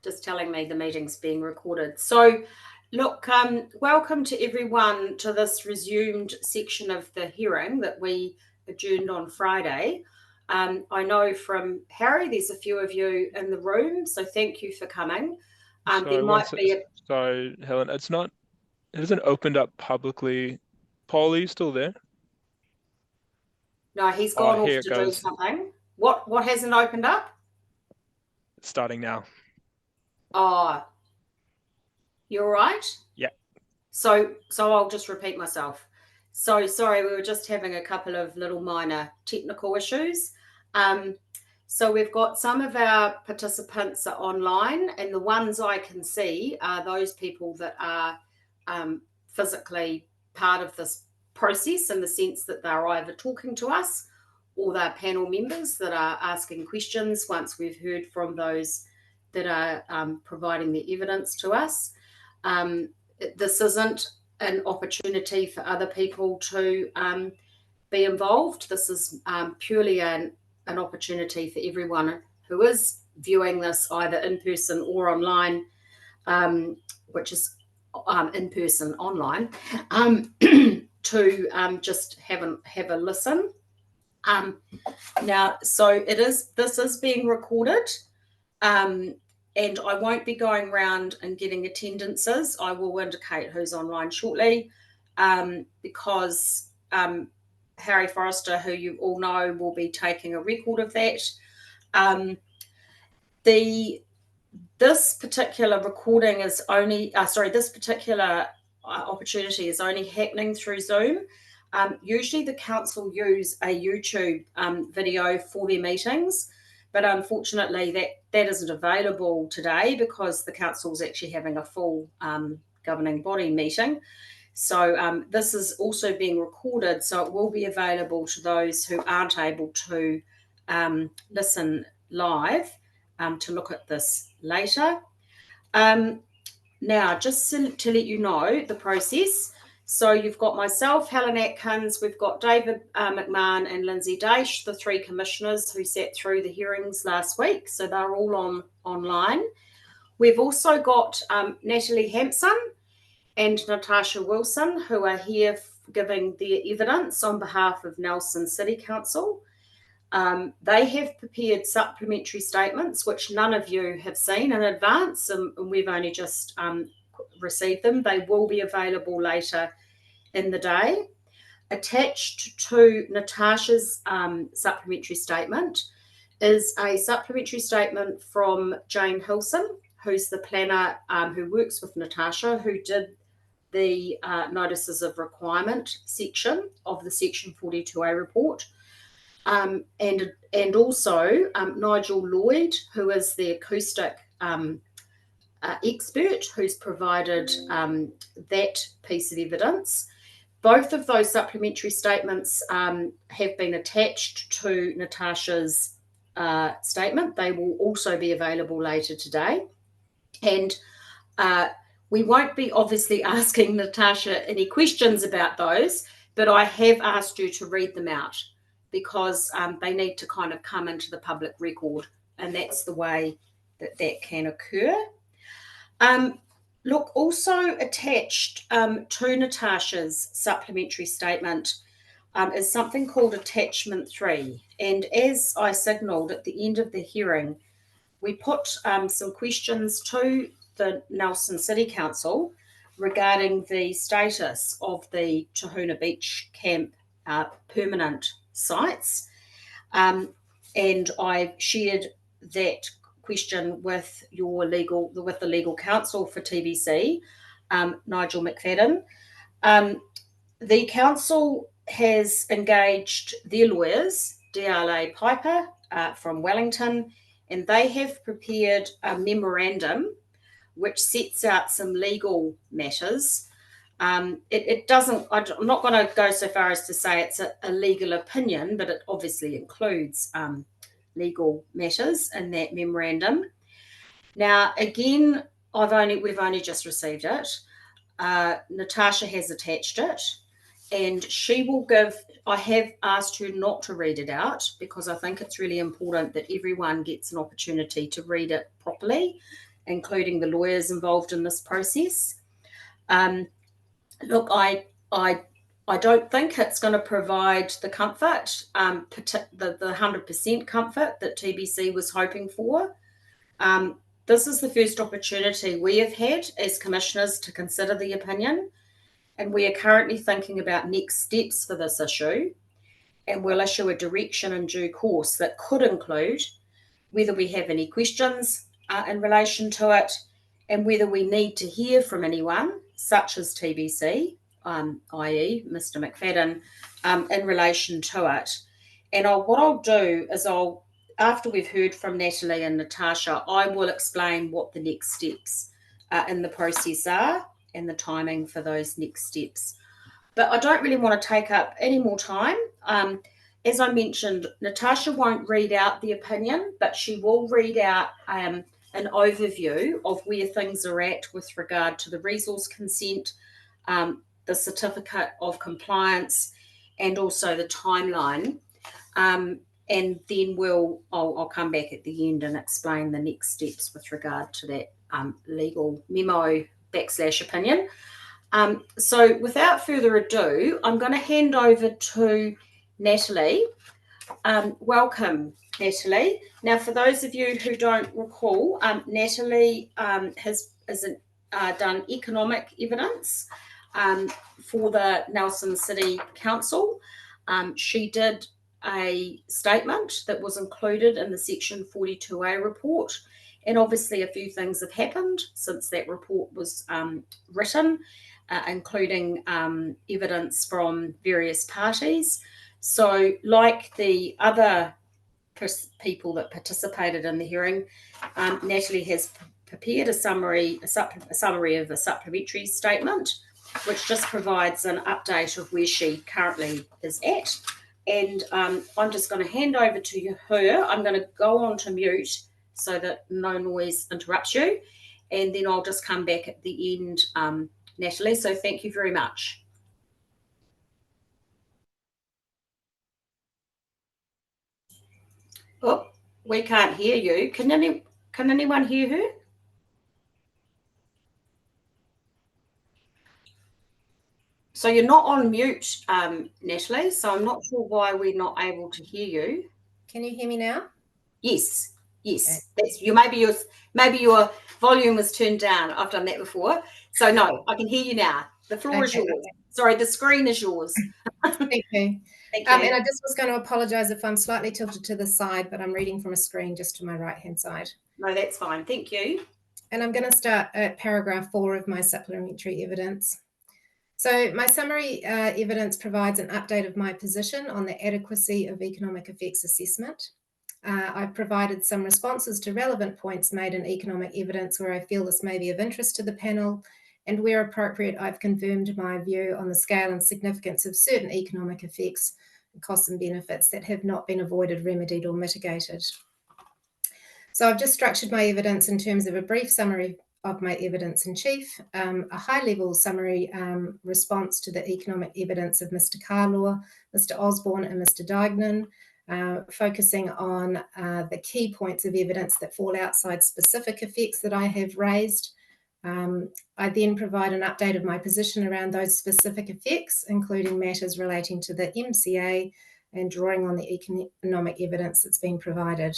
just telling me the meeting's being recorded. So, look, welcome to everyone to this resumed section of the hearing that we adjourned on Friday. I know from Harry, there's a few of you in the room, so thank you for coming. Sorry, Helen, it hasn't opened up publicly. Paul, are you still there? No, he's gone off to do something. What hasn't opened up? It's starting now. Oh, you're right? Yeah. So I'll just repeat myself. So sorry, we were just having a couple of little minor technical issues. So we've got some of our participants are online, and the ones I can see are those people that are physically part of this process, in the sense that they're either talking to us or they're panel members that are asking questions once we've heard from those that are providing the evidence to us. This isn't an opportunity for other people to be involved. This is purely an opportunity for everyone who is viewing this either in person or online, which is in person online, to just have a listen. Now, so this is being recorded. And I won't be going around and getting attendances. I will indicate who's online shortly, because Harry Forrester, who you all know, will be taking a record of that. This particular recording is only, this particular opportunity is only happening through Zoom. Usually the council use a YouTube video for their meetings, but unfortunately that isn't available today because the council is actually having a full governing body meeting. So this is also being recorded, so it will be available to those who aren't able to listen live to look at this later. Now, just to let you know the process. So you've got myself, Helen Atkins, we've got David McMahon and Lindsay Daish, the three commissioners who sat through the hearings last week. So they're all online. We've also got Natalie Hampson and Natasha Wilson, who are here giving their evidence on behalf of Nelson City Council. They have prepared supplementary statements, which none of you have seen in advance, and we've only just received them. They will be available later in the day. Attached to Natasha's supplementary statement is a supplementary statement from Jane Hilson, who's the planner who works with Natasha, who did the notices of requirement section of the Section 42A report. And also Nigel Lloyd, who is the acoustic expert who's provided that piece of evidence. Both of those supplementary statements have been attached to Natasha's statement. They will also be available later today. And we won't be obviously asking Natasha any questions about those, but I have asked you to read them out because they need to kind of come into the public record, and that's the way that can occur. Look, also attached to Natasha's supplementary statement is something called Attachment 3. And as I signalled at the end of the hearing, we put some questions to the Nelson City Council regarding the status of the Tahuna Beach Camp permanent sites. And I've shared that question with the legal counsel for TBC, Nigel McFadden. The council has engaged their lawyers, DLA Piper from Wellington, and they have prepared a memorandum which sets out some legal matters. It doesn't, I'm not going to go so far as to say it's a legal opinion, but it obviously includes legal matters in that memorandum. Now, again, we've only just received it. Natasha has attached it, and I have asked her not to read it out because I think it's really important that everyone gets an opportunity to read it properly, including the lawyers involved in this process. Look, I don't think it's going to provide the comfort, the 100% comfort that TBC was hoping for. This is the first opportunity we have had as commissioners to consider the opinion, and we are currently thinking about next steps for this issue, and we'll issue a direction in due course that could include whether we have any questions in relation to it, and whether we need to hear from anyone, such as TBC, i.e. Mr. McFadden, in relation to it. And what I'll do is after we've heard from Natalie and Natasha, I will explain what the next steps in the process are and the timing for those next steps. But I don't really want to take up any more time. As I mentioned, Natasha won't read out the opinion, but she will read out an overview of where things are at with regard to the resource consent, the certificate of compliance, and also the timeline. And then I'll come back at the end and explain the next steps with regard to that legal memo / opinion. So without further ado, I'm going to hand over to Natalie. Welcome, Natalie. Now, for those of you who don't recall, Natalie has done economic evidence for the Nelson City Council. She did a statement that was included in the Section 42A report, and obviously a few things have happened since that report was written, including evidence from various parties. So, like the other people that participated in the hearing, Natalie has prepared a summary of a supplementary statement, which just provides an update of where she currently is at. And I'm just going to hand over to her. I'm going to go on to mute so that no noise interrupts you, and then I'll just come back at the end, Natalie. So thank you very much. Oh, we can't hear you. Can anyone hear her? So you're not on mute, Natalie, so I'm not sure why we're not able to hear you. Can you hear me now? Yes. Okay. Maybe your volume was turned down. I've done that before. So no, I can hear you now. The floor is yours. Okay. Sorry, the screen is yours. Thank you. Thank you. And I just was going to apologise if I'm slightly tilted to the side, but I'm reading from a screen just to my right-hand side. No, that's fine. Thank you. And I'm going to start at paragraph 4 of my supplementary evidence. So my summary evidence provides an update of my position on the adequacy of economic effects assessment. I've provided some responses to relevant points made in economic evidence where I feel this may be of interest to the panel, and where appropriate, I've confirmed my view on the scale and significance of certain economic effects, costs and benefits that have not been avoided, remedied or mitigated. So I've just structured my evidence in terms of a brief summary of my evidence in chief, a high-level summary response to the economic evidence of Mr. Carlaw, Mr. Osborne and Mr. Duignan, focusing on the key points of evidence that fall outside specific effects that I have raised. I then provide an update of my position around those specific effects, including matters relating to the MCA and drawing on the economic evidence that's been provided.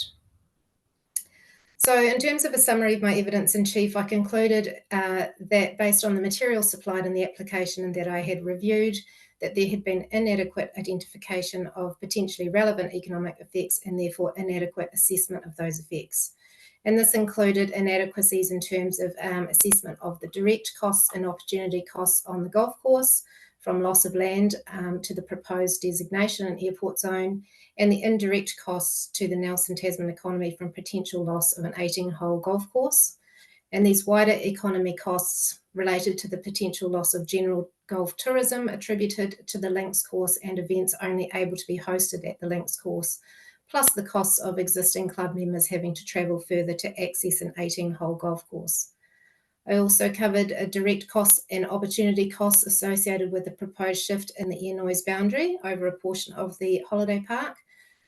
So in terms of a summary of my evidence in chief, I concluded that based on the material supplied in the application and that I had reviewed, that there had been inadequate identification of potentially relevant economic effects and therefore inadequate assessment of those effects. And this included inadequacies in terms of assessment of the direct costs and opportunity costs on the golf course, from loss of land to the proposed designation and airport zone, and the indirect costs to the Nelson Tasman economy from potential loss of an 18-hole golf course. And these wider economy costs related to the potential loss of general golf tourism attributed to the links course and events only able to be hosted at the links course, plus the costs of existing club members having to travel further to access an 18-hole golf course. I also covered direct costs and opportunity costs associated with the proposed shift in the air noise boundary over a portion of the holiday park,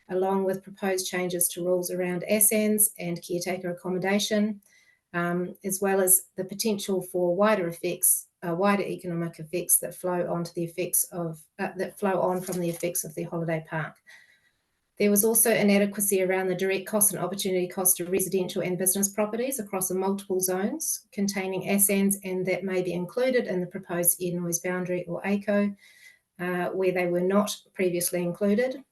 along with proposed changes to rules around ASANs and caretaker accommodation, as well as the potential for wider economic effects that flow on from the effects of the holiday park. There was also inadequacy around the direct cost and opportunity cost of residential and business properties across multiple zones containing ASANs and that may be included in the proposed air noise boundary or ACO, where they were not previously included,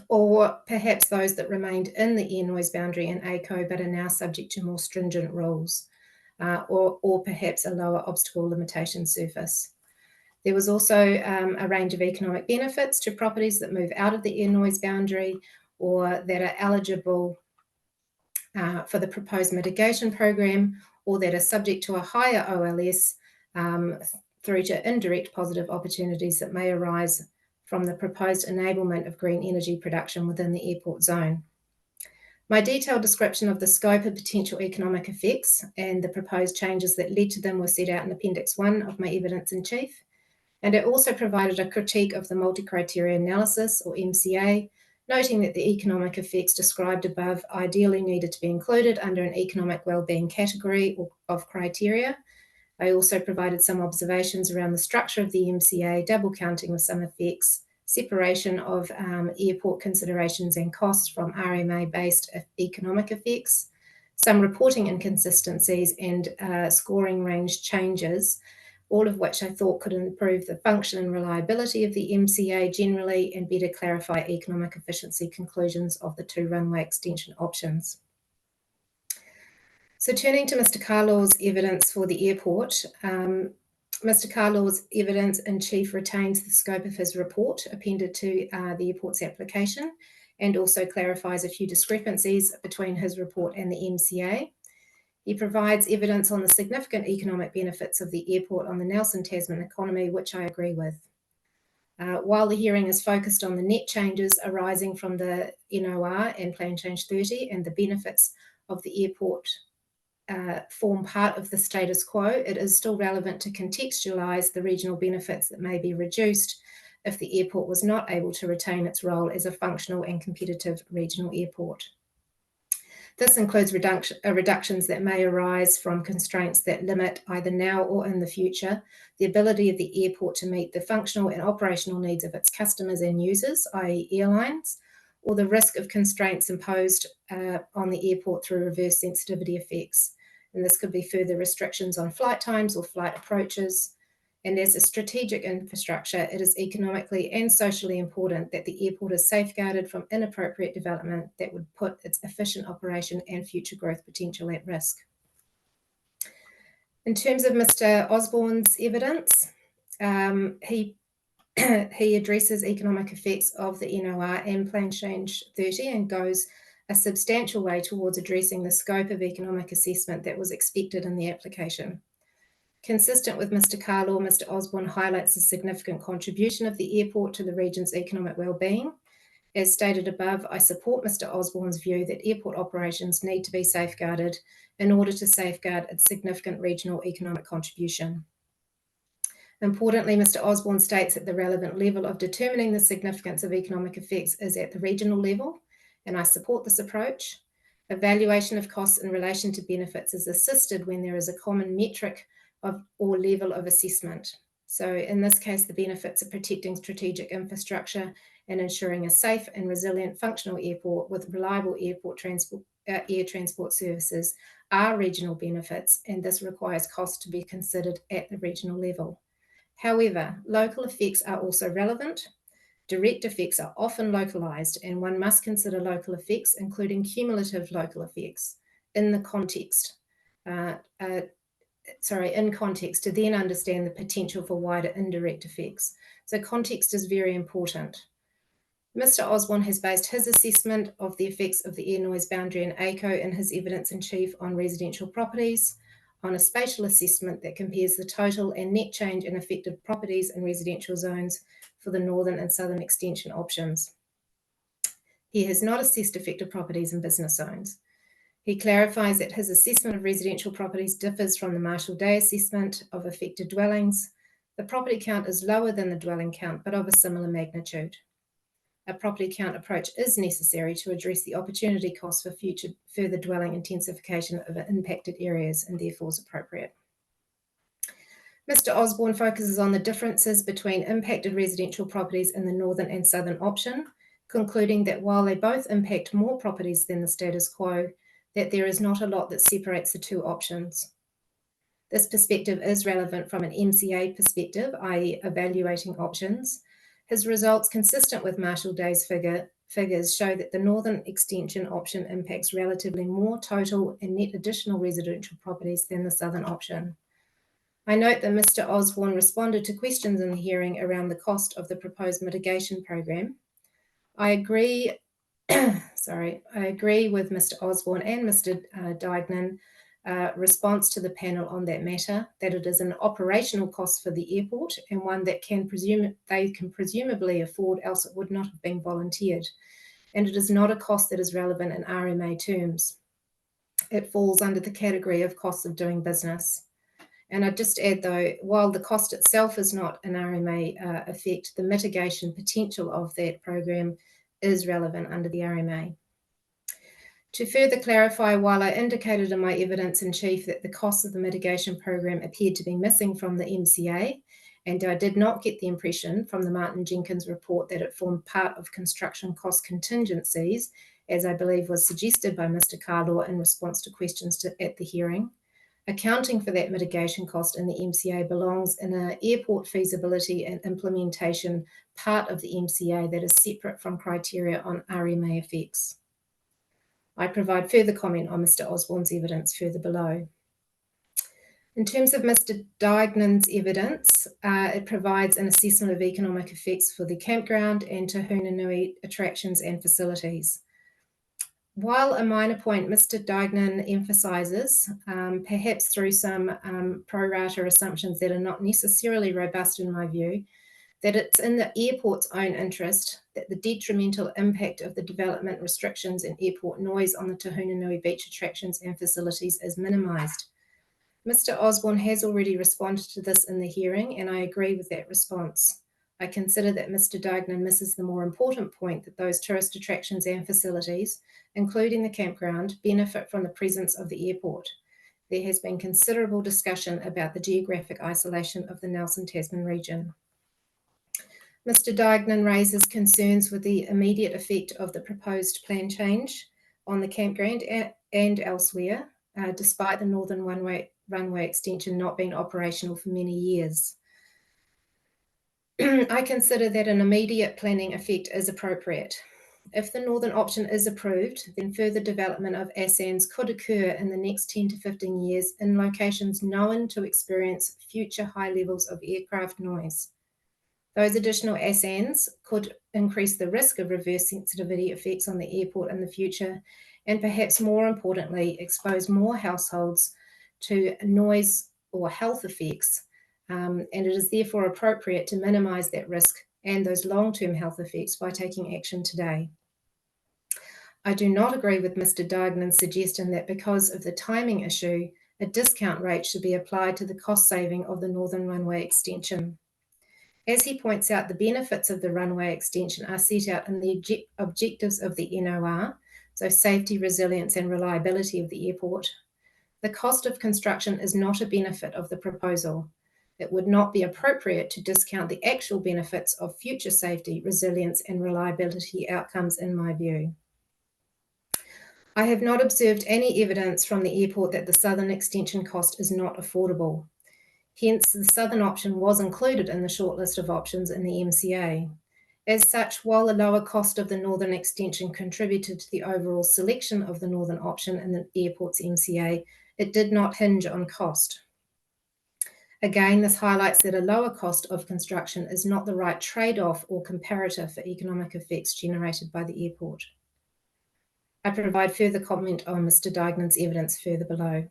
or perhaps those that remained in the air noise boundary and ACO but are now subject to more stringent rules, or perhaps a lower obstacle limitation surface. There was also a range of economic benefits to properties that move out of the air noise boundary or that are eligible for the proposed mitigation program, or that are subject to a higher OLS through to indirect positive opportunities that may arise from the proposed enablement of green energy production within the airport zone. My detailed description of the scope of potential economic effects and the proposed changes that led to them were set out in Appendix 1 of my evidence in chief. And it also provided a critique of the multi-criteria analysis, or MCA, noting that the economic effects described above ideally needed to be included under an economic wellbeing category of criteria. I also provided some observations around the structure of the MCA, double counting with some effects, separation of airport considerations and costs from RMA-based economic effects, some reporting inconsistencies and scoring range changes, all of which I thought could improve the function and reliability of the MCA generally and better clarify economic efficiency conclusions of the two runway extension options. So turning to Mr. Carlaw's evidence for the airport, Mr. Carlaw's evidence in chief retains the scope of his report appended to the airport's application and also clarifies a few discrepancies between his report and the MCA. He provides evidence on the significant economic benefits of the airport on the Nelson Tasman economy, which I agree with. While the hearing is focused on the net changes arising from the NOR and Plan Change 30 and the benefits of the airport form part of the status quo, it is still relevant to contextualise the regional benefits that may be reduced if the airport was not able to retain its role as a functional and competitive regional airport. This includes reductions that may arise from constraints that limit, either now or in the future, the ability of the airport to meet the functional and operational needs of its customers and users, i.e. airlines, or the risk of constraints imposed on the airport through reverse sensitivity effects. And this could be further restrictions on flight times or flight approaches. And as a strategic infrastructure, it is economically and socially important that the airport is safeguarded from inappropriate development that would put its efficient operation and future growth potential at risk. In terms of Mr. Osborne's evidence, he addresses economic effects of the NOR and Plan Change 30 and goes a substantial way towards addressing the scope of economic assessment that was expected in the application. Consistent with Mr. Carlaw, Mr. Osborne highlights the significant contribution of the airport to the region's economic wellbeing. As stated above, I support Mr. Osborne's view that airport operations need to be safeguarded in order to safeguard its significant regional economic contribution. Importantly, Mr. Osborne states that the relevant level of determining the significance of economic effects is at the regional level, and I support this approach. Evaluation of costs in relation to benefits is assisted when there is a common metric or level of assessment. So in this case, the benefits of protecting strategic infrastructure and ensuring a safe and resilient functional airport with reliable air transport services are regional benefits, and this requires costs to be considered at the regional level. However, local effects are also relevant. Direct effects are often localised, and one must consider local effects, including cumulative local effects, in context to then understand the potential for wider indirect effects. So context is very important. Mr. Osborne has based his assessment of the effects of the air noise boundary and ACO in his evidence in chief on residential properties, on a spatial assessment that compares the total and net change in affected properties in residential zones for the northern and southern extension options. He has not assessed affected properties in business zones. He clarifies that his assessment of residential properties differs from the Marshall Day assessment of affected dwellings. The property count is lower than the dwelling count, but of a similar magnitude. A property count approach is necessary to address the opportunity cost for further dwelling intensification of impacted areas, and therefore is appropriate. Mr. Osborne focuses on the differences between impacted residential properties in the northern and southern option, concluding that while they both impact more properties than the status quo, that there is not a lot that separates the two options. This perspective is relevant from an MCA perspective, i.e. evaluating options. His results, consistent with Marshall Day's figures, show that the northern extension option impacts relatively more total and net additional residential properties than the southern option. I note that Mr. Osborne responded to questions in the hearing around the cost of the proposed mitigation program. I agree with Mr. Osborne and Mr. Duignan response to the panel on that matter, that it is an operational cost for the airport and one that they can presumably afford, else it would not have been volunteered. And it is not a cost that is relevant in RMA terms. It falls under the category of costs of doing business. And I'd just add, though, while the cost itself is not an RMA effect, the mitigation potential of that program is relevant under the RMA. To further clarify, while I indicated in my evidence in chief that the costs of the mitigation program appeared to be missing from the MCA, and I did not get the impression from the Martin Jenkins report that it formed part of construction cost contingencies, as I believe was suggested by Mr. Carlaw in response to questions at the hearing, accounting for that mitigation cost in the MCA belongs in an airport feasibility and implementation part of the MCA that is separate from criteria on RMA effects. I provide further comment on Mr. Osborne's evidence further below. In terms of Mr. Duignan's evidence, it provides an assessment of economic effects for the campground and Te Hunanui attractions and facilities. While a minor point, Mr. Duignan emphasises, perhaps through some pro rata assumptions that are not necessarily robust in my view, that it's in the airport's own interest that the detrimental impact of the development restrictions and airport noise on the Te Hunanui beach attractions and facilities is minimised. Mr. Osborne has already responded to this in the hearing, and I agree with that response. I consider that Mr. Duignan misses the more important point that those tourist attractions and facilities, including the campground, benefit from the presence of the airport. There has been considerable discussion about the geographic isolation of the Nelson Tasman region. Mr. Duignan raises concerns with the immediate effect of the proposed plan change on the campground and elsewhere, despite the northern runway extension not being operational for many years. I consider that an immediate planning effect is appropriate. If the northern option is approved, then further development of ASANs could occur in the next 10 to 15 years in locations known to experience future high levels of aircraft noise. Those additional ASANs could increase the risk of reverse sensitivity effects on the airport in the future, and perhaps more importantly, expose more households to noise or health effects. And it is therefore appropriate to minimise that risk and those long-term health effects by taking action today. I do not agree with Mr. Duignan's suggestion that because of the timing issue, a discount rate should be applied to the cost saving of the northern runway extension. As he points out, the benefits of the runway extension are set out in the objectives of the NOR, so safety, resilience and reliability of the airport. The cost of construction is not a benefit of the proposal. It would not be appropriate to discount the actual benefits of future safety, resilience and reliability outcomes in my view. I have not observed any evidence from the airport that the southern extension cost is not affordable. Hence, the southern option was included in the shortlist of options in the MCA. As such, while the lower cost of the northern extension contributed to the overall selection of the northern option in the airport's MCA, it did not hinge on cost. Again, this highlights that a lower cost of construction is not the right trade-off or comparator for economic effects generated by the airport. I provide further comment on Mr. Duignan's evidence further below.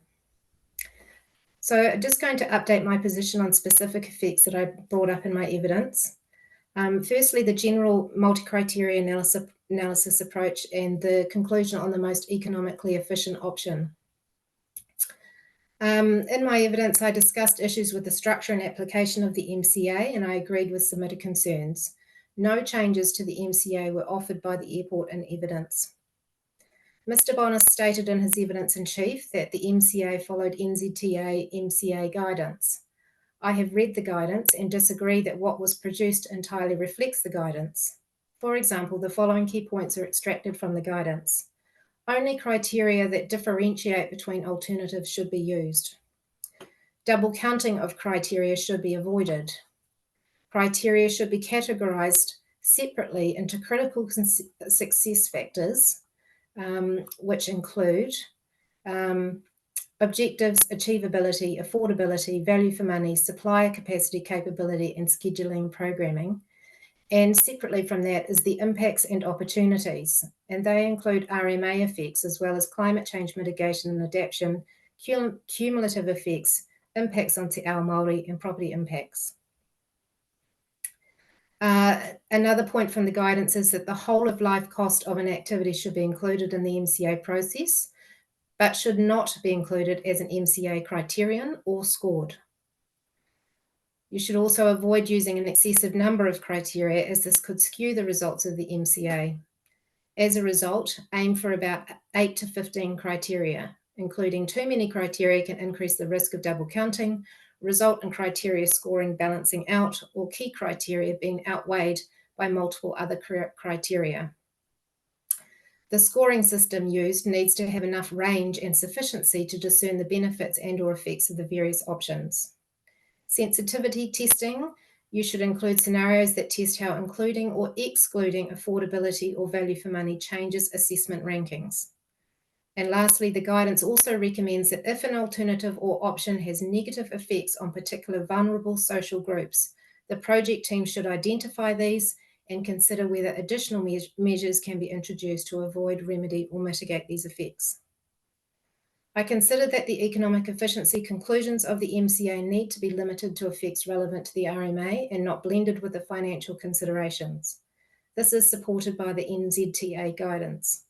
So I'm just going to update my position on specific effects that I brought up in my evidence. Firstly, the general multi-criteria analysis approach and the conclusion on the most economically efficient option. In my evidence, I discussed issues with the structure and application of the MCA, and I agreed with submitted concerns. No changes to the MCA were offered by the airport in evidence. Mr. Bonner stated in his evidence in chief that the MCA followed NZTA MCA guidance. I have read the guidance and disagree that what was produced entirely reflects the guidance. For example, the following key points are extracted from the guidance. Only criteria that differentiate between alternatives should be used. Double counting of criteria should be avoided. Criteria should be categorized separately into critical success factors, which include objectives, achievability, affordability, value for money, supplier capacity, capability, and scheduling programming. And separately from that is the impacts and opportunities. And they include RMA effects, as well as climate change mitigation and adaptation, cumulative effects, impacts on Te Ao Māori, and property impacts. Another point from the guidance is that the whole of life cost of an activity should be included in the MCA process, but should not be included as an MCA criterion or scored. You should also avoid using an excessive number of criteria, as this could skew the results of the MCA. As a result, aim for about 8 to 15 criteria. Including too many criteria can increase the risk of double counting, result in criteria scoring balancing out, or key criteria being outweighed by multiple other criteria. The scoring system used needs to have enough range and sufficiency to discern the benefits and/or effects of the various options. Sensitivity testing, you should include scenarios that test how including or excluding affordability or value for money changes assessment rankings. And lastly, the guidance also recommends that if an alternative or option has negative effects on particular vulnerable social groups, the project team should identify these and consider whether additional measures can be introduced to avoid, remedy, or mitigate these effects. I consider that the economic efficiency conclusions of the MCA need to be limited to effects relevant to the RMA and not blended with the financial considerations. This is supported by the NZTA guidance.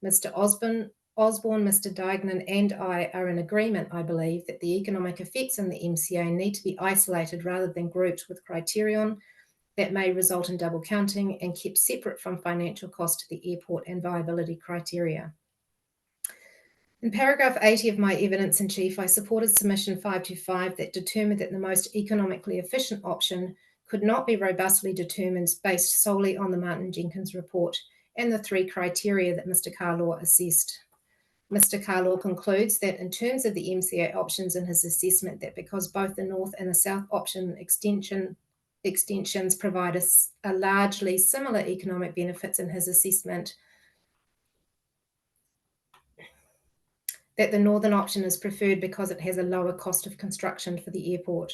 Mr. Osborne, Mr. Dignan, and I are in agreement, I believe, that the economic effects in the MCA need to be isolated rather than grouped with criterion that may result in double counting and kept separate from financial cost to the airport and viability criteria. In paragraph 80 of my evidence in chief, I supported submission 525 that determined that the most economically efficient option could not be robustly determined based solely on the Martin Jenkins report and the 3 criteria that Mr. Carlaw assessed. Mr. Carlaw concludes that in terms of the MCA options in his assessment, that because both the North and the South option extensions provide a largely similar economic benefits in his assessment, that the northern option is preferred because it has a lower cost of construction for the airport.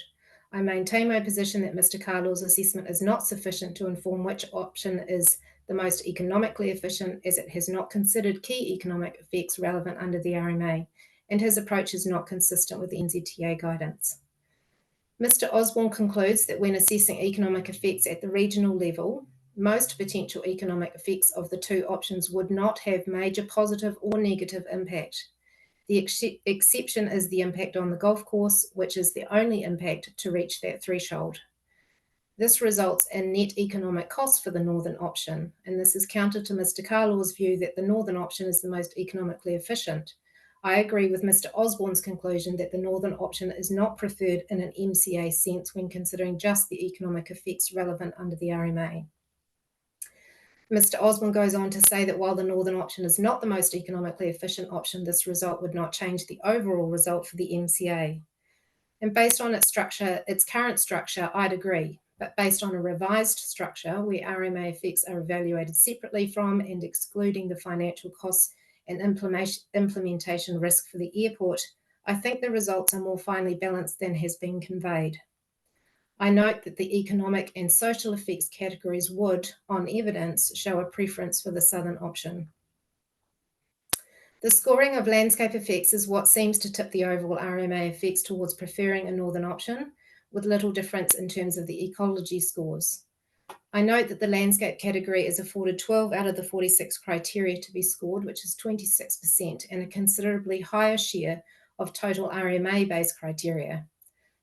I maintain my position that Mr. Carlaw's assessment is not sufficient to inform which option is the most economically efficient, as it has not considered key economic effects relevant under the RMA, and his approach is not consistent with the NZTA guidance. Mr. Osborne concludes that when assessing economic effects at the regional level, most potential economic effects of the 2 options would not have major positive or negative impact. The exception is the impact on the golf course, which is the only impact to reach that threshold. This results in net economic costs for the northern option, and this is counter to Mr. Carlaw's view that the northern option is the most economically efficient. I agree with Mr. Osborne's conclusion that the northern option is not preferred in an MCA sense when considering just the economic effects relevant under the RMA. Mr. Osborne goes on to say that while the northern option is not the most economically efficient option, this result would not change the overall result for the MCA. And based on its structure, its current structure, I'd agree. But based on a revised structure where RMA effects are evaluated separately from and excluding the financial costs and implementation risk for the airport, I think the results are more finely balanced than has been conveyed. I note that the economic and social effects categories would, on evidence, show a preference for the southern option. The scoring of landscape effects is what seems to tip the overall RMA effects towards preferring a northern option, with little difference in terms of the ecology scores. I note that the landscape category is afforded 12 out of the 46 criteria to be scored, which is 26%, and a considerably higher share of total RMA-based criteria.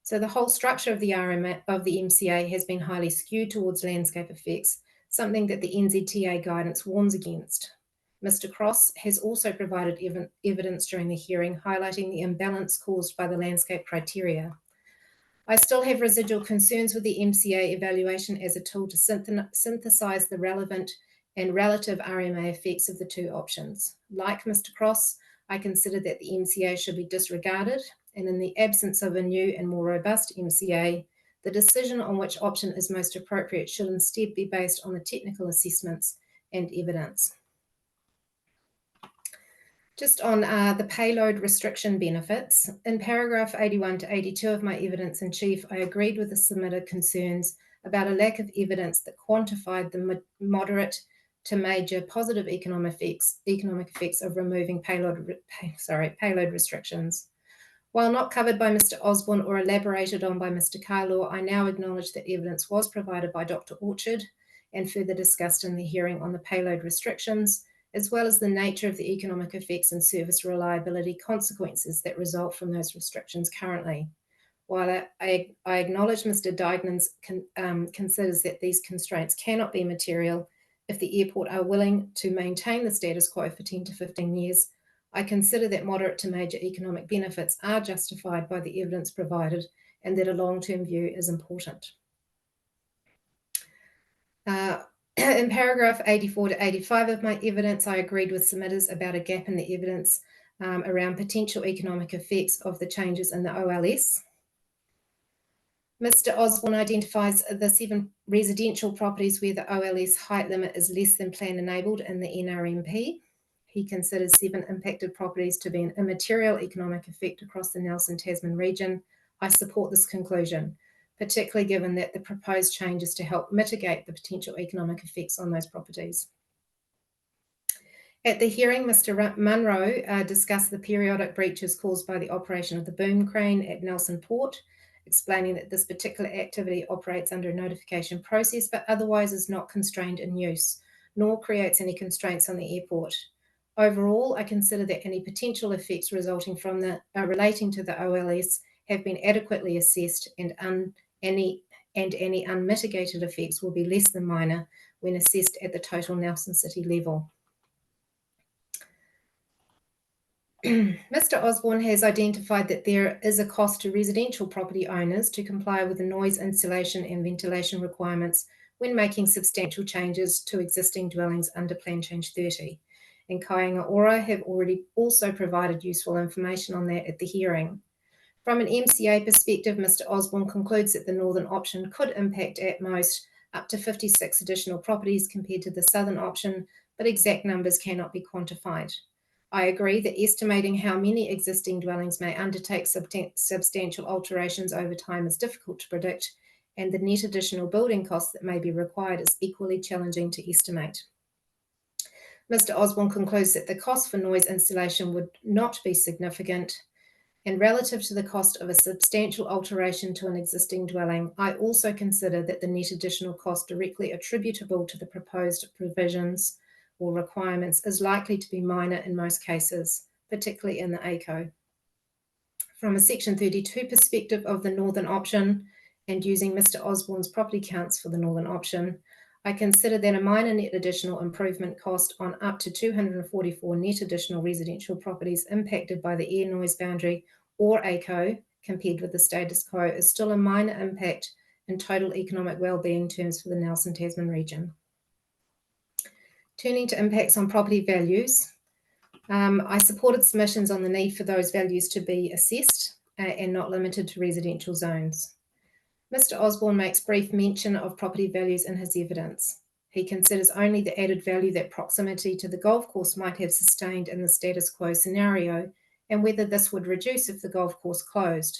So the whole structure of the MCA has been highly skewed towards landscape effects, something that the NZTA guidance warns against. Mr. Cross has also provided evidence during the hearing highlighting the imbalance caused by the landscape criteria. I still have residual concerns with the MCA evaluation as a tool to synthesize the relevant and relative RMA effects of the two options. Like Mr. Cross, I consider that the MCA should be disregarded, and in the absence of a new and more robust MCA, the decision on which option is most appropriate should instead be based on the technical assessments and evidence. Just on the payload restriction benefits, in paragraph 81 to 82 of my evidence in chief, I agreed with the submitted concerns about a lack of evidence that quantified the moderate to major positive economic effects of removing payload restrictions. While not covered by Mr. Osborne or elaborated on by Mr. Carlaw, I now acknowledge that evidence was provided by Dr. Orchard and further discussed in the hearing on the payload restrictions, as well as the nature of the economic effects and service reliability consequences that result from those restrictions currently. While I acknowledge Mr. Dignan's considers that these constraints cannot be material if the airport are willing to maintain the status quo for 10 to 15 years, I consider that moderate to major economic benefits are justified by the evidence provided and that a long-term view is important. In paragraph 84 to 85 of my evidence, I agreed with submitters about a gap in the evidence around potential economic effects of the changes in the OLS. Mr. Osborne identifies the 7 residential properties where the OLS height limit is less than plan enabled in the NRMP. He considers 7 impacted properties to be an immaterial economic effect across the Nelson Tasman region. I support this conclusion, particularly given that the proposed change is to help mitigate the potential economic effects on those properties. At the hearing, Mr. Munro discussed the periodic breaches caused by the operation of the boom crane at Nelson Port, explaining that this particular activity operates under a notification process, but otherwise is not constrained in use, nor creates any constraints on the airport. Overall, I consider that any potential effects resulting from the relating to the OLS have been adequately assessed, and any unmitigated effects will be less than minor when assessed at the total Nelson City level. Mr. Osborne has identified that there is a cost to residential property owners to comply with the noise insulation and ventilation requirements when making substantial changes to existing dwellings under Plan Change 30. And Kāinga Ora have already also provided useful information on that at the hearing. From an MCA perspective, Mr. Osborne concludes that the northern option could impact at most up to 56 additional properties compared to the southern option, but exact numbers cannot be quantified. I agree that estimating how many existing dwellings may undertake substantial alterations over time is difficult to predict, and the net additional building costs that may be required is equally challenging to estimate. Mr. Osborne concludes that the cost for noise insulation would not be significant, and relative to the cost of a substantial alteration to an existing dwelling, I also consider that the net additional cost directly attributable to the proposed provisions or requirements is likely to be minor in most cases, particularly in the ACO. From a Section 32 perspective of the northern option, and using Mr. Osborne's property counts for the northern option, I consider that a minor net additional improvement cost on up to 244 net additional residential properties impacted by the air noise boundary or ACO compared with the status quo is still a minor impact in total economic wellbeing terms for the Nelson Tasman region. Turning to impacts on property values, I supported submissions on the need for those values to be assessed and not limited to residential zones. Mr. Osborne makes brief mention of property values in his evidence. He considers only the added value that proximity to the golf course might have sustained in the status quo scenario, and whether this would reduce if the golf course closed.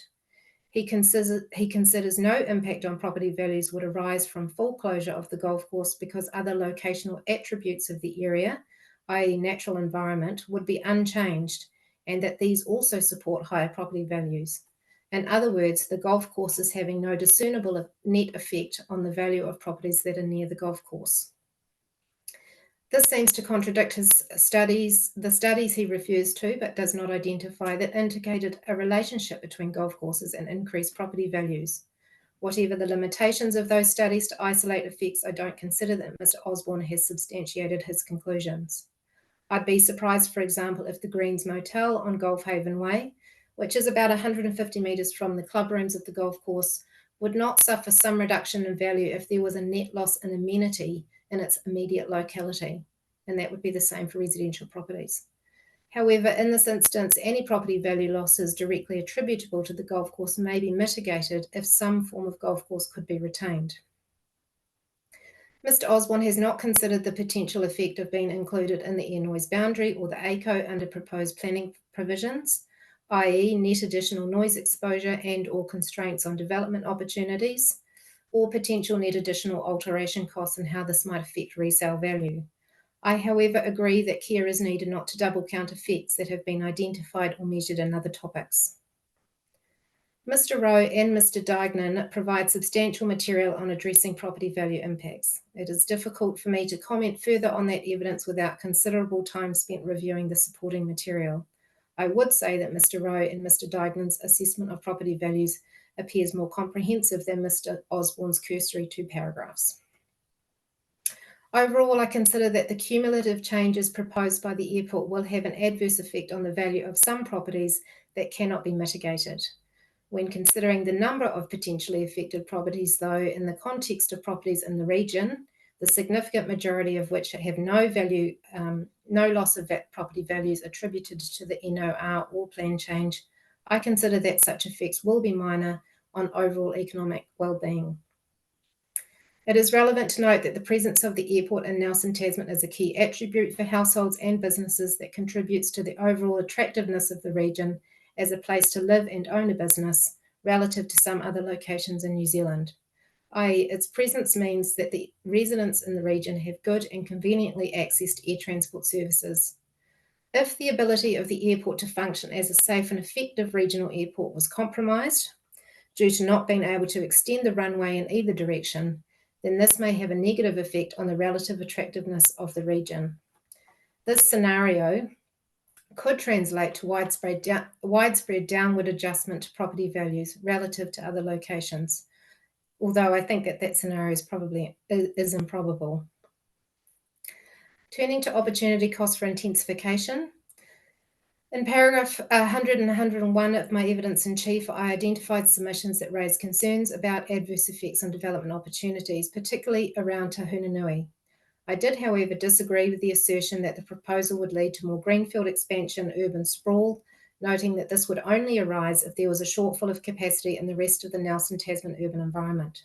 He considers no impact on property values would arise from full closure of the golf course because other locational attributes of the area, i.e. natural environment, would be unchanged, and that these also support higher property values. In other words, the golf course is having no discernible net effect on the value of properties that are near the golf course. This seems to contradict the studies he refers to, but does not identify, that indicated a relationship between golf courses and increased property values. Whatever the limitations of those studies to isolate effects, I don't consider that Mr. Osborne has substantiated his conclusions. I'd be surprised, for example, if the Greens Motel on Golf Haven Way, which is about 150 metres from the club rooms of the golf course, would not suffer some reduction in value if there was a net loss in amenity in its immediate locality, and that would be the same for residential properties. However, in this instance, any property value losses directly attributable to the golf course may be mitigated if some form of golf course could be retained. Mr. Osborne has not considered the potential effect of being included in the air noise boundary or the ACO under proposed planning provisions, i.e. net additional noise exposure and or constraints on development opportunities, or potential net additional alteration costs and how this might affect resale value. I, however, agree that care is needed not to double count effects that have been identified or measured in other topics. Mr. Rowe and Mr. Dignan provide substantial material on addressing property value impacts. It is difficult for me to comment further on that evidence without considerable time spent reviewing the supporting material. I would say that Mr. Rowe and Mr. Dignan's assessment of property values appears more comprehensive than Mr. Osborne's cursory 2 paragraphs. Overall, I consider that the cumulative changes proposed by the airport will have an adverse effect on the value of some properties that cannot be mitigated. When considering the number of potentially affected properties, though, in the context of properties in the region, the significant majority of which have no loss of property values attributed to the NOR or plan change, I consider that such effects will be minor on overall economic well-being. It is relevant to note that the presence of the airport in Nelson Tasman is a key attribute for households and businesses that contributes to the overall attractiveness of the region as a place to live and own a business relative to some other locations in New Zealand, i.e. its presence means that the residents in the region have good and conveniently accessed air transport services. If the ability of the airport to function as a safe and effective regional airport was compromised due to not being able to extend the runway in either direction, then this may have a negative effect on the relative attractiveness of the region. This scenario could translate to widespread downward adjustment to property values relative to other locations, although I think that scenario is improbable. Turning to opportunity costs for intensification. In paragraph 100 and 101 of my evidence in chief, I identified submissions that raise concerns about adverse effects on development opportunities, particularly around Tahunanui. I did, however, disagree with the assertion that the proposal would lead to more greenfield expansion, urban sprawl, noting that this would only arise if there was a shortfall of capacity in the rest of the Nelson Tasman urban environment.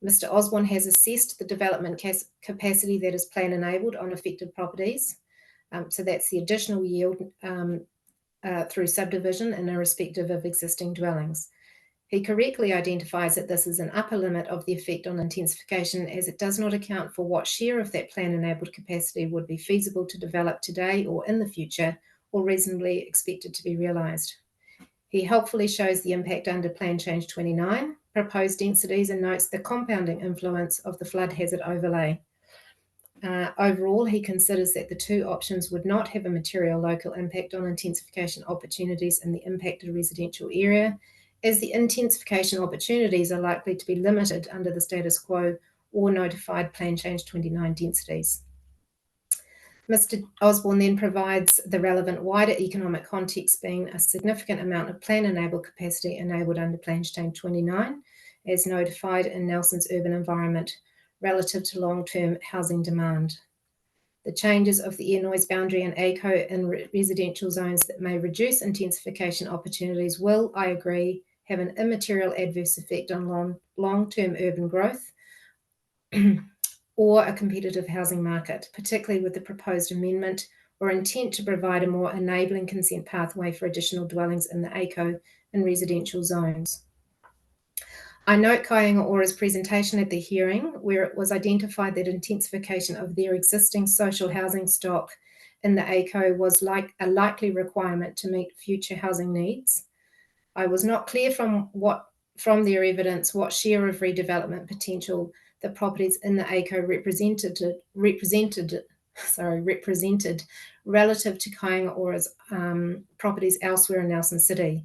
Mr. Osborne has assessed the development capacity that is plan enabled on affected properties. So that's the additional yield through subdivision and irrespective of existing dwellings. He correctly identifies that this is an upper limit of the effect on intensification, as it does not account for what share of that plan-enabled capacity would be feasible to develop today or in the future, or reasonably expected to be realised. He helpfully shows the impact under Plan Change 29, proposed densities, and notes the compounding influence of the flood hazard overlay. Overall, he considers that the 2 options would not have a material local impact on intensification opportunities in the impacted residential area, as the intensification opportunities are likely to be limited under the status quo or notified Plan Change 29 densities. Mr. Osborne then provides the relevant wider economic context, being a significant amount of plan-enabled capacity enabled under Plan Change 29, as notified in Nelson's urban environment, relative to long-term housing demand. The changes of the air noise boundary and ACO in residential zones that may reduce intensification opportunities will, I agree, have an immaterial adverse effect on long-term urban growth or a competitive housing market, particularly with the proposed amendment or intent to provide a more enabling consent pathway for additional dwellings in the ACO in residential zones. I note Kāinga Ora's presentation at the hearing, where it was identified that intensification of their existing social housing stock in the ACO was like a likely requirement to meet future housing needs. I was not clear from their evidence what share of redevelopment potential the properties in the ACO represented relative to Kāinga Ora's properties elsewhere in Nelson City.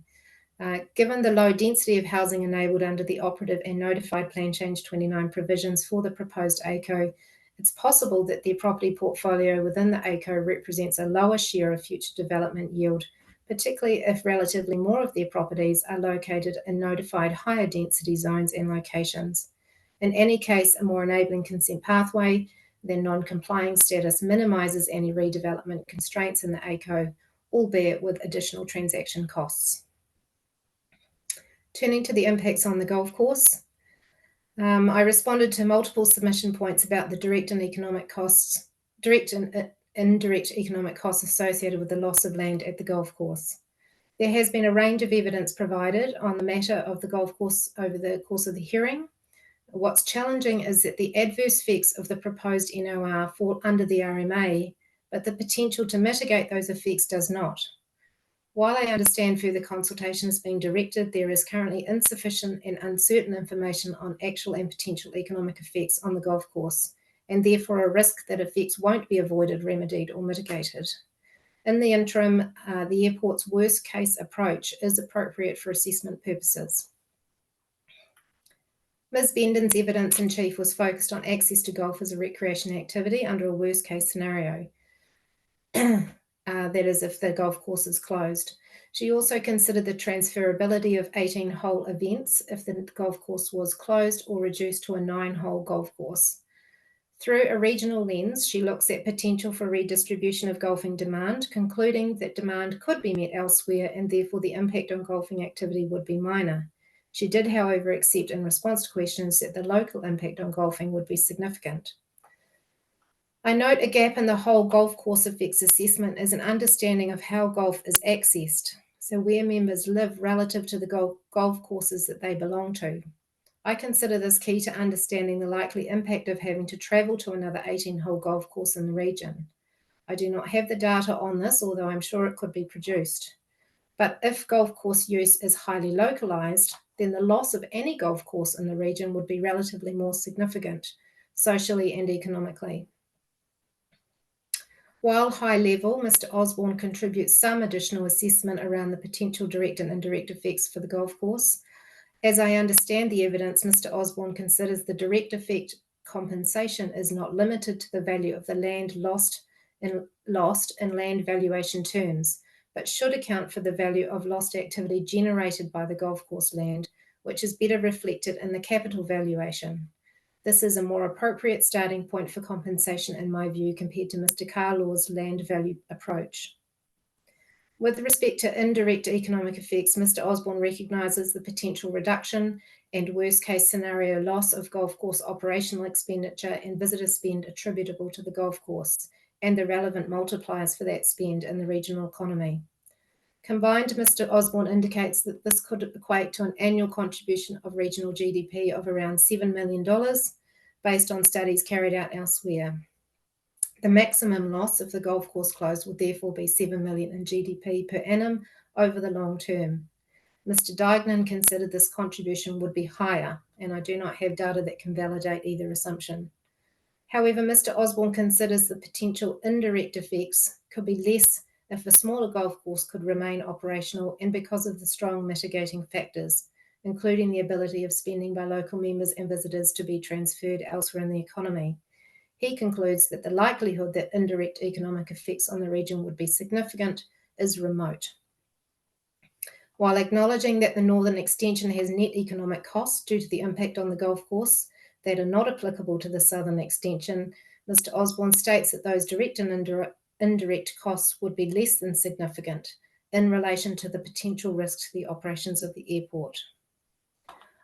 Given the low density of housing enabled under the operative and notified Plan Change 29 provisions for the proposed ACO, it's possible that their property portfolio within the ACO represents a lower share of future development yield, particularly if relatively more of their properties are located in notified higher density zones and locations. In any case, a more enabling consent pathway than non-complying status minimises any redevelopment constraints in the ACO, albeit with additional transaction costs. Turning to the impacts on the golf course, I responded to multiple submission points about the direct and indirect economic costs associated with the loss of land at the golf course. There has been a range of evidence provided on the matter of the golf course over the course of the hearing. What's challenging is that the adverse effects of the proposed NOR fall under the RMA, but the potential to mitigate those effects does not. While I understand further consultation is being directed, there is currently insufficient and uncertain information on actual and potential economic effects on the golf course, and therefore a risk that effects won't be avoided, remedied, or mitigated. In the interim, the airport's worst case approach is appropriate for assessment purposes. Ms. Benden's evidence in chief was focused on access to golf as a recreation activity under a worst case scenario. That is, if the golf course is closed. She also considered the transferability of 18-hole events if the golf course was closed or reduced to a 9-hole golf course. Through a regional lens, she looks at potential for redistribution of golfing demand, concluding that demand could be met elsewhere and therefore the impact on golfing activity would be minor. She did, however, accept in response to questions that the local impact on golfing would be significant. I note a gap in the whole golf course effects assessment is an understanding of how golf is accessed, so where members live relative to the golf courses that they belong to. I consider this key to understanding the likely impact of having to travel to another 18-hole golf course in the region. I do not have the data on this, although I'm sure it could be produced. But if golf course use is highly localised, then the loss of any golf course in the region would be relatively more significant, socially and economically. While high level, Mr. Osborne contributes some additional assessment around the potential direct and indirect effects for the golf course. As I understand the evidence, Mr. Osborne considers the direct effect compensation is not limited to the value of the land lost in land valuation terms, but should account for the value of lost activity generated by the golf course land, which is better reflected in the capital valuation. This is a more appropriate starting point for compensation, in my view, compared to Mr. Carlaw's land value approach. With respect to indirect economic effects, Mr. Osborne recognises the potential reduction and worst case scenario loss of golf course operational expenditure and visitor spend attributable to the golf course and the relevant multipliers for that spend in the regional economy. Combined, Mr. Osborne indicates that this could equate to an annual contribution of regional GDP of around $7 million based on studies carried out elsewhere. The maximum loss if the golf course closed would therefore be $7 million in GDP per annum over the long term. Mr. Dignan considered this contribution would be higher, and I do not have data that can validate either assumption. However, Mr. Osborne considers the potential indirect effects could be less if a smaller golf course could remain operational and because of the strong mitigating factors, including the ability of spending by local members and visitors to be transferred elsewhere in the economy. He concludes that the likelihood that indirect economic effects on the region would be significant is remote. While acknowledging that the northern extension has net economic costs due to the impact on the golf course that are not applicable to the southern extension, Mr. Osborne states that those direct and indirect costs would be less than significant in relation to the potential risk to the operations of the airport.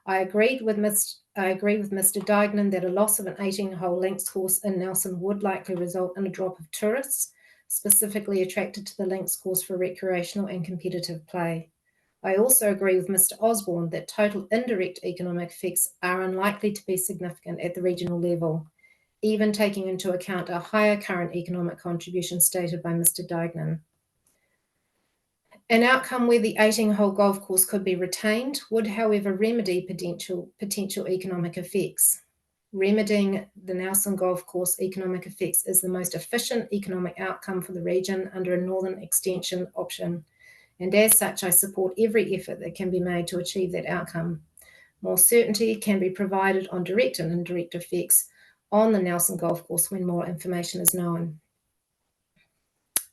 I agree with Mr. Dignan that a loss of an 18-hole links course in Nelson would likely result in a drop of tourists, specifically attracted to the links course for recreational and competitive play. I also agree with Mr. Osborne that total indirect economic effects are unlikely to be significant at the regional level, even taking into account a higher current economic contribution stated by Mr. Dignan. An outcome where the 18-hole golf course could be retained would, however, remedy potential economic effects. Remedying the Nelson Golf Course economic effects is the most efficient economic outcome for the region under a northern extension option, and as such, I support every effort that can be made to achieve that outcome. More certainty can be provided on direct and indirect effects on the Nelson Golf Course when more information is known.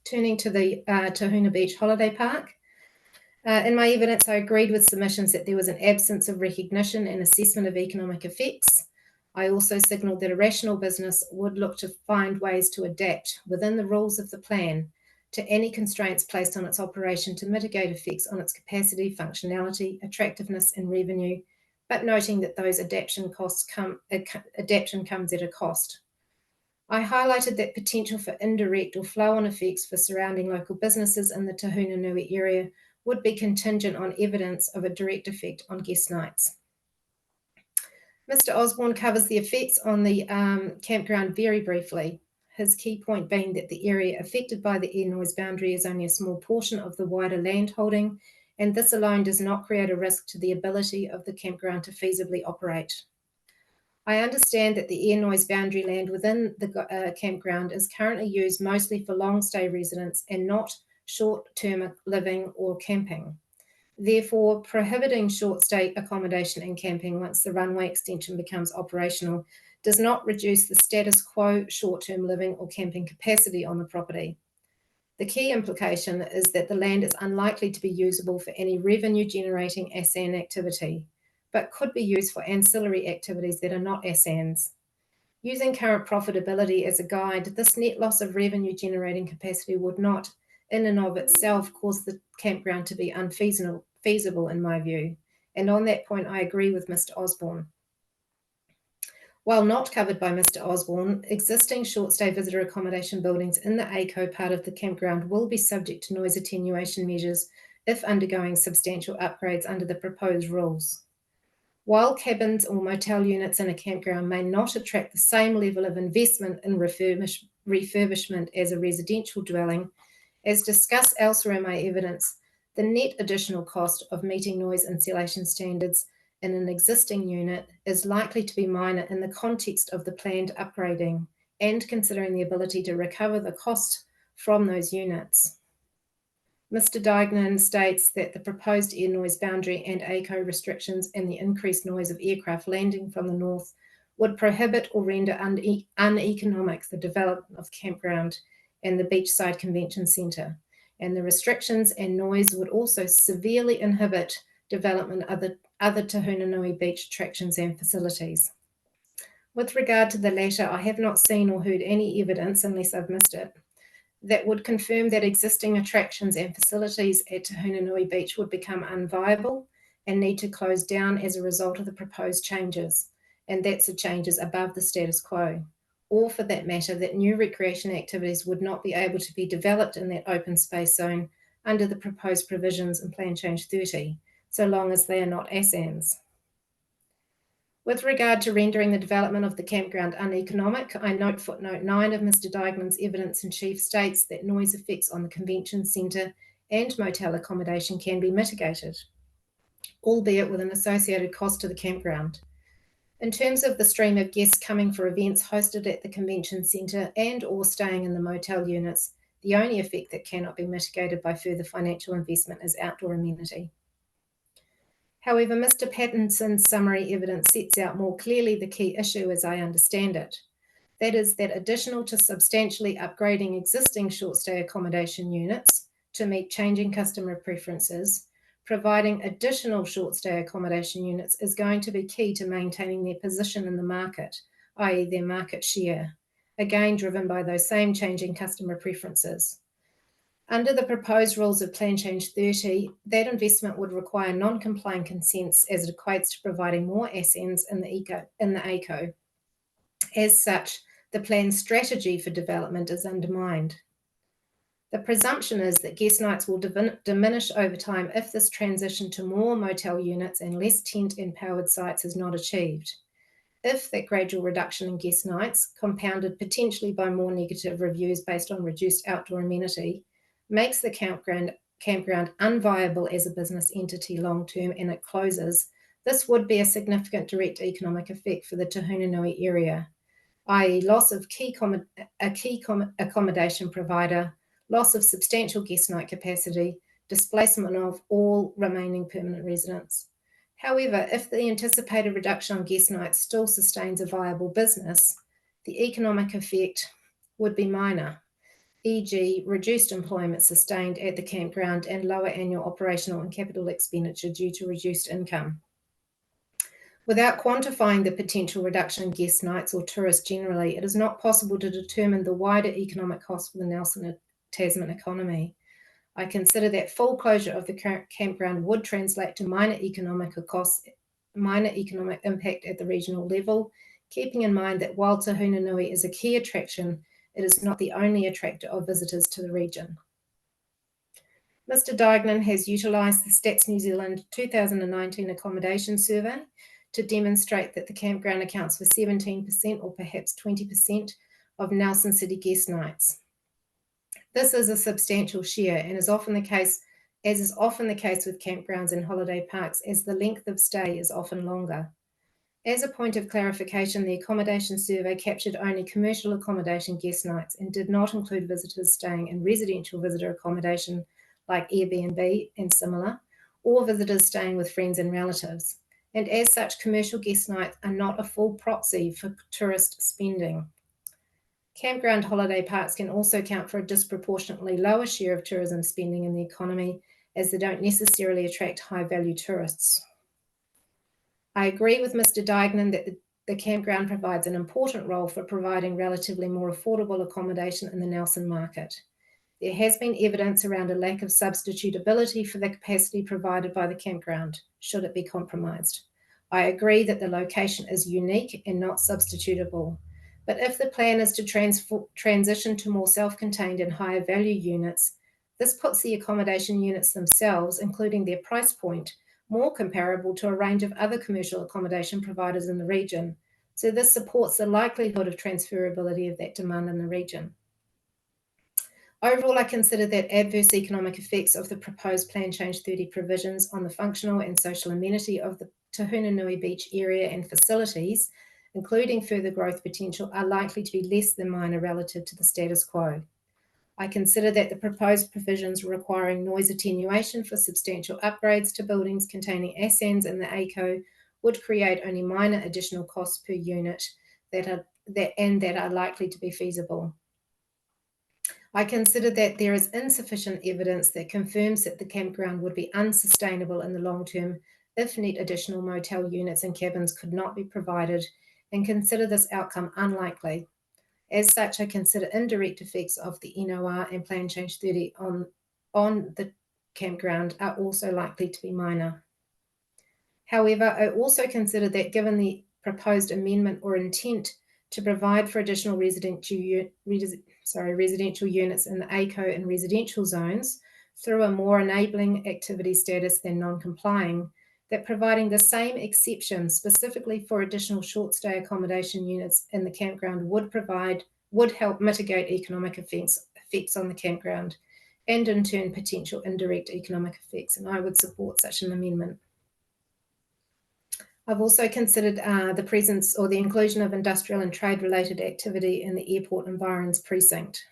Turning to the Tahuna Beach Holiday Park. In my evidence, I agreed with submissions that there was an absence of recognition and assessment of economic effects. I also signalled that a rational business would look to find ways to adapt within the rules of the plan to any constraints placed on its operation to mitigate effects on its capacity, functionality, attractiveness, and revenue, but noting that those adaptation comes at a cost. I highlighted that potential for indirect or flow-on effects for surrounding local businesses in the Tahuna Nui area would be contingent on evidence of a direct effect on guest nights. Mr. Osborne covers the effects on the campground very briefly, his key point being that the area affected by the air noise boundary is only a small portion of the wider land holding, and this alone does not create a risk to the ability of the campground to feasibly operate. I understand that the air noise boundary land within the campground is currently used mostly for long stay residents and not short-term living or camping. Therefore, prohibiting short stay accommodation and camping once the runway extension becomes operational does not reduce the status quo short-term living or camping capacity on the property. The key implication is that the land is unlikely to be usable for any revenue-generating ASAN activity, but could be used for ancillary activities that are not ASANs. Using current profitability as a guide, this net loss of revenue-generating capacity would not, in and of itself, cause the campground to be unfeasible in my view. And on that point, I agree with Mr. Osborne. While not covered by Mr. Osborne, existing short-stay visitor accommodation buildings in the ACO part of the campground will be subject to noise attenuation measures if undergoing substantial upgrades under the proposed rules. While cabins or motel units in a campground may not attract the same level of investment in refurbishment as a residential dwelling, as discussed elsewhere in my evidence, the net additional cost of meeting noise insulation standards in an existing unit is likely to be minor in the context of the planned upgrading and considering the ability to recover the cost from those units. Mr. Dignan states that the proposed air noise boundary and ACO restrictions and the increased noise of aircraft landing from the north would prohibit or render uneconomic the development of campground and the beachside convention centre, and the restrictions and noise would also severely inhibit development of other Tahuna Nui beach attractions and facilities. With regard to the latter, I have not seen or heard any evidence, unless I've missed it, that would confirm that existing attractions and facilities at Tahuna Nui Beach would become unviable and need to close down as a result of the proposed changes, and that's the changes above the status quo, or for that matter, that new recreation activities would not be able to be developed in that open space zone under the proposed provisions in Plan Change 30, so long as they are not ASANs. With regard to rendering the development of the campground uneconomic, I note footnote 9 of Mr. Dignan's evidence in chief states that noise effects on the convention centre and motel accommodation can be mitigated, albeit with an associated cost to the campground. In terms of the stream of guests coming for events hosted at the convention centre and or staying in the motel units, the only effect that cannot be mitigated by further financial investment is outdoor amenity. However, Mr. Pattinson's summary evidence sets out more clearly the key issue as I understand it. That is that additional to substantially upgrading existing short-stay accommodation units to meet changing customer preferences, providing additional short-stay accommodation units is going to be key to maintaining their position in the market, i.e. their market share, again driven by those same changing customer preferences. Under the proposed rules of Plan Change 30, that investment would require non-compliant consents as it equates to providing more ASANs in the ACO. As such, the plan's strategy for development is undermined. The presumption is that guest nights will diminish over time if this transition to more motel units and less tent and powered sites is not achieved. If that gradual reduction in guest nights, compounded potentially by more negative reviews based on reduced outdoor amenity, makes the campground campground unviable as a business entity long-term and it closes, this would be a significant direct economic effect for the Te Hunanui area, i.e. loss of a key accommodation provider, loss of substantial guest night capacity, displacement of all remaining permanent residents. However, if the anticipated reduction on guest nights still sustains a viable business, the economic effect would be minor, e.g. reduced employment sustained at the campground and lower annual operational and capital expenditure due to reduced income. Without quantifying the potential reduction in guest nights or tourists generally, it is not possible to determine the wider economic cost for the Nelson Tasman economy. I consider that full closure of the campground would translate to minor economic impact at the regional level, keeping in mind that while Te Hunanui is a key attraction, it is not the only attractor of visitors to the region. Mr. Duignan has utilised the Stats New Zealand 2019 accommodation survey to demonstrate that the campground accounts for 17% or perhaps 20% of Nelson City guest nights. This is a substantial share and is often the case with campgrounds and holiday parks, as the length of stay is often longer. As a point of clarification, the accommodation survey captured only commercial accommodation guest nights and did not include visitors staying in residential visitor accommodation like Airbnb and similar, or visitors staying with friends and relatives. And as such, commercial guest nights are not a full proxy for tourist spending. Campground holiday parks can also account for a disproportionately lower share of tourism spending in the economy, as they don't necessarily attract high-value tourists. I agree with Mr. Duignan that the campground provides an important role for providing relatively more affordable accommodation in the Nelson market. There has been evidence around a lack of substitutability for the capacity provided by the campground, should it be compromised. I agree that the location is unique and not substitutable. But if the plan is to transition to more self-contained and higher value units, this puts the accommodation units themselves, including their price point, more comparable to a range of other commercial accommodation providers in the region. So this supports the likelihood of transferability of that demand in the region. Overall, I consider that adverse economic effects of the proposed Plan Change 30 provisions on the functional and social amenity of the Te Hunanui beach area and facilities, including further growth potential, are likely to be less than minor relative to the status quo. I consider that the proposed provisions requiring noise attenuation for substantial upgrades to buildings containing ASANs in the ACO would create only minor additional costs per unit that are likely to be feasible. I consider that there is insufficient evidence that confirms that the campground would be unsustainable in the long term if net additional motel units and cabins could not be provided, and consider this outcome unlikely. As such, I consider indirect effects of the NOR and Plan Change 30 on the campground are also likely to be minor. However, I also consider that given the proposed amendment or intent to provide for additional residential units in the ACO and residential zones through a more enabling activity status than non-complying, that providing the same exception specifically for additional short stay accommodation units in the campground would help mitigate economic effects on the campground and in turn potential indirect economic effects, and I would support such an amendment. I've also considered the presence or the inclusion of industrial and trade-related activity in the airport environs precinct.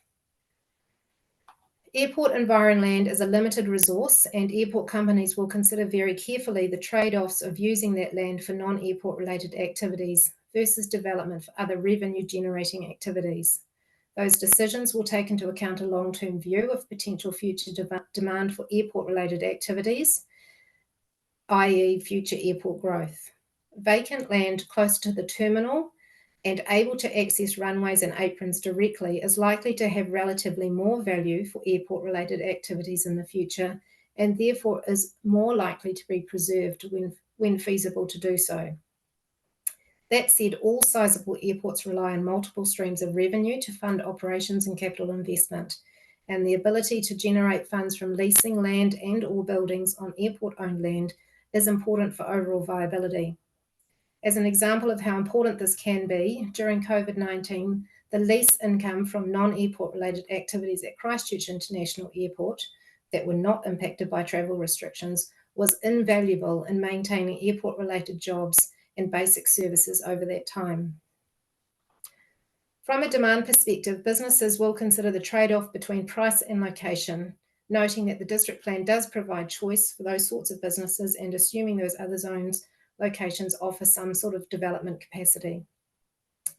Airport environ land is a limited resource, and airport companies will consider very carefully the trade-offs of using that land for non-airport related activities versus development for other revenue-generating activities. Those decisions will take into account a long-term view of potential future demand for airport-related activities, i.e. future airport growth. Vacant land close to the terminal and able to access runways and aprons directly is likely to have relatively more value for airport-related activities in the future, and therefore is more likely to be preserved when feasible to do so. That said, all sizable airports rely on multiple streams of revenue to fund operations and capital investment, and the ability to generate funds from leasing land and or buildings on airport-owned land is important for overall viability. As an example of how important this can be, during COVID-19, the lease income from non-airport related activities at Christchurch International Airport, that were not impacted by travel restrictions was invaluable in maintaining airport-related jobs and basic services over that time. From a demand perspective, businesses will consider the trade-off between price and location, noting that the district plan does provide choice for those sorts of businesses and assuming those other zones locations offer some sort of development capacity.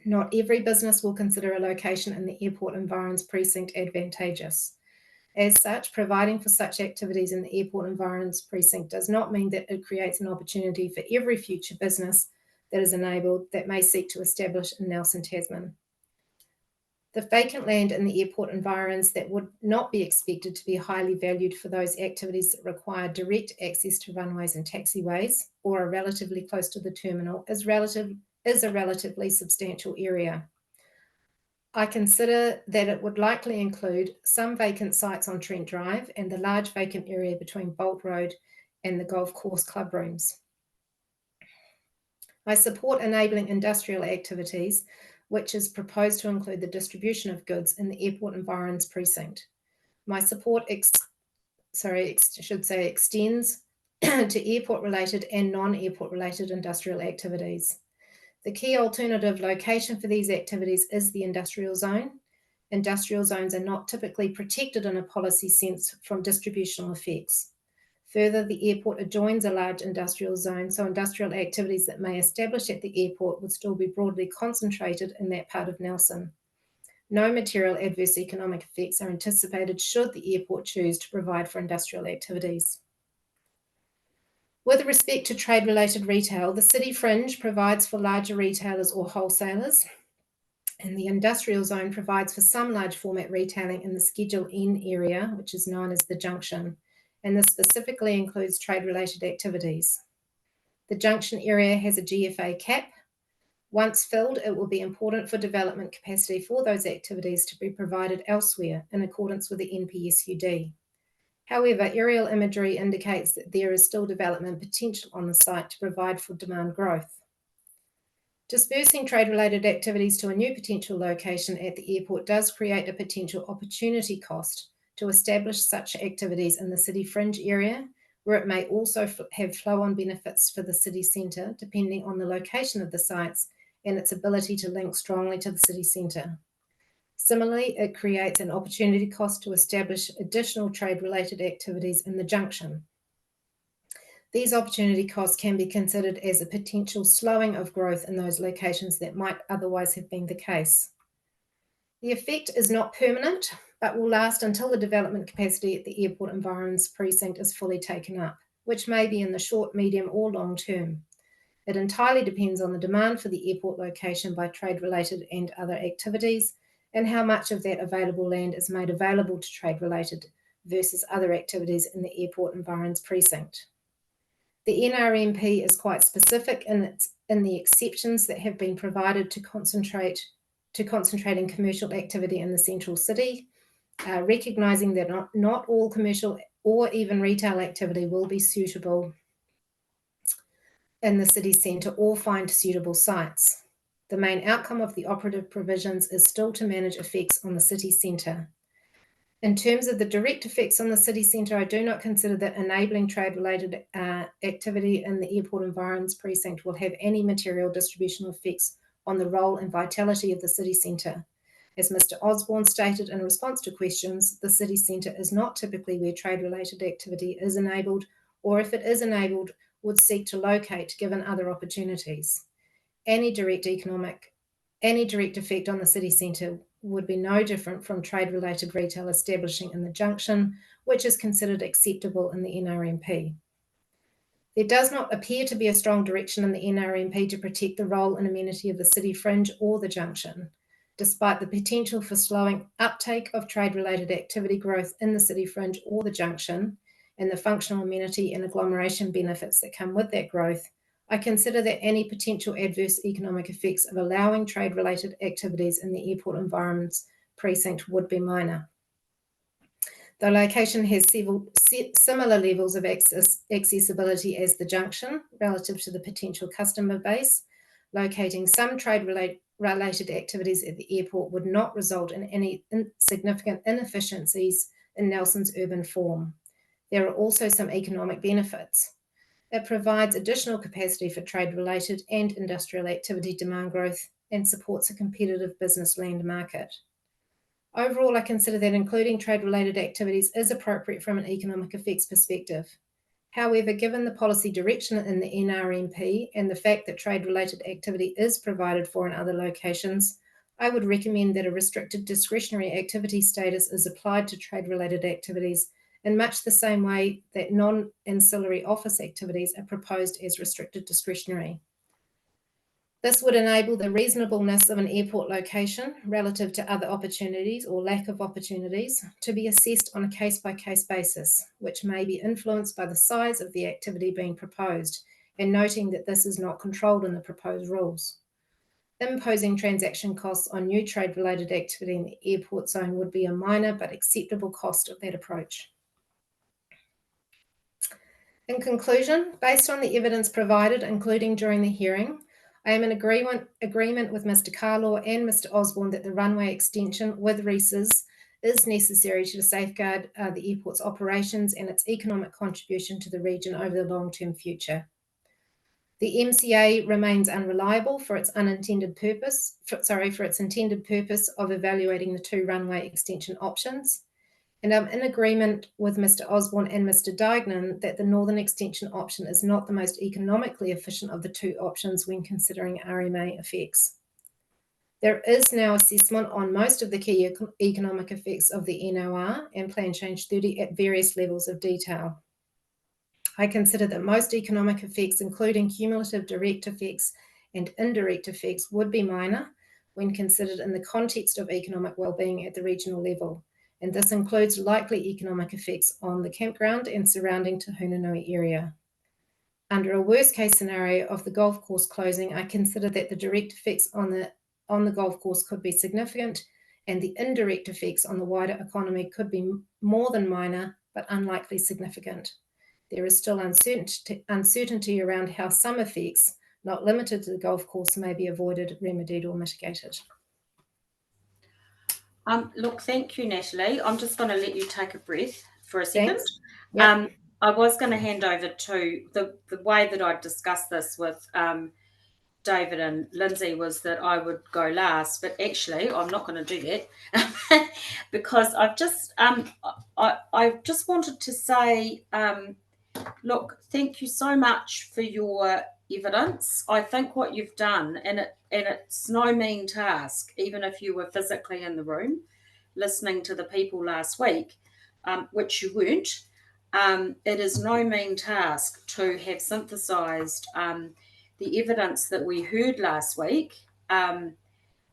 Not every business will consider a location in the airport environs precinct advantageous. As such, providing for such activities in the airport environs precinct does not mean that it creates an opportunity for every future business that is enabled that may seek to establish in Nelson, Tasman. The vacant land in the airport environs that would not be expected to be highly valued for those activities that require direct access to runways and taxiways or are relatively close to the terminal is a relatively substantial area. I consider that it would likely include some vacant sites on Trent Drive and the large vacant area between Bolt Road and the golf course club rooms. I support enabling industrial activities, which is proposed to include the distribution of goods in the airport environs precinct. My support extends to airport-related and non-airport-related industrial activities. The key alternative location for these activities is the industrial zone. Industrial zones are not typically protected in a policy sense from distributional effects. Further, the airport adjoins a large industrial zone, so industrial activities that may establish at the airport would still be broadly concentrated in that part of Nelson. No material adverse economic effects are anticipated should the airport choose to provide for industrial activities. With respect to trade-related retail, the city fringe provides for larger retailers or wholesalers, and the industrial zone provides for some large format retailing in the Schedule N area, which is known as the Junction, and this specifically includes trade-related activities. The Junction area has a GFA cap. Once filled, it will be important for development capacity for those activities to be provided elsewhere in accordance with the NPSUD. However, aerial imagery indicates that there is still development potential on the site to provide for demand growth. Dispersing trade-related activities to a new potential location at the airport does create a potential opportunity cost to establish such activities in the city fringe area, where it may also have flow-on benefits for the city centre, depending on the location of the sites and its ability to link strongly to the city centre. Similarly, it creates an opportunity cost to establish additional trade-related activities in the junction. These opportunity costs can be considered as a potential slowing of growth in those locations that might otherwise have been the case. The effect is not permanent, but will last until the development capacity at the airport environs precinct is fully taken up, which may be in the short, medium, or long term. It entirely depends on the demand for the airport location by trade-related and other activities, and how much of that available land is made available to trade-related versus other activities in the airport environs precinct. The NRMP is quite specific in the exceptions that have been provided to concentrating commercial activity in the central city, recognising that not all commercial or even retail activity will be suitable in the city centre or find suitable sites. The main outcome of the operative provisions is still to manage effects on the city centre. In terms of the direct effects on the city centre, I do not consider that enabling trade-related activity in the airport environs precinct will have any material distributional effects on the role and vitality of the city centre. As Mr. Osborne stated in response to questions, the city centre is not typically where trade-related activity is enabled, or if it is enabled, would seek to locate given other opportunities. Any direct effect on the city centre would be no different from trade-related retail establishing in the junction, which is considered acceptable in the NRMP. There does not appear to be a strong direction in the NRMP to protect the role and amenity of the city fringe or the junction, despite the potential for slowing uptake of trade-related activity growth in the city fringe or the junction, and the functional amenity and agglomeration benefits that come with that growth. I consider that any potential adverse economic effects of allowing trade-related activities in the airport environments precinct would be minor. The location has similar levels of accessibility as the junction relative to the potential customer base. Locating some trade-related activities at the airport would not result in any significant inefficiencies in Nelson's urban form. There are also some economic benefits. It provides additional capacity for trade-related and industrial activity demand growth and supports a competitive business land market. Overall, I consider that including trade-related activities is appropriate from an economic effects perspective. However, given the policy direction in the NRMP and the fact that trade-related activity is provided for in other locations, I would recommend that a restricted discretionary activity status is applied to trade-related activities in much the same way that non-ancillary office activities are proposed as restricted discretionary. This would enable the reasonableness of an airport location relative to other opportunities or lack of opportunities to be assessed on a case-by-case basis, which may be influenced by the size of the activity being proposed, and noting that this is not controlled in the proposed rules. Imposing transaction costs on new trade-related activity in the airport zone would be a minor but acceptable cost of that approach. In conclusion, based on the evidence provided, including during the hearing, I am in agreement with Mr. Carlaw and Mr. Osborne that the runway extension with Reese's is necessary to safeguard the airport's operations and its economic contribution to the region over the long-term future. The MCA remains unreliable for its intended purpose of evaluating the two runway extension options. And I'm in agreement with Mr. Osborne and Mr. Diagnan that the northern extension option is not the most economically efficient of the two options when considering RMA effects. There is now assessment on most of the key economic effects of the NOR and Plan Change 30 at various levels of detail. I consider that most economic effects, including cumulative direct effects and indirect effects, would be minor when considered in the context of economic well-being at the regional level. And this includes likely economic effects on the campground and surrounding Te Hunanui area. Under a worst-case scenario of the golf course closing, I consider that the direct effects on the golf course could be significant, and the indirect effects on the wider economy could be more than minor, but unlikely significant. There is still uncertainty around how some effects, not limited to the golf course, may be avoided, remedied, or mitigated. Look, thank you, Natalie. I'm just going to let you take a breath for a second. Yep. I was going to hand over to the way that I discussed this with David and Lindsay was that I would go last, but actually I'm not going to do that because I've just I just wanted to say, look, thank you so much for your evidence. I think what you've done, and it's no mean task, even if you were physically in the room listening to the people last week, which you weren't. It is no mean task to have synthesized the evidence that we heard last week,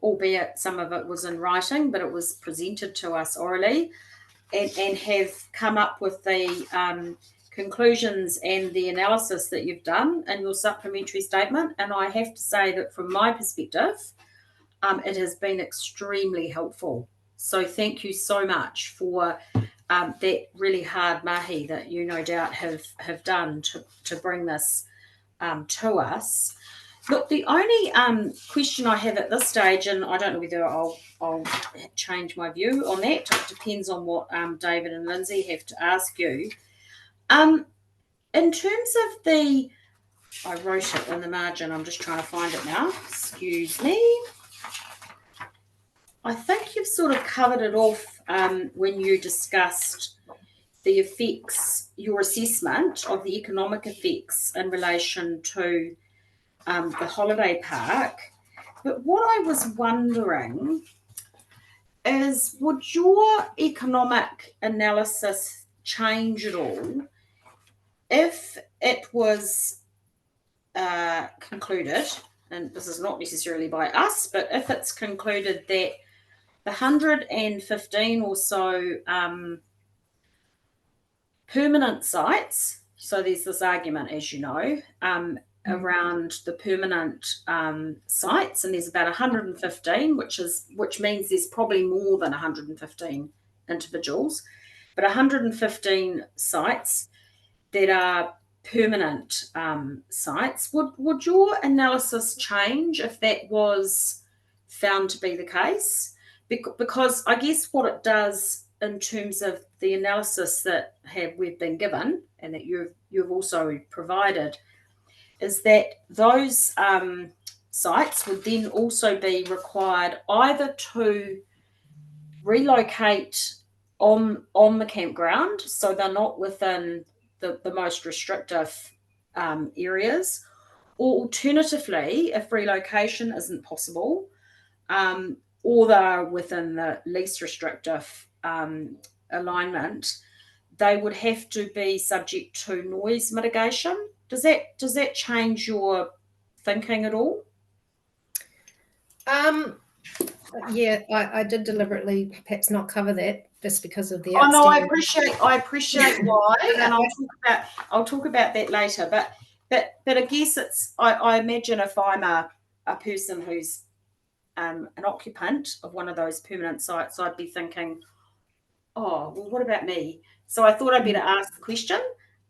albeit some of it was in writing, but it was presented to us orally, and have come up with the conclusions and the analysis that you've done in your supplementary statement. And I have to say that from my perspective, it has been extremely helpful. So thank you so much for that really hard mahi that you no doubt have done to bring this to us. Look, the only question I have at this stage, and I don't know whether I'll change my view on that. It depends on what David and Lindsay have to ask you. In terms of I wrote it in the margin. I'm just trying to find it now. Excuse me. I think you've sort of covered it off when you discussed the effects, your assessment of the economic effects in relation to the holiday park. But what I was wondering is, would your economic analysis change at all if it was concluded, and this is not necessarily by us, but if it's concluded that the 115 or so permanent sites, so there's this argument, as you know, around the permanent sites, and there's about 115, which means there's probably more than 115 individuals, but 115 sites that are permanent sites. Would your analysis change if that was found to be the case? Because I guess what it does in terms of the analysis that we've been given and that you've also provided, is that those sites would then also be required either to relocate on the campground, so they're not within the most restrictive areas, or alternatively, if relocation isn't possible, or they're within the least restrictive alignment, they would have to be subject to noise mitigation. Does that change your thinking at all? Yeah, I did deliberately perhaps not cover that just because of the Oh no, I outstanding. appreciate why, and I'll talk about that later. But I guess I imagine if I'm a person who's an occupant of one of those permanent sites, I'd be thinking, oh well, what about me? So I thought I'd better ask the question.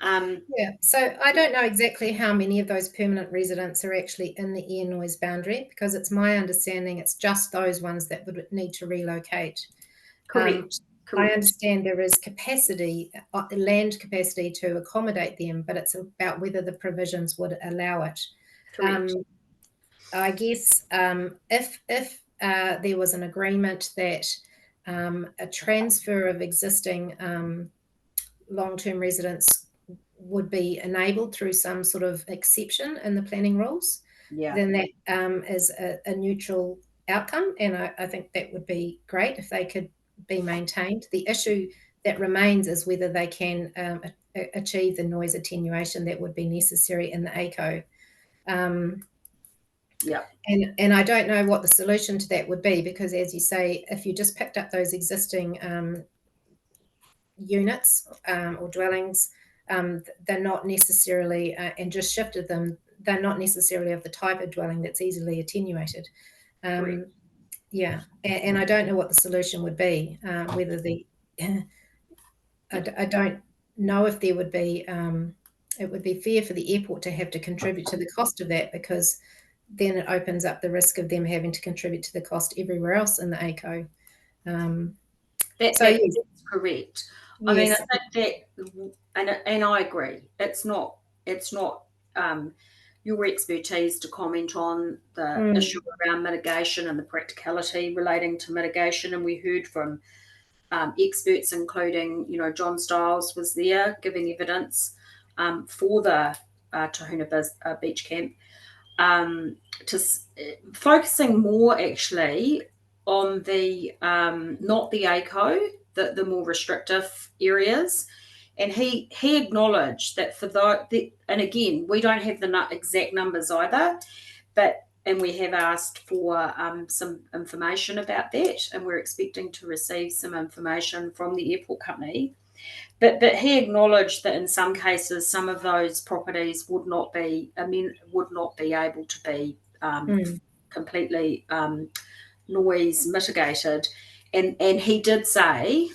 Yeah, so I don't know exactly how many of those permanent residents are actually in the air noise boundary, because it's my understanding it's just those ones that would need to relocate. Correct. I understand there is capacity, land capacity to accommodate them, but it's about whether the provisions would allow it. Correct. I guess if there was an agreement that a transfer of existing long-term residents would be enabled through some sort of exception in the planning rules, then that is a neutral outcome, and I think that would be great if they could be maintained. The issue that remains is whether they can achieve the noise attenuation that would be necessary in the ACO. And I don't know what the solution to that would be, because as you say, if you just picked up those existing units or dwellings, they're not necessarily, and just shifted them, they're not necessarily of the type of dwelling that's easily attenuated. Yeah, and I don't know what the solution would be, whether the, I don't know if there would be, it would be fair for the airport to have to contribute to the cost of that, because then it opens up the risk of them having to contribute to the cost everywhere else in the ACO. That's correct. Yes. I mean, I think that, and I agree. It's not your expertise to comment on the issue around mitigation and the practicality relating to mitigation. And we heard from experts, including, John Stiles was there giving evidence for the Tahuna Beach Camp, focusing more actually on the not the ACO, the more restrictive areas. And he acknowledged that for and again, we don't have the exact numbers either, and we have asked for some information about that, and we're expecting to receive some information from the airport company. But he acknowledged that in some cases, some of those properties would not be able to be completely noise mitigated, and he did say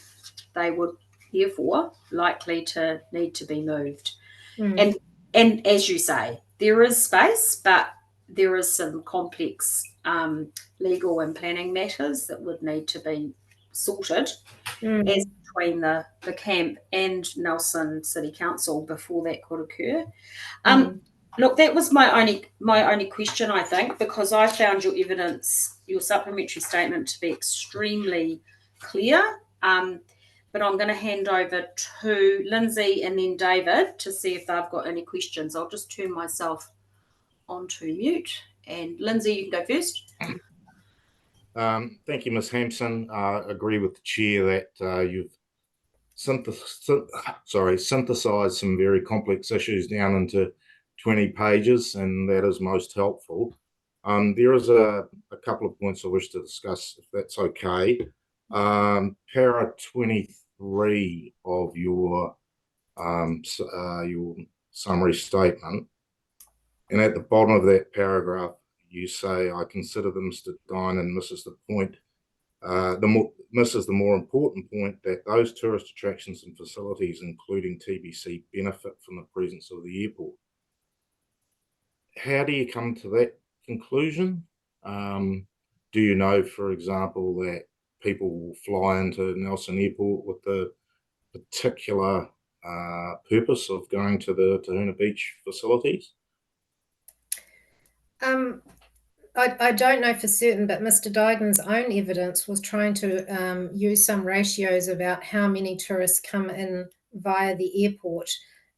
they would therefore likely to need to be moved. And as you say, there is space, but there is some complex legal and planning matters that would need to be sorted as between the camp and Nelson City Council before that could occur. Look, that was my only question, I think, because I found your evidence, your supplementary statement, to be extremely clear. But I'm going to hand over to Lindsay and then David to see if they've got any questions. I'll just turn myself onto mute. And Lindsay, you can go first. Thank you, Ms. Hampson. I agree with the chair that you've synthesized some very complex issues down into 20 pages, and that is most helpful. There is a couple of points I wish to discuss, if that's okay. Para 23 of your summary statement, and at the bottom of that paragraph, you say, I consider the Mr. Dine and misses the point, misses the more important point that those tourist attractions and facilities, including TBC, benefit from the presence of the airport. How do you come to that conclusion? Do you know, for example, that people will fly into Nelson Airport with the particular purpose of going to the Tahuna Beach facilities? I don't know for certain, but Mr. Dygan's own evidence was trying to use some ratios about how many tourists come in via the airport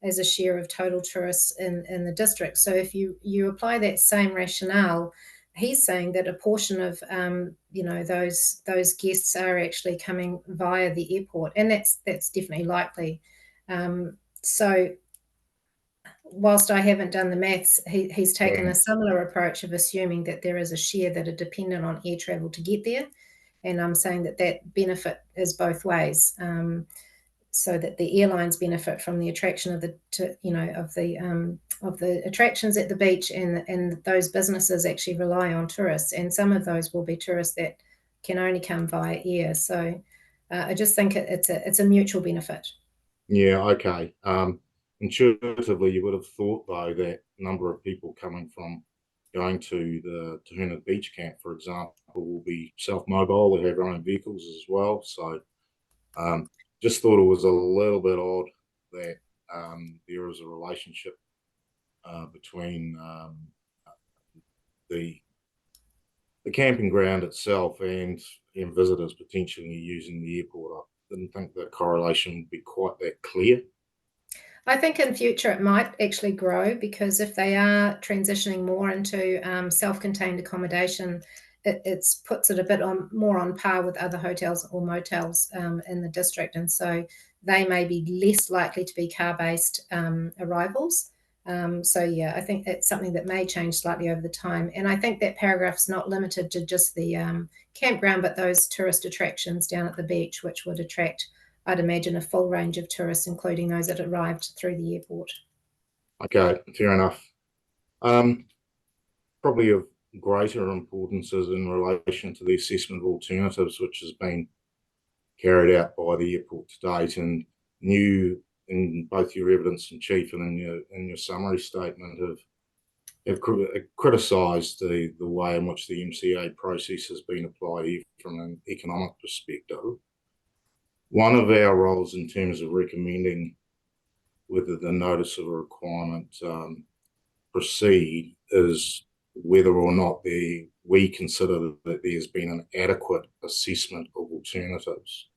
as a share of total tourists in the district. So if you apply that same rationale, he's saying that a portion of those guests are actually coming via the airport, and that's definitely likely. So whilst I haven't done the maths, he's taken a similar approach of assuming that there is a share that are dependent on air travel to get there, and I'm saying that benefit is both ways, so that the airlines benefit from the attraction of the attractions at the beach, and those businesses actually rely on tourists, and some of those will be tourists that can only come via air. So I just think it's a mutual benefit. Yeah, okay. Intuitively, you would have thought, though, that number of people coming from going to the Tahuna Beach Camp, for example, will be self-mobile. They have their own vehicles as well. So just thought it was a little bit odd that there is a relationship between the camping ground itself and visitors potentially using the airport. I didn't think the correlation would be quite that clear. I think in future it might actually grow, because if they are transitioning more into self-contained accommodation, it puts it a bit more on par with other hotels or motels in the district, and so they may be less likely to be car-based arrivals. So yeah, I think it's something that may change slightly over the time, and I think that paragraph's not limited to just the campground, but those tourist attractions down at the beach, which would attract, I'd imagine, a full range of tourists, including those that arrived through the airport. Okay, fair enough. Probably of greater importance is in relation to the assessment of alternatives, which has been carried out by the airport to date, and you, in both your evidence in chief and in your summary statement, have criticised the way in which the MCA process has been applied here from an economic perspective. One of our roles in terms of recommending whether the notice of a requirement proceed is whether or not we consider that there's been an adequate assessment of alternatives.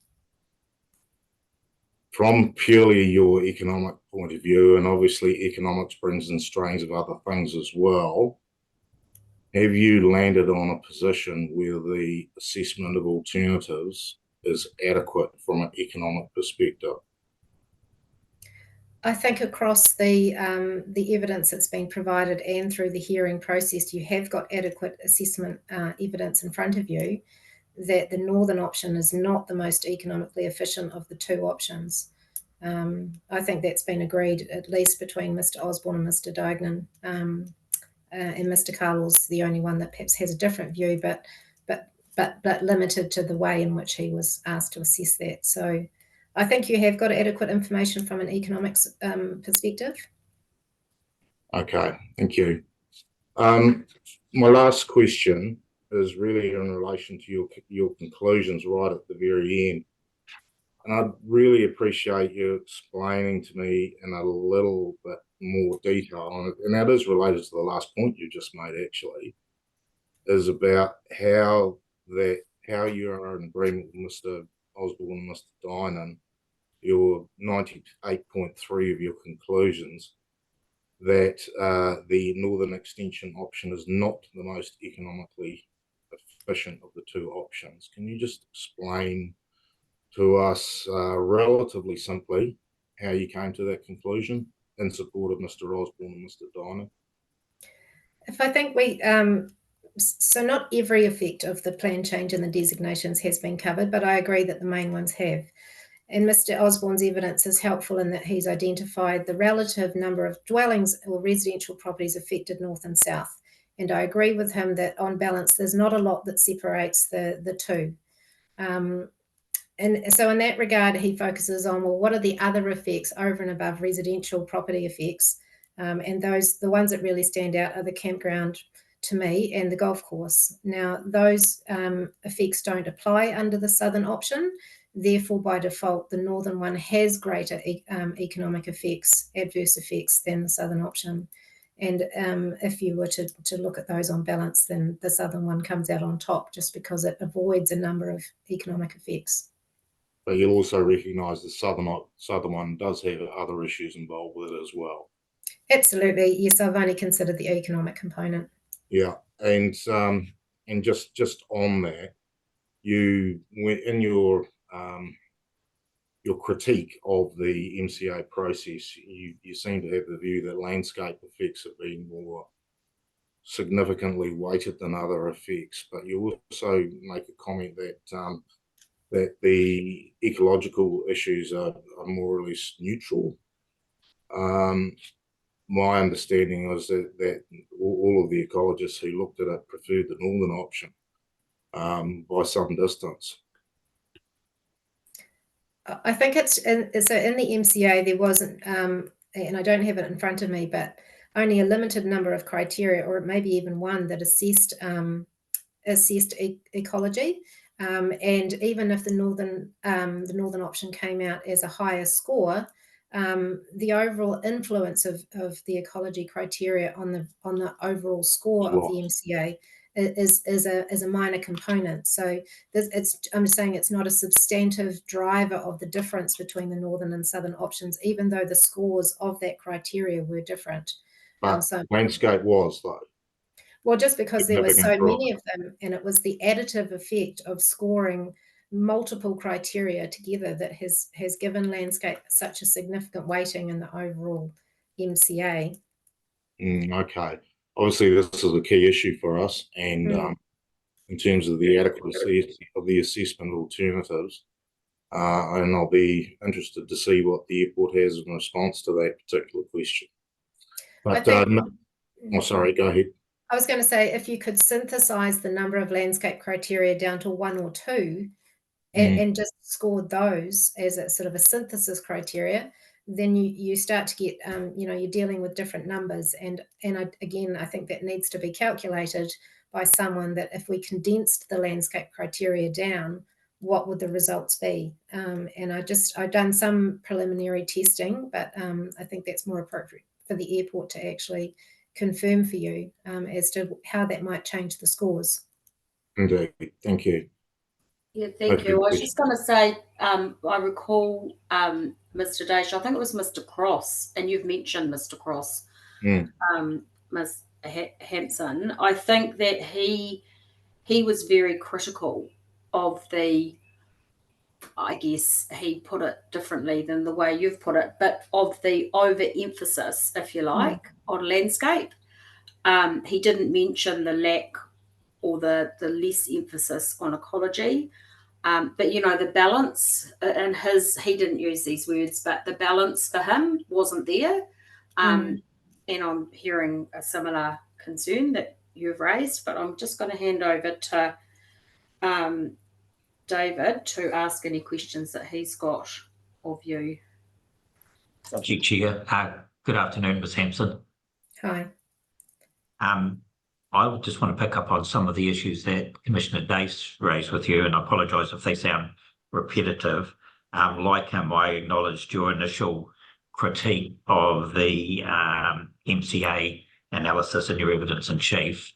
From purely your economic point of view, and obviously economics brings in strains of other things as well, have you landed on a position where the assessment of alternatives is adequate from an economic perspective? I think across the evidence that's been provided and through the hearing process, you have got adequate assessment evidence in front of you that the northern option is not the most economically efficient of the two options. I think that's been agreed at least between Mr. Osborne and Mr. Dygan, and Mr. Carl's the only one that perhaps has a different view, but limited to the way in which he was asked to assess that. So I think you have got adequate information from an economics perspective. Okay, thank you. My last question is really in relation to your conclusions right at the very end. And I'd really appreciate you explaining to me in a little bit more detail on it, and that is related to the last point you just made, actually, is about how you are in agreement with Mr. Osborne and Mr. Dynan, your 98.3 of your conclusions, that the northern extension option is not the most economically efficient of the two options. Can you just explain to us relatively simply how you came to that conclusion in support of Mr. Osborne and Mr. Dynan? If I think so not every effect of the plan change and the designations has been covered, but I agree that the main ones have. And Mr. Osborne's evidence is helpful in that he's identified the relative number of dwellings or residential properties affected north and south. And I agree with him that on balance, there's not a lot that separates the two. And so in that regard, he focuses on, well, what are the other effects over and above residential property effects? And the ones that really stand out are the campground to me, and the golf course. Now, those effects don't apply under the southern option. Therefore, by default, the northern one has greater economic effects, adverse effects, than the southern option. And if you were to look at those on balance, then the southern one comes out on top just because it avoids a number of economic effects. But you'll also recognise the southern one does have other issues involved with it as well. Absolutely, yes. I've only considered the economic component. Yeah, and just on that, you in your critique of the MCA process, you seem to have the view that landscape effects have been more significantly weighted than other effects, but you also make a comment that that the ecological issues are more or less neutral. My understanding was that all of the ecologists who looked at it preferred the northern option by some distance. I think it's so in the MCA there wasn't, and I don't have it in front of me, but only a limited number of criteria, or maybe even one, that assessed ecology. And even if the northern option came out as a higher score, the overall influence of the ecology criteria on the overall score of the MCA is a minor component. So I'm saying it's not a substantive driver of the difference between the northern and southern options, even though the scores of that criteria were different. But landscape was, though. Well, just because there were so many of them, and it was the additive effect of scoring multiple criteria together that has given landscape such a significant weighting in the overall MCA. Okay. Obviously, this is a key issue for us, and in terms of the adequacy of the assessment alternatives, and I'll be interested to see what the airport has in response to that particular question. But sorry, go ahead. I was going to say, if you could synthesize the number of landscape criteria down to 1 or 2 and just scored those as a sort of a synthesis criteria, then you start to get, you're dealing with different numbers. And again, I think that needs to be calculated by someone, that if we condensed the landscape criteria down, what would the results be? And I've done some preliminary testing, but I think that's more appropriate for the airport to actually confirm for you as to how that might change the scores. Indeed. Thank you. Yeah, thank you. I was just going to say, I recall Mr. Dash, I think it was Mr. Cross, and you've mentioned Mr. Cross, Ms. Hampson. I think that he was very critical of the, I guess he put it differently than the way you've put it, but of the overemphasis, if you like, on landscape. He didn't mention the lack or the less emphasis on ecology. But, the balance in he didn't use these words, but the balance for him wasn't there. And I'm hearing a similar concern that you've raised, but I'm just going to hand over to David to ask any questions that he's got of you. Thank you, Chair. Good afternoon, Ms. Hampson. Hi. I would just want to pick up on some of the issues that Commissioner Dace raised with you, and I apologise if they sound repetitive. Like him, I acknowledged your initial critique of the MCA analysis in your evidence in chief,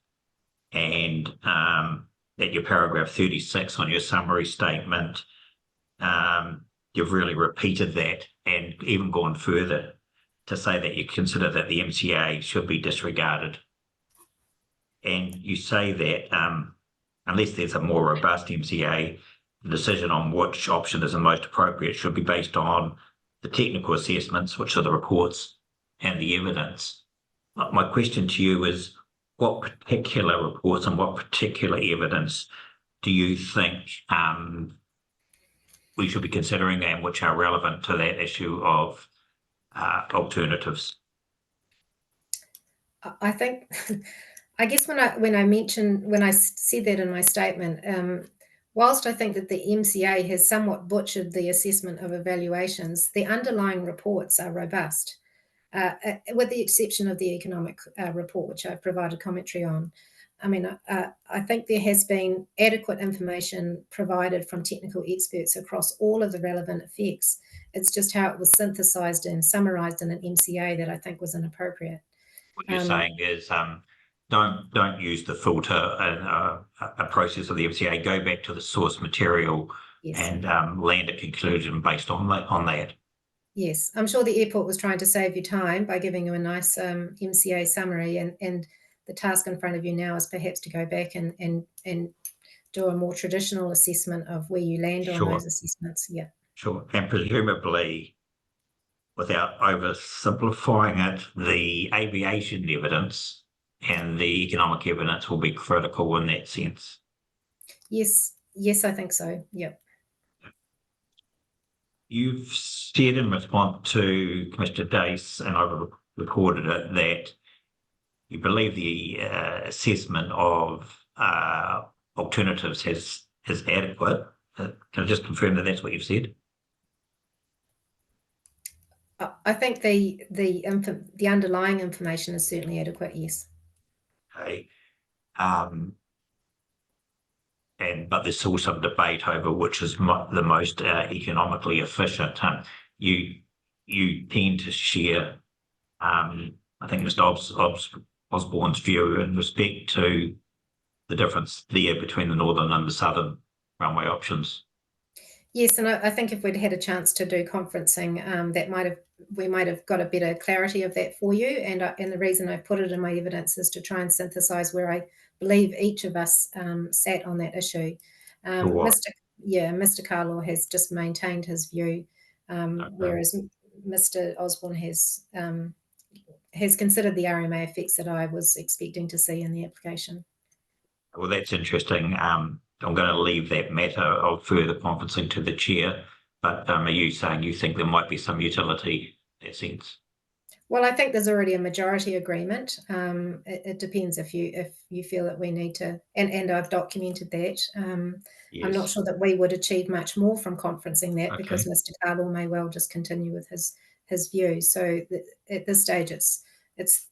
and at your paragraph 36 on your summary statement, you've really repeated that and even gone further to say that you consider that the MCA should be disregarded. And you say that unless there's a more robust MCA, the decision on which option is the most appropriate should be based on the technical assessments, which are the reports and the evidence. My question to you is, what particular reports and what particular evidence do you think we should be considering, and which are relevant to that issue of alternatives? I think, I guess when I said that in my statement, whilst I think that the MCA has somewhat butchered the assessment of evaluations, the underlying reports are robust, with the exception of the economic report, which I've provided commentary on. I think there has been adequate information provided from technical experts across all of the relevant effects. It's just how it was synthesised and summarised in an MCA that I think was inappropriate. What you're saying is don't use the filter and a process of the MCA. Go back to the source material and land a conclusion based on that. Yes, I'm sure the airport was trying to save you time by giving you a nice MCA summary, and the task in front of you now is perhaps to go back and do a more traditional assessment of where you land on those assessments. Yeah. Sure. And presumably, without oversimplifying it, the aviation evidence and the economic evidence will be critical in that sense. Yes, I think so. Yep. You've said in response to Commissioner Dace, and I've recorded it, that you believe the assessment of alternatives is adequate. Can I just confirm that that's what you've said? I think the underlying information is certainly adequate. Yes. Okay. But there's still some debate over which is the most economically efficient. You tend to share, I think, Mr. Osborne's view in respect to the difference there between the northern and the southern runway options. Yes, and I think if we'd had a chance to do conferencing, we might have got a better clarity of that for you. And the reason I put it in my evidence is to try and synthesise where I believe each of us sat on that issue. Mr. Carlaw has just maintained his view, whereas Mr. Osborne has considered the RMA effects that I was expecting to see in the application. Well, that's interesting. I'm going to leave that matter of further conferencing to the chair, but are you saying you think there might be some utility in that sense? Well, I think there's already a majority agreement. It depends if you feel that we need to, and I've documented that. Yes. I'm not sure that we would achieve much more from conferencing that, because Mr. Carlaw may well just continue with his view. So at this stage, it's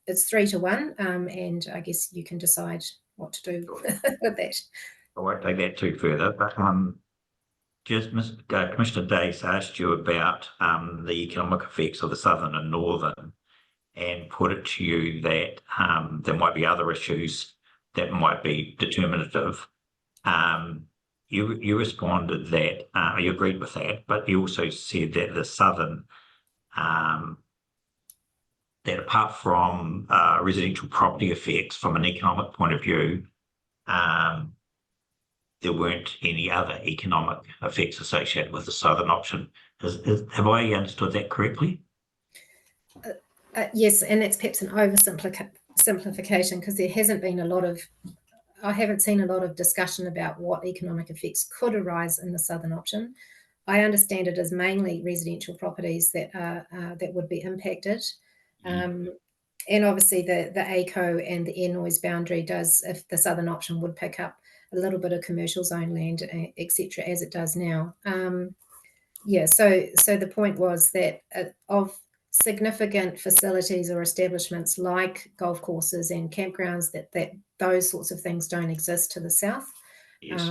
3-1, and I guess you can decide what to do with that. I won't take that too further, but just Commissioner Dace asked you about the economic effects of the southern and northern, and put it to you that there might be other issues that might be determinative. You responded that you agreed with that, but you also said that the southern, that apart from residential property effects from an economic point of view, there weren't any other economic effects associated with the southern option. Have I understood that correctly? Yes, and that's perhaps an oversimplification, because there hasn't been I haven't seen a lot of discussion about what economic effects could arise in the southern option. I understand it as mainly residential properties that would be impacted. And obviously the ACO and the air noise boundary does, if the southern option would pick up a little bit of commercial zone land, etc., as it does now. So the point was that of significant facilities or establishments like golf courses and campgrounds, that those sorts of things don't exist to the south. Yes.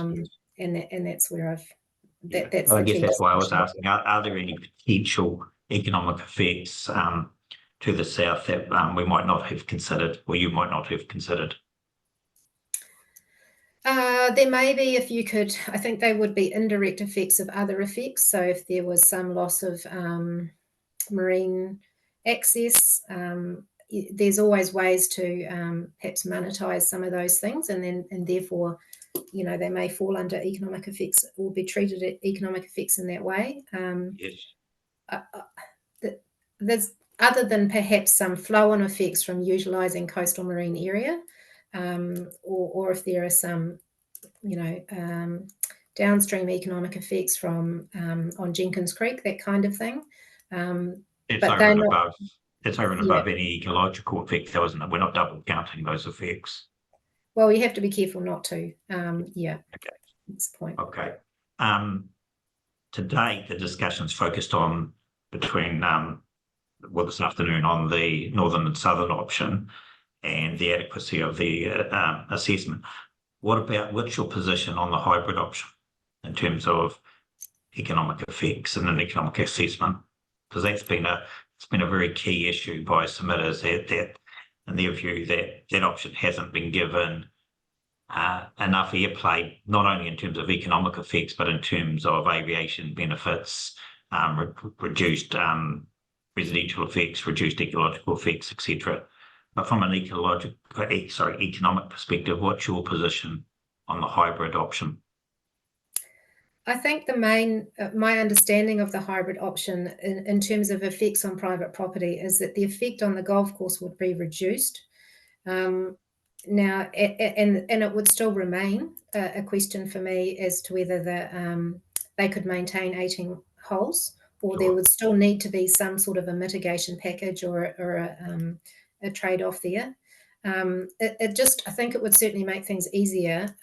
And that's where that's I guess that's why I was asking, are there any potential economic effects to the south that we might not have considered, or you might not have considered? There may be, if you could. I think they would be indirect effects of other effects. So if there was some loss of marine access, there's always ways to perhaps monetize some of those things, and therefore, they may fall under economic effects or be treated as economic effects in that way. Yes. There's, other than perhaps some flow-on effects from utilising coastal marine area, or if there are some, downstream economic effects from on Jenkins Creek, that kind of thing. It's over and above. It's over and above any ecological effect, though, isn't it? We're not double counting those effects. Well, you have to be careful not to. Okay. That's the point. Okay. To date, the discussion's focused on between this afternoon on the northern and southern option, and the adequacy of the assessment. What's your position on the hybrid option in terms of economic effects and an economic assessment? Because it's been a very key issue by submitters that in their view that option hasn't been given enough airplay, not only in terms of economic effects, but in terms of aviation benefits, reduced residential effects, reduced ecological effects, etc. But from an economic perspective, what's your position on the hybrid option? I think my understanding of the hybrid option in terms of effects on private property is that the effect on the golf course would be reduced. Now, and it would still remain a question for me as to whether they could maintain 18 holes, or there would still need to be some sort of a mitigation package or a trade-off there. I think it would certainly make things easier.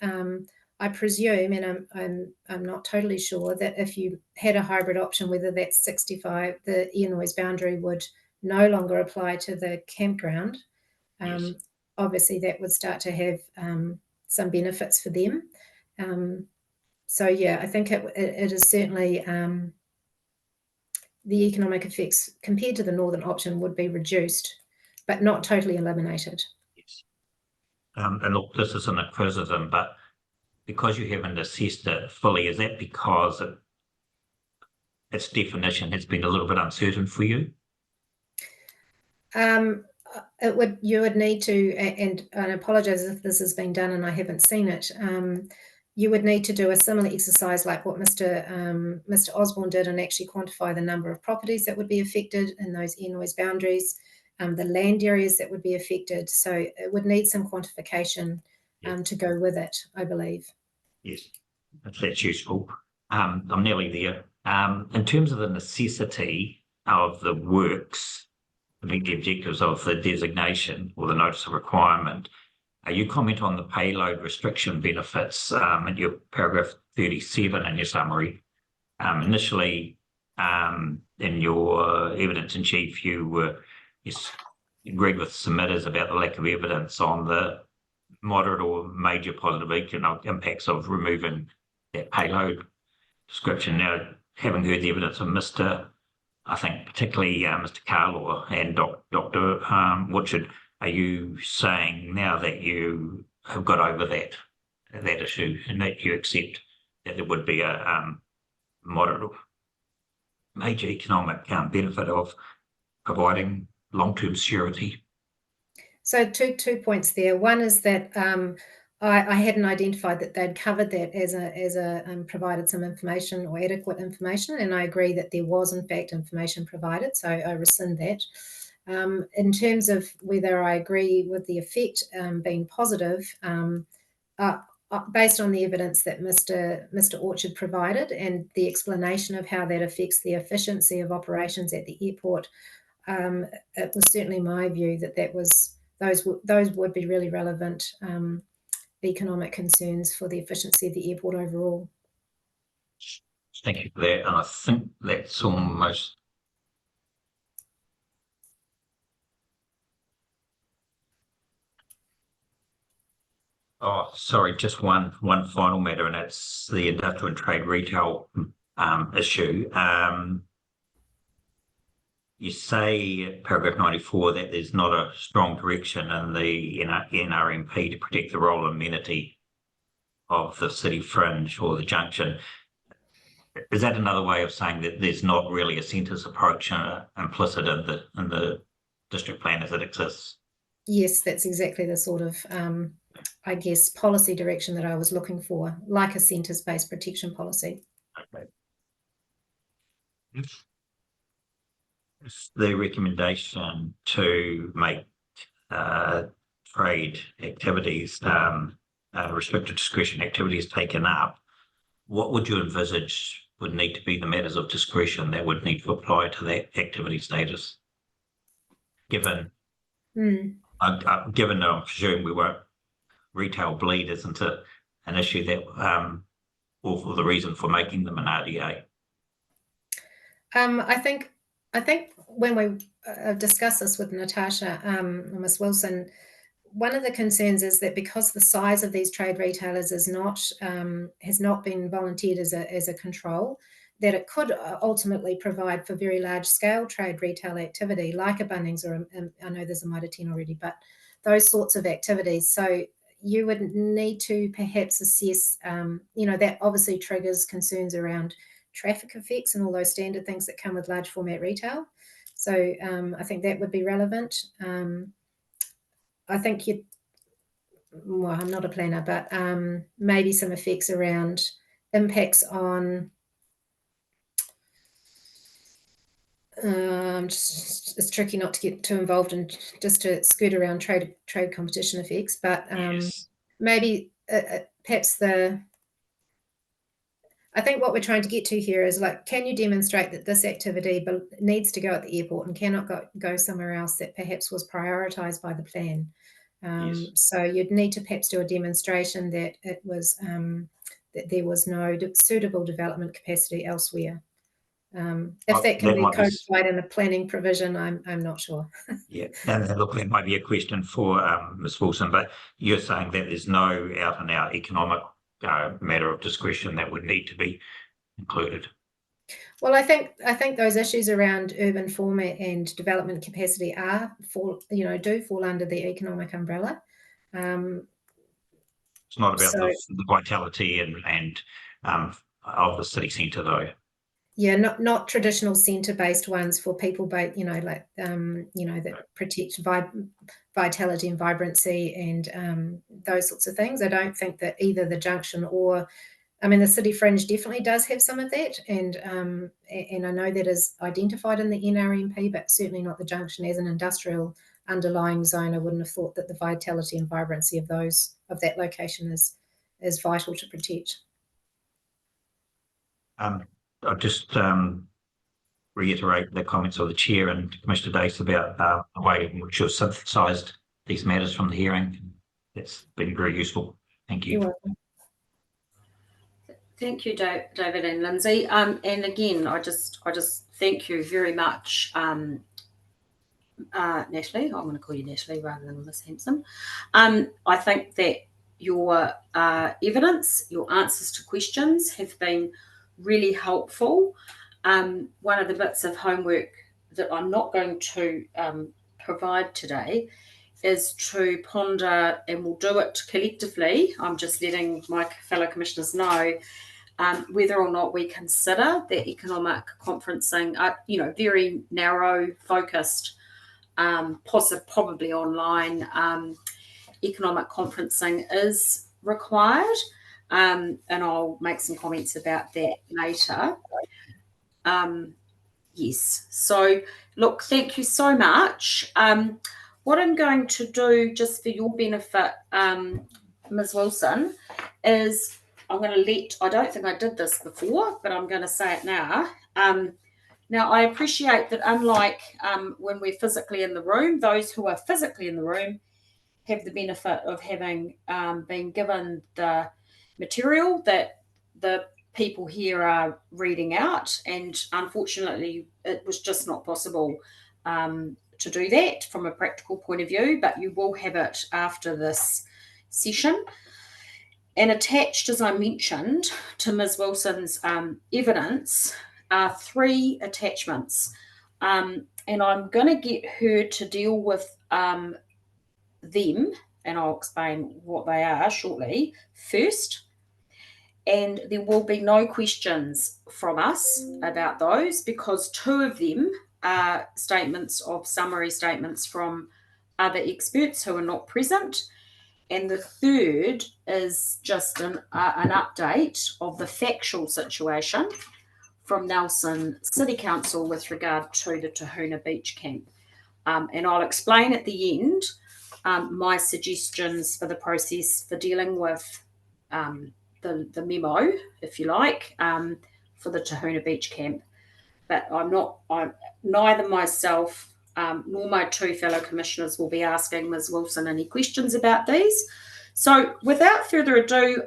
I presume, and I'm not totally sure, that if you had a hybrid option, whether that's 65, the air noise boundary would no longer apply to the campground. Yes. Obviously, that would start to have some benefits for them. So, yeah, I think it is certainly the economic effects compared to the northern option would be reduced, but not totally eliminated. Yes. And look, this isn't a criticism, but because you haven't assessed it fully, is that because its definition has been a little bit uncertain for you? You would need to, and I apologise if this has been done and I haven't seen it. You would need to do a similar exercise like what Mr. Osborne did, and actually quantify the number of properties that would be affected in those air noise boundaries, the land areas that would be affected. So it would need some quantification to go with it, I believe. Yes, that's useful. I'm nearly there. In terms of the necessity of the works to meet the objectives of the designation or the notice of requirement, you comment on the payload restriction benefits in your paragraph 37 in your summary. Initially, in your evidence in chief, you agreed with submitters about the lack of evidence on the moderate or major positive economic impacts of removing that payload description. Now, having heard the evidence of I think particularly Mr. Carlaw and Dr. Woodchard, are you saying now that you have got over that issue and that you accept that there would be a moderate or major economic benefit of providing long-term security? So two points there. One is that I hadn't identified that they'd covered that as provided some information or adequate information, and I agree that there was in fact information provided, so I rescind that. In terms of whether I agree with the effect being positive, based on the evidence that Mr. Orchard provided and the explanation of how that affects the efficiency of operations at the airport, it was certainly my view that those would be really relevant economic concerns for the efficiency of the airport overall. Thank you for that. And I think that's almost... Oh, sorry, just one final matter, and it's the industrial and trade retail issue. You say, paragraph 94, that there's not a strong direction in the NRMP to protect the role and amenity of the city fringe or the junction. Is that another way of saying that there's not really a centres approach implicit in the district plan as it exists? Yes, that's exactly the sort of, I guess, policy direction that I was looking for, like a centres-based protection policy. Okay. The recommendation to make trade activities, restricted discretion activities taken up, what would you envisage would need to be the matters of discretion that would need to apply to that activity status? Given that I presume we won't, retail bleed isn't an issue that, or for the reason for making them an RDA? I think when we discussed this with Natasha, Ms. Wilson, one of the concerns is that because the size of these trade retailers is not has not been volunteered as a control, that it could ultimately provide for very large scale trade retail activity like a Bunnings or I know there's a Mitre 10 already, but those sorts of activities. So you would need to perhaps assess, that obviously triggers concerns around traffic effects and all those standard things that come with large format retail. So I think that would be relevant. I think I'm not a planner, but maybe some effects around impacts on it's tricky not to get too involved and just to skirt around trade competition effects, but Yes. maybe perhaps I think what we're trying to get to here is like, can you demonstrate that this activity needs to go at the airport and cannot go somewhere else that perhaps was prioritised by the plan? Yes. So you'd need to perhaps do a demonstration that it was that there was no suitable development capacity elsewhere. If that can be codified in a planning provision, I'm not sure. Yeah, and look, that might be a question for Ms. Wilson, but you're saying that there's no out and out economic matter of discretion that would need to be included. Well, I think those issues around urban format and development capacity do fall under the economic umbrella. It's not about the vitality and of the city centre, though. Yeah, not traditional centre-based ones for people, that protect vitality and vibrancy and those sorts of things. I don't think that either the junction or, the city fringe definitely does have some of that, and I know that is identified in the NRMP, but certainly not the junction as an industrial underlying zone. I wouldn't have thought that the vitality and vibrancy of that location is vital to protect. I'll just reiterate the comments of the Chair and Commissioner Dace about the way in which you've synthesised these matters from the hearing. That's been very useful. Thank you. You're welcome. Thank you, David and Lindsay. And again, I just thank you very much, Natalie. I'm going to call you Natalie rather than Miss Hampson. I think that your evidence, your answers to questions have been really helpful. One of the bits of homework that I'm not going to provide today is to ponder, and we'll do it collectively. I'm just letting my fellow commissioners know whether or not we consider that economic conferencing, very narrow focused, probably online economic conferencing is required. And I'll make some comments about that later. Yes. So, look, thank you so much. What I'm going to do, just for your benefit, Ms. Wilson, is I'm going to I don't think I did this before, but I'm going to say it now. Now, I appreciate that unlike when we're physically in the room, those who are physically in the room have the benefit of having been given the material that the people here are reading out, and unfortunately it was just not possible to do that from a practical point of view, but you will have it after this session. And attached, as I mentioned, to Ms. Wilson's evidence are 3 attachments, and I'm going to get her to deal with them, and I'll explain what they are shortly first. And there will be no questions from us about those, because 2 of them are summary statements from other experts who are not present. And the 3rd is just an update of the factual situation from Nelson City Council with regard to the Tahuna Beach Camp. And I'll explain at the end my suggestions for the process for dealing with the memo, if you like, for the Tahuna Beach Camp. But neither myself nor my 2 fellow commissioners will be asking Ms. Wilson any questions about these. So without further ado,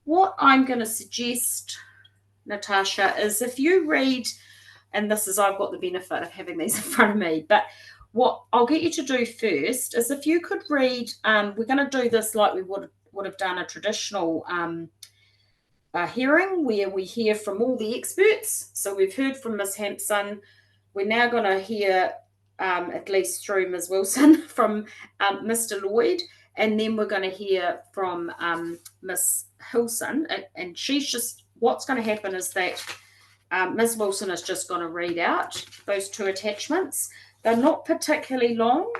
what I'm going to suggest, Natasha, is if you read, and I've got the benefit of having these in front of me, but what I'll get you to do first is if you could read, we're going to do this like we would have done a traditional hearing where we hear from all the experts. So we've heard from Ms. Hampson. We're now going to hear, at least through Ms. Wilson, from Mr. Lloyd, and then we're going to hear from Ms. Hilson. And she's just, what's going to happen is that Ms. Wilson is just going to read out those two attachments. They're not particularly long.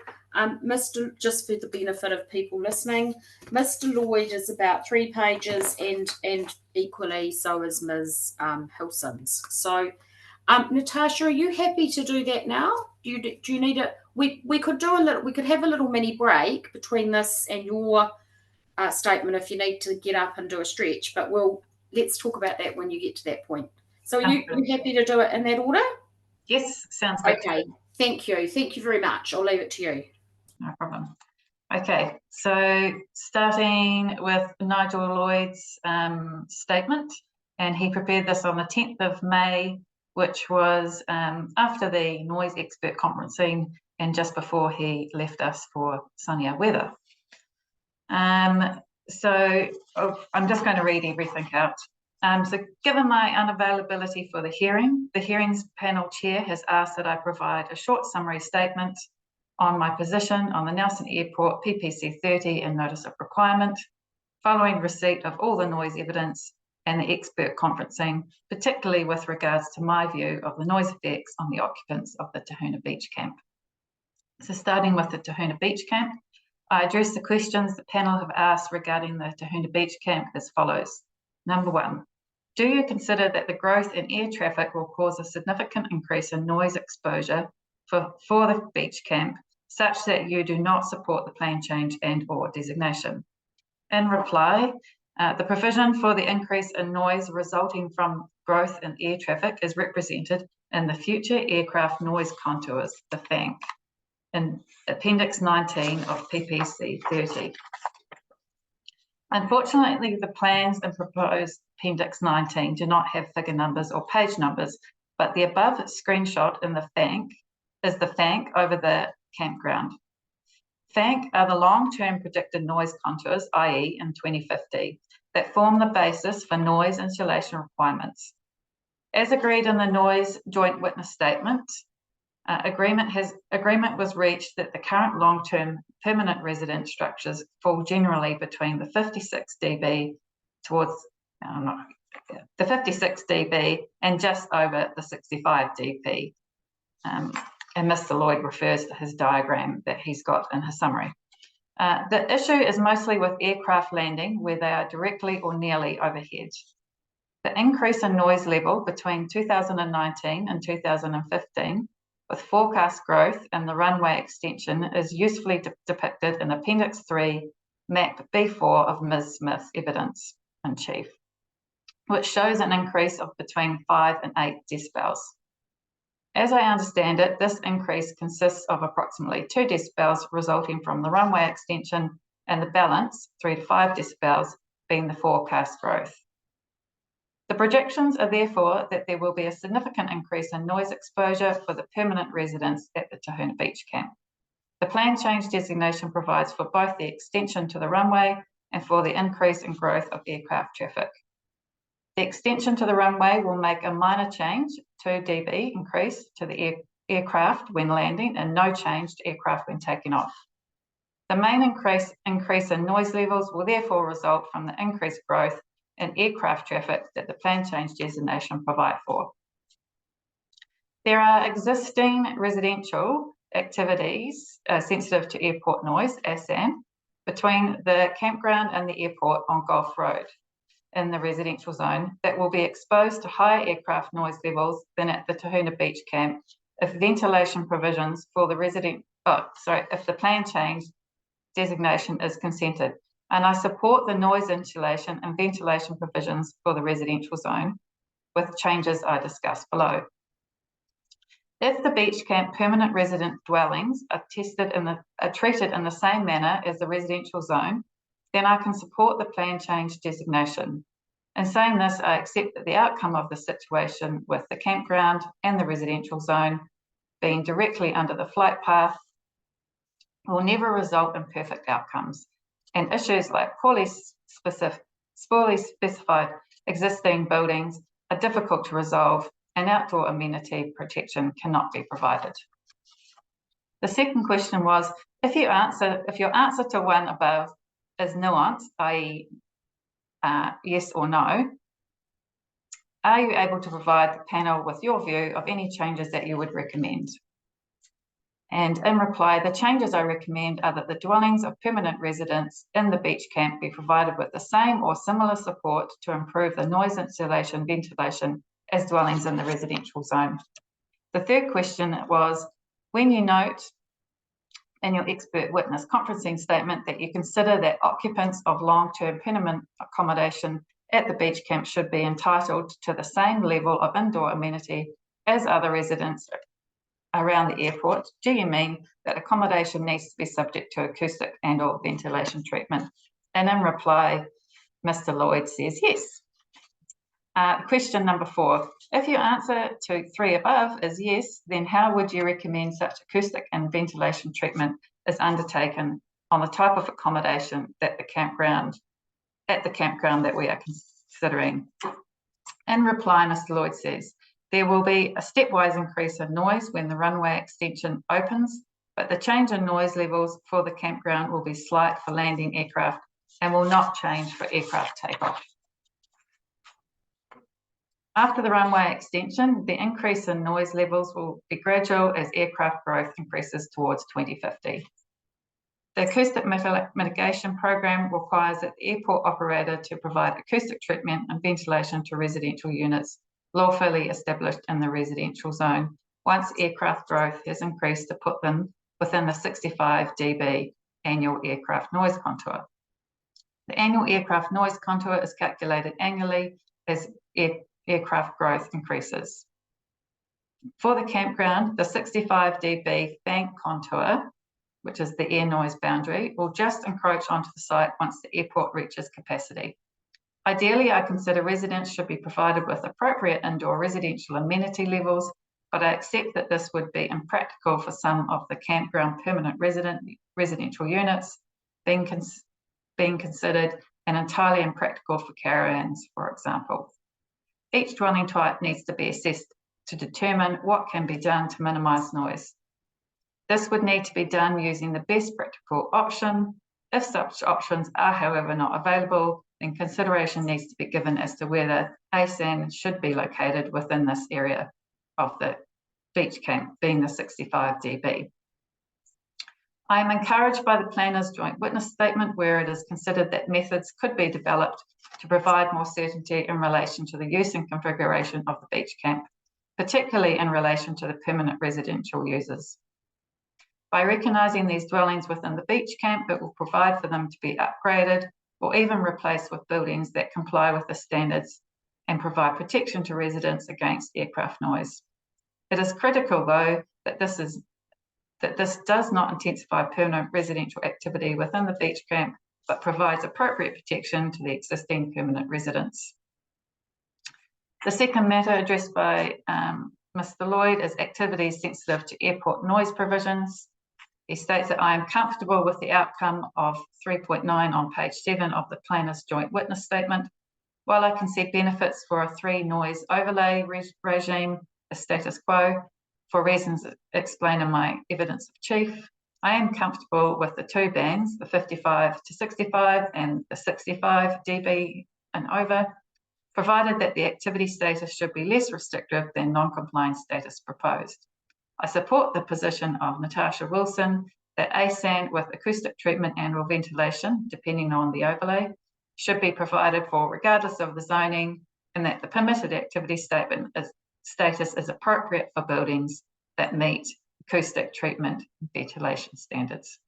Just for the benefit of people listening, Mr. Lloyd is about 3 pages, and equally so is Ms. Hilson's. So, Natasha, are you happy to do that now? Do you need it? We could do a little. We could have a little mini break between this and your statement if you need to get up and do a stretch. But let's talk about that when you get to that point. So, are you happy to do it in that order? Yes, sounds good. Okay. Thank you. Thank you very much. I'll leave it to you. No problem. Okay, so starting with Nigel Lloyd's statement, and he prepared this on the 10th of May, which was after the noise expert conferencing and just before he left us for sunnier weather. So I'm just going to read everything out. So given my unavailability for the hearings panel chair has asked that I provide a short summary statement on my position on the Nelson Airport PPC 30 and Notice of Requirement, following receipt of all the noise evidence and the expert conferencing, particularly with regards to my view of the noise effects on the occupants of the Tahuna Beach Camp. So starting with the Tahuna Beach Camp, I address the questions the panel have asked regarding the Tahuna Beach Camp as follows. Number 1, do you consider that the growth in air traffic will cause a significant increase in noise exposure for the beach camp, such that you do not support the plan change and/or designation? In reply, the provision for the increase in noise resulting from growth in air traffic is represented in the Future Aircraft Noise Contours, the FANC, in Appendix 19 of PPC 30. Unfortunately, the plans in proposed Appendix 19 do not have figure numbers or page numbers, but the above screenshot in the FANC is the FANC over the campground. FANC are the long-term predicted noise contours, i.e. in 2050, that form the basis for noise insulation requirements. As agreed in the Noise Joint Witness Statement, agreement was reached that the current long-term permanent resident structures fall generally between the 56 dB towards the 56 dB and just over the 65 dB. And Mr. Lloyd refers to his diagram that he's got in his summary. The issue is mostly with aircraft landing where they are directly or nearly overhead. The increase in noise level between 2019 and 2015 with forecast growth in the runway extension is usefully depicted in Appendix 3, Map B4 of Ms. Smith's evidence in chief, which shows an increase of between 5 and 8 decibels. As I understand it, this increase consists of approximately 2 decibels resulting from the runway extension and the balance, 3 to 5 decibels, being the forecast growth. The projections are therefore that there will be a significant increase in noise exposure for the permanent residents at the Tahuna Beach Camp. The plan change designation provides for both the extension to the runway and for the increase in growth of aircraft traffic. The extension to the runway will make a minor change, 2 dB increase to the aircraft when landing and no change to aircraft when taking off. The main increase in noise levels will therefore result from the increased growth in aircraft traffic that the plan change designation provide for. There are existing residential activities sensitive to airport noise, ASAN, between the campground and the airport on Gulf Road in the residential zone that will be exposed to higher aircraft noise levels than at the Tahuna Beach Camp if ventilation provisions for the if the plan change designation is consented. And I support the noise insulation and ventilation provisions for the residential zone with changes I discussed below. If the beach camp permanent resident dwellings are treated in the same manner as the residential zone, then I can support the plan change designation. In saying this, I accept that the outcome of the situation with the campground and the residential zone being directly under the flight path will never result in perfect outcomes, and issues like poorly specified existing buildings are difficult to resolve, and outdoor amenity protection cannot be provided. The second question was, if your answer to one above is nuanced, i.e. yes or no, are you able to provide the panel with your view of any changes that you would recommend? And in reply, the changes I recommend are that the dwellings of permanent residents in the beach camp be provided with the same or similar support to improve the noise insulation, ventilation as dwellings in the residential zone. The third question was, when you note in your expert witness conferencing statement that you consider that occupants of long-term permanent accommodation at the beach camp should be entitled to the same level of indoor amenity as other residents around the airport, do you mean that accommodation needs to be subject to acoustic and/or ventilation treatment? And in reply, Mr. Lloyd says yes. Question number 4, if your answer to 3 above is yes, then how would you recommend such acoustic and ventilation treatment is undertaken on the type of accommodation that the campground that we are considering? In reply, Mr. Lloyd says, there will be a stepwise increase in noise when the runway extension opens, but the change in noise levels for the campground will be slight for landing aircraft and will not change for aircraft takeoff. After the runway extension, the increase in noise levels will be gradual as aircraft growth increases towards 2050. The acoustic mitigation program requires that the airport operator to provide acoustic treatment and ventilation to residential units lawfully established in the residential zone once aircraft growth has increased to put them within the 65 dB annual aircraft noise contour. The annual aircraft noise contour is calculated annually as aircraft growth increases. For the campground, the 65 dB bank contour, which is the air noise boundary, will just encroach onto the site once the airport reaches capacity. Ideally, I consider residents should be provided with appropriate indoor residential amenity levels, but I accept that this would be impractical for some of the campground permanent residential units being considered, and entirely impractical for caravans, for example. Each dwelling type needs to be assessed to determine what can be done to minimise noise. This would need to be done using the best practical option. If such options are, however, not available, then consideration needs to be given as to whether ASAN should be located within this area of the beach camp, being the 65 dB. I am encouraged by the planner's joint witness statement where it is considered that methods could be developed to provide more certainty in relation to the use and configuration of the beach camp, particularly in relation to the permanent residential users. By recognising these dwellings within the beach camp, it will provide for them to be upgraded or even replaced with buildings that comply with the standards and provide protection to residents against aircraft noise. It is critical, though, that this does not intensify permanent residential activity within the beach camp, but provides appropriate protection to the existing permanent residents. The second matter addressed by Mr. Lloyd is activities sensitive to airport noise provisions. He states that I am comfortable with the outcome of 3.9 on page 7 of the planner's joint witness statement. While I can see benefits for a 3 noise overlay regime, the status quo, for reasons explained in my evidence of chief, I am comfortable with the 2 bands, the 55 to 65 and the 65 dB and over, provided that the activity status should be less restrictive than non-compliant status proposed. I support the position of Natasha Wilson that ASAN with acoustic treatment and or ventilation, depending on the overlay, should be provided for regardless of the zoning, and that the permitted activity status is appropriate for buildings that meet acoustic treatment and ventilation standards.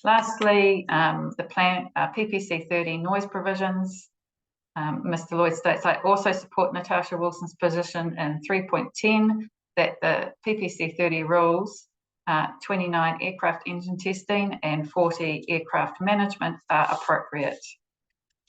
Lastly, the plan PPC 30 noise provisions. Mr. Lloyd states, I also support Natasha Wilson's position in 3.10 that the PPC 30 rules, 29 aircraft engine testing and 40 aircraft management are appropriate.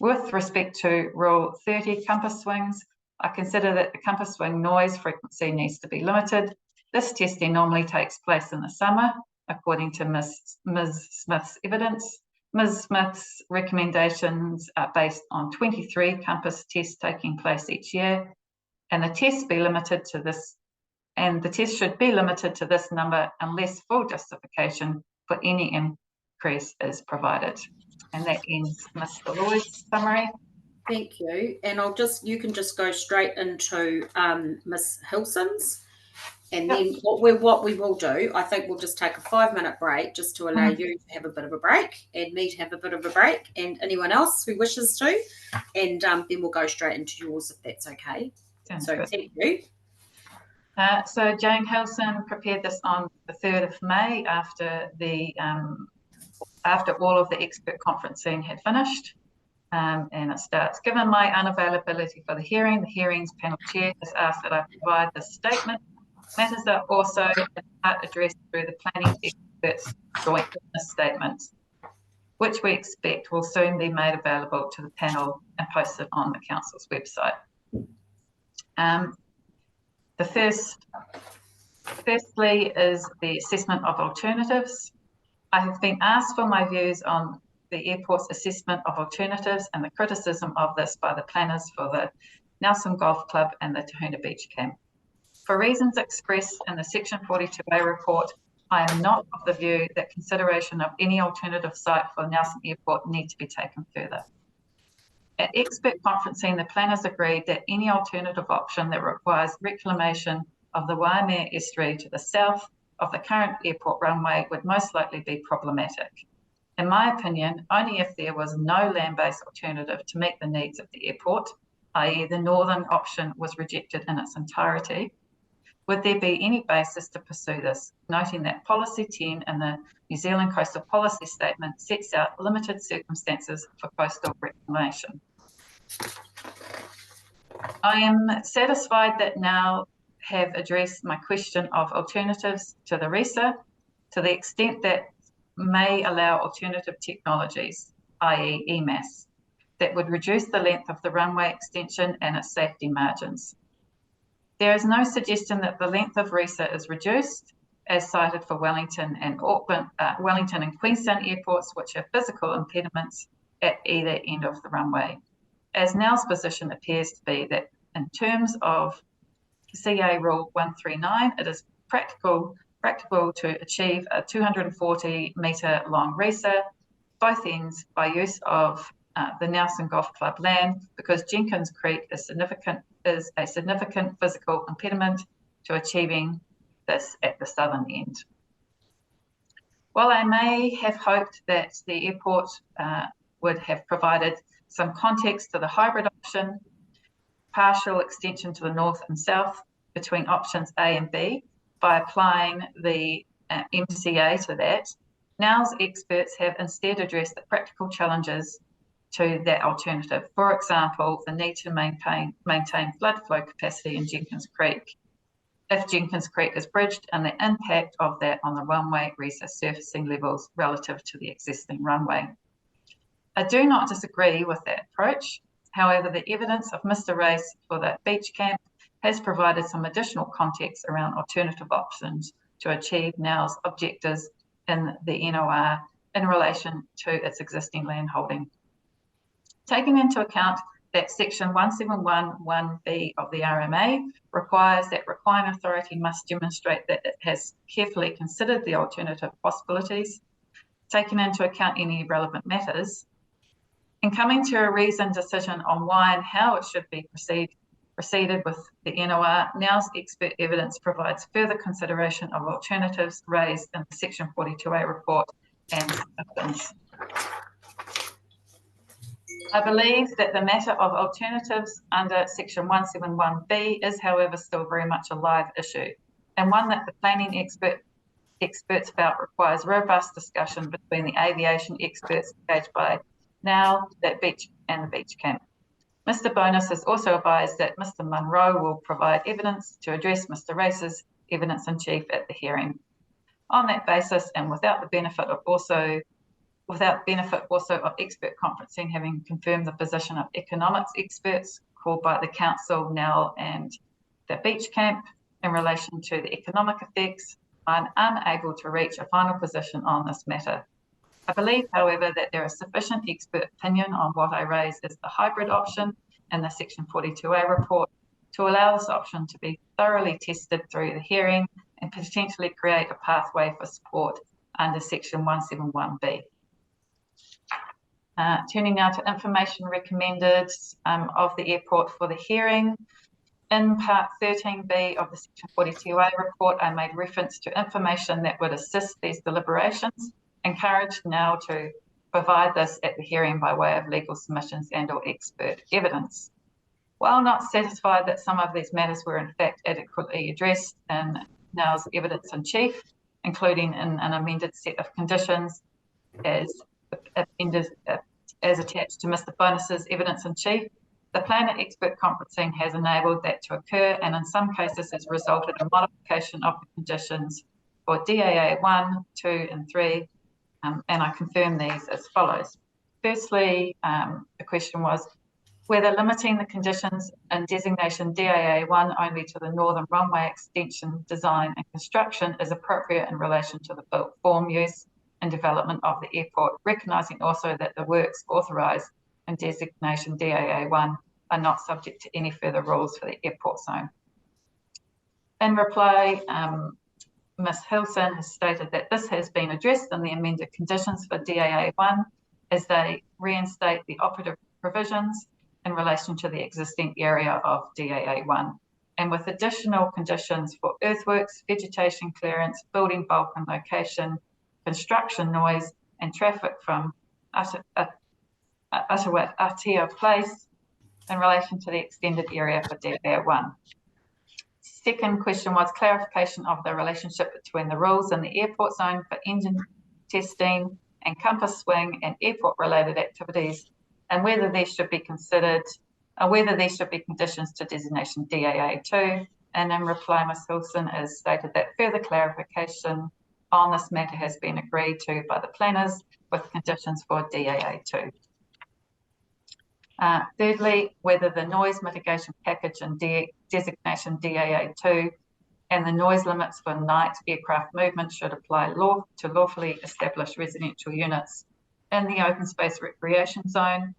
With respect to Rule 30 compass swings, I consider that the compass swing noise frequency needs to be limited. This testing normally takes place in the summer, according to Ms. Smith's evidence. Ms. Smith's recommendations are based on 23 compass tests taking place each year, and the tests be limited to this, and the test should be limited to this number unless full justification for any increase is provided. And that ends Mr. Lloyd's summary. Thank you. And you can just go straight into Ms. Hilson's. And then what we will do, I think we'll just take a 5-minute break just to allow you to have a bit of a break and me to have a bit of a break and anyone else who wishes to. And then we'll go straight into yours if that's okay. Sounds so good. Thank you. So Jane Hilson prepared this on the 3rd of May after all of the expert conferencing had finished. And it starts, given my unavailability for the hearings panel chair has asked that I provide this statement. Matters are also in part addressed through the planning experts' joint witness statements, which we expect will soon be made available to the panel and posted on the council's website. Firstly is the assessment of alternatives. I have been asked for my views on the airport's assessment of alternatives and the criticism of this by the planners for the Nelson Golf Club and the Tahuna Beach Camp. For reasons expressed in the Section 42A report, I am not of the view that consideration of any alternative site for Nelson Airport need to be taken further. At expert conferencing, the planners agreed that any alternative option that requires reclamation of the Waimea estuary to the south of the current airport runway would most likely be problematic. In my opinion, only if there was no land-based alternative to meet the needs of the airport, i.e. the northern option was rejected in its entirety, would there be any basis to pursue this, noting that Policy 10 in the New Zealand Coastal Policy Statement sets out limited circumstances for coastal reclamation. I am satisfied that now have addressed my question of alternatives to the RESA to the extent that may allow alternative technologies, i.e. EMAS, that would reduce the length of the runway extension and its safety margins. There is no suggestion that the length of RESA is reduced, as cited for Wellington and Wellington and Queenstown airports, which have physical impediments at either end of the runway. As Now's position appears to be that in terms of CA Rule 139, it is practical to achieve a 240 metre long RESA, both ends, by use of the Nelson Golf Club land, because Jenkins Creek is a significant physical impediment to achieving this at the southern end. While I may have hoped that the airport would have provided some context to the hybrid option, partial extension to the north and south between options A and B by applying the MCA to that, Now's experts have instead addressed the practical challenges to that alternative. For example, the need to maintain flood flow capacity in Jenkins Creek if Jenkins Creek is bridged, and the impact of that on the runway RESA surfacing levels relative to the existing runway. I do not disagree with that approach. However, the evidence of Mr. Race for the beach camp has provided some additional context around alternative options to achieve Now's objectives in the NOR in relation to its existing land holding. Taking into account that Section 1711B of the RMA requires that Requiring Authority must demonstrate that it has carefully considered the alternative possibilities, taking into account any relevant matters, in coming to a reasoned decision on why and how it should be proceeded with the NOR, Now's expert evidence provides further consideration of alternatives raised in the Section 42A report and submissions. I believe that the matter of alternatives under Section 171B is, however, still very much a live issue, and one that the planning experts felt requires robust discussion between the aviation experts engaged by Now, that beach and the beach camp. Mr. Bonus has also advised that Mr. Munro will provide evidence to address Mr. Race's evidence in chief at the hearing. On that basis, and without the benefit also of expert conferencing having confirmed the position of economics experts called by the council, Now and the beach camp in relation to the economic effects, I'm unable to reach a final position on this matter. I believe, however, that there is sufficient expert opinion on what I raise as the hybrid option in the Section 42A report to allow this option to be thoroughly tested through the hearing and potentially create a pathway for support under Section 171B. Turning now to information recommended of the airport for the hearing. In Part 13B of the Section 42A report, I made reference to information that would assist these deliberations, encouraged now to provide this at the hearing by way of legal submissions and or expert evidence. While not satisfied that some of these matters were in fact adequately addressed in NOW's evidence in chief, including in an amended set of conditions as attached to Mr. Bonus's evidence in chief, the planner expert conferencing has enabled that to occur, and in some cases has resulted in modification of the conditions for DAA 1, 2 and 3, and I confirm these as follows. Firstly, the question was whether limiting the conditions in designation DAA 1 only to the northern runway extension design and construction is appropriate in relation to the built form use and development of the airport, recognising also that the works authorised in designation DAA 1 are not subject to any further rules for the airport zone. In reply, Ms. Hilson has stated that this has been addressed in the amended conditions for DAA 1 as they reinstate the operative provisions in relation to the existing area of DAA 1, and with additional conditions for earthworks, vegetation clearance, building bulk and location, construction noise and traffic from Aotearoa Place in relation to the extended area for DAA 1. Second question was clarification of the relationship between the rules in the airport zone for engine testing and compass swing and airport related activities, and whether these should be considered, whether these should be conditions to designation DAA 2. And in reply, Ms. Hilson has stated that further clarification on this matter has been agreed to by the planners with conditions for DAA 2. Thirdly, whether the noise mitigation package in designation DAA 2 and the noise limits for night aircraft movement should apply to lawfully established residential units in the open space recreation zone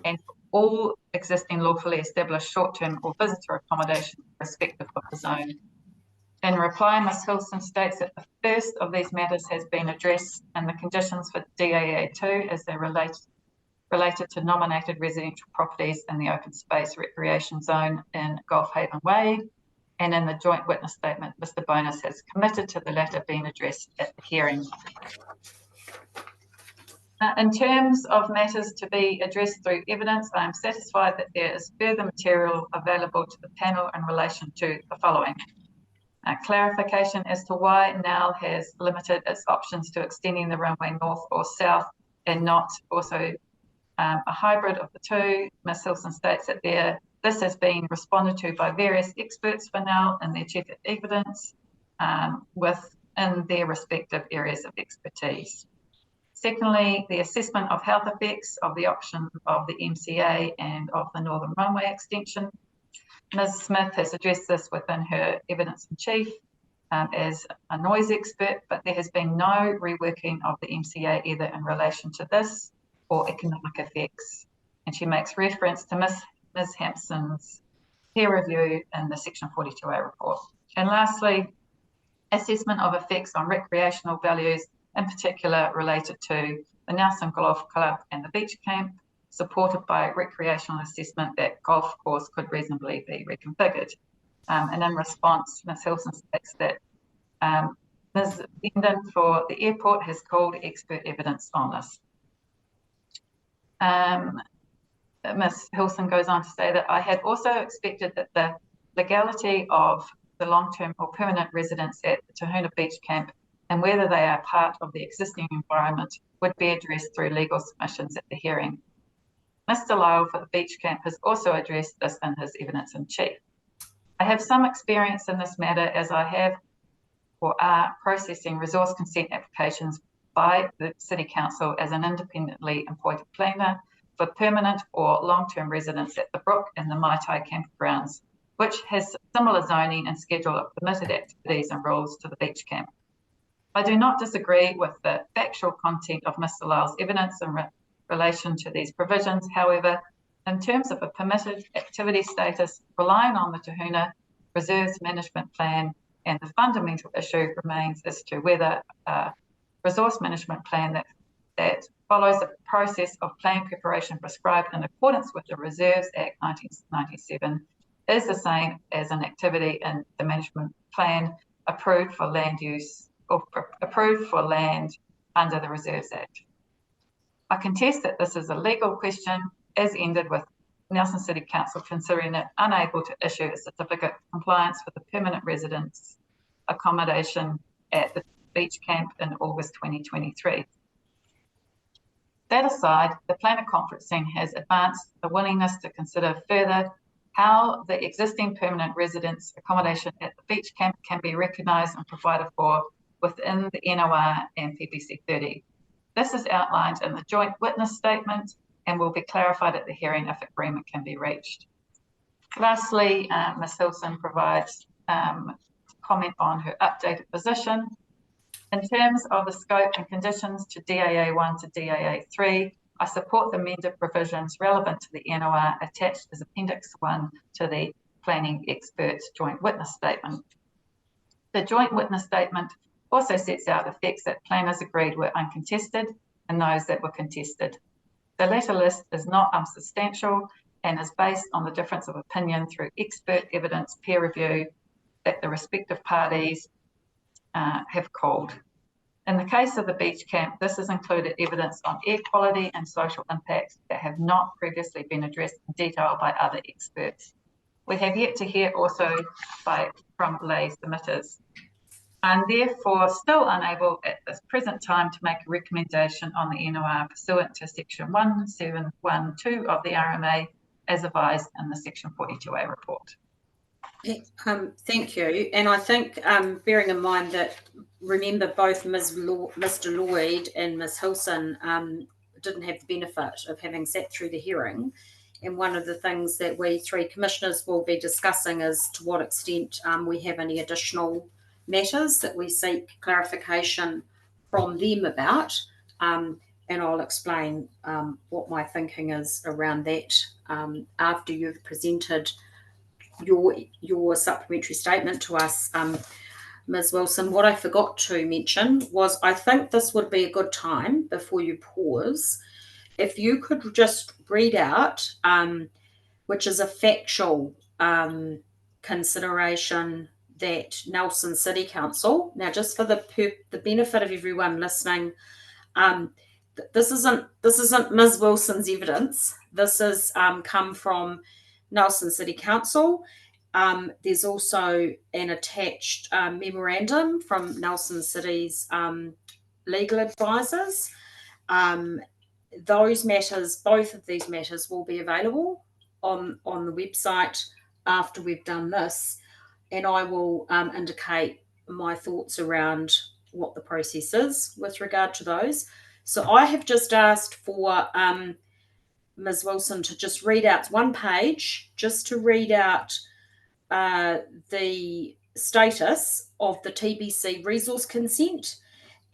and for all existing lawfully established short-term or visitor accommodation irrespective of the zone. In reply, Ms. Hilson states that the first of these matters has been addressed in the conditions for DAA 2 as they related to nominated residential properties in the open space recreation zone in Gulf Haven Way, and in the joint witness statement, Mr. Bonus has committed to the latter being addressed at the hearing. In terms of matters to be addressed through evidence, I am satisfied that there is further material available to the panel in relation to the following. Clarification as to why NOW has limited its options to extending the runway north or south and not also a hybrid of the two. Ms. Hilson states that this has been responded to by various experts for NOW and their chief evidence within their respective areas of expertise. Secondly, the assessment of health effects of the option of the MCA and of the northern runway extension. Ms. Smith has addressed this within her evidence in chief as a noise expert, but there has been no reworking of the MCA either in relation to this or economic effects. And she makes reference to Ms. Hampson's peer review in the Section 42A report. And lastly, assessment of effects on recreational values, in particular related to the Nelson Golf Club and the beach camp, supported by recreational assessment that golf course could reasonably be reconfigured. And in response, Ms. Hilson states that Ms. Benden for the airport has called expert evidence on this. Ms. Hilson goes on to say that I had also expected that the legality of the long-term or permanent residents at the Tahuna Beach Camp and whether they are part of the existing environment would be addressed through legal submissions at the hearing. Mr. Lyle for the beach camp has also addressed this in his evidence in chief. I have some experience in this matter as I have or are processing resource consent applications by the City Council as an independently appointed planner for permanent or long-term residents at the Brook and the Maitai campgrounds, which has similar zoning and schedule of permitted activities and rules to the beach camp. I do not disagree with the factual content of Mr. Lyle's evidence in relation to these provisions. However, in terms of a permitted activity status, relying on the Tahuna Reserves Management Plan, and the fundamental issue remains as to whether a resource management plan that follows the process of plan preparation prescribed in accordance with the Reserves Act 1997 is the same as an activity in the management plan approved for land use or approved for land under the Reserves Act. I contest that this is a legal question, as ended with Nelson City Council considering it unable to issue a certificate of compliance for the permanent residence accommodation at the beach camp in August 2023. That aside, the planner conferencing has advanced the willingness to consider further how the existing permanent residence accommodation at the beach camp can be recognised and provided for within the NOR and PPC 30. This is outlined in the joint witness statement and will be clarified at the hearing if agreement can be reached. Lastly, Ms. Hilson provides comment on her updated position. In terms of the scope and conditions to DAA 1 to DAA 3, I support the amended provisions relevant to the NOR attached as Appendix 1 to the Planning Experts Joint Witness Statement. The Joint Witness Statement also sets out effects that planners agreed were uncontested and those that were contested. The latter list is not unsubstantial and is based on the difference of opinion through expert evidence peer review that the respective parties have called. In the case of the beach camp, this has included evidence on air quality and social impacts that have not previously been addressed in detail by other experts. We have yet to hear also from lay submitters. I'm therefore still unable at this present time to make a recommendation on the NOR pursuant to section 1712 of the RMA as advised in the section 42A report. Thank you. And I think bearing in mind that, remember, both Mr. Lloyd and Ms. Hilson didn't have the benefit of having sat through the hearing. And one of the things that we three commissioners will be discussing is to what extent we have any additional matters that we seek clarification from them about. And I'll explain what my thinking is around that after you've presented your supplementary statement to us, Ms. Wilson. What I forgot to mention was I think this would be a good time before you pause if you could just read out, which is a factual consideration that Nelson City Council, now just for the benefit of everyone listening, this isn't Ms. Wilson's evidence. This has come from Nelson City Council. There's also an attached memorandum from Nelson City's legal advisors. Those matters, both of these matters, will be available on the website after we've done this, and I will indicate my thoughts around what the process is with regard to those. So I have just asked for Ms. Wilson to just read out one page, just to read out the status of the TBC resource consent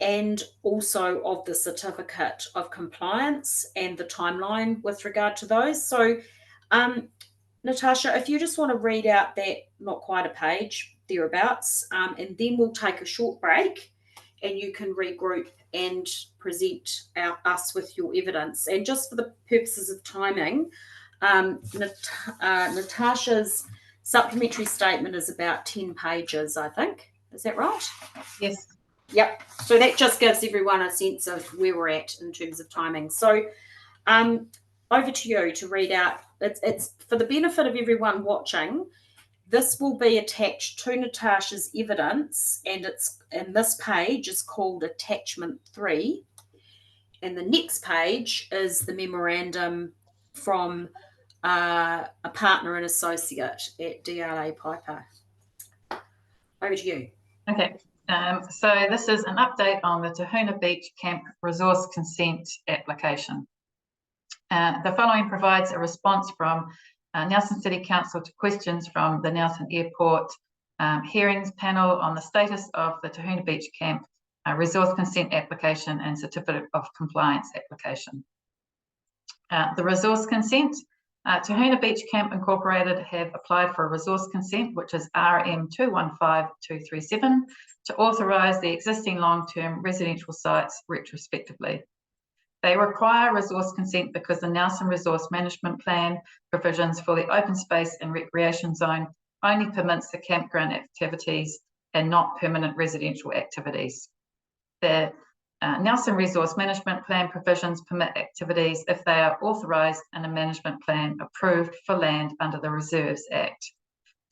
and also of the certificate of compliance and the timeline with regard to those. So Natasha, if you just want to read out that, not quite a page, thereabouts, and then we'll take a short break and you can regroup and present us with your evidence. And just for the purposes of timing, Natasha's supplementary statement is about 10 pages, I think. Is that right? Yes. Yep. So that just gives everyone a sense of where we're at in terms of timing. So over to you to read out. It's for the benefit of everyone watching. This will be attached to Natasha's evidence, and this page is called Attachment 3. And the next page is the memorandum from a partner and associate at DLA Piper. Over to you. Okay. So this is an update on the Tahuna Beach Camp Resource Consent application. The following provides a response from Nelson City Council to questions from the Nelson Airport hearings panel on the status of the Tahuna Beach Camp resource consent application and certificate of compliance application. The resource consent, Tahuna Beach Camp Incorporated have applied for a resource consent, which is RM 215237, to authorise the existing long-term residential sites retrospectively. They require resource consent because the Nelson Resource Management Plan provisions for the open space and recreation zone only permits the campground activities and not permanent residential activities. The Nelson Resource Management Plan provisions permit activities if they are authorised in a management plan approved for land under the Reserves Act.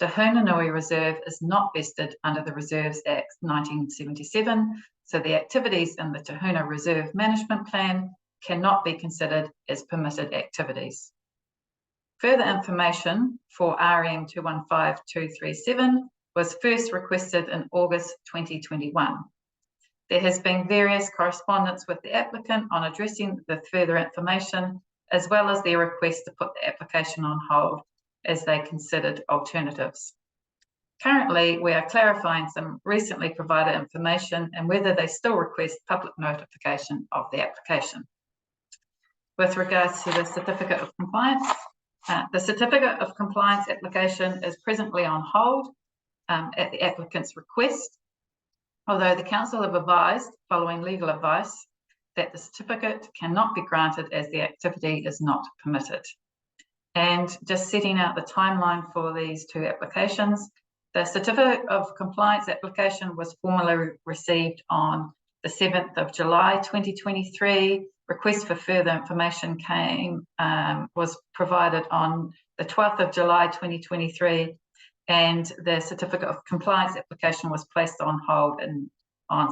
The Hunanui Reserve is not vested under the Reserves Act 1977, so the activities in the Tahuna Reserve Management Plan cannot be considered as permitted activities. Further information for RM 215237 was first requested in August 2021. There has been various correspondence with the applicant on addressing the further information, as well as their request to put the application on hold as they considered alternatives. Currently, we are clarifying some recently provided information and whether they still request public notification of the application. With regards to the certificate of compliance, the certificate of compliance application is presently on hold at the applicant's request, although the council have advised, following legal advice, that the certificate cannot be granted as the activity is not permitted. And just setting out the timeline for these two applications, the certificate of compliance application was formally received on the 7th of July 2023. Request for further information was provided on the 12th of July 2023, and the certificate of compliance application was placed on hold on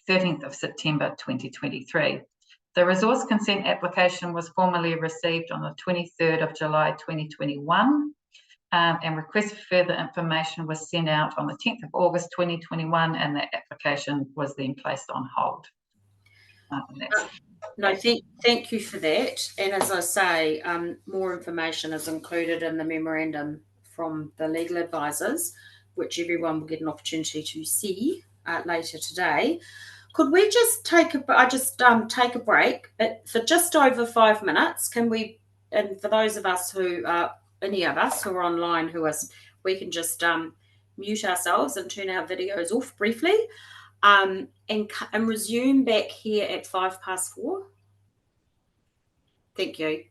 13th of September 2023. The resource consent application was formally received on the 23rd of July 2021, and request for further information was sent out on the 10th of August 2021, and the application was then placed on hold. No, thank you for that. And as I say, more information is included in the memorandum from the legal advisors, which everyone will get an opportunity to see later today. Could we just take take a break for just over 5 minutes? Can we? And for those of us who are any of us who are online, we can just mute ourselves and turn our videos off briefly, and resume back here at 4:05. Thank you.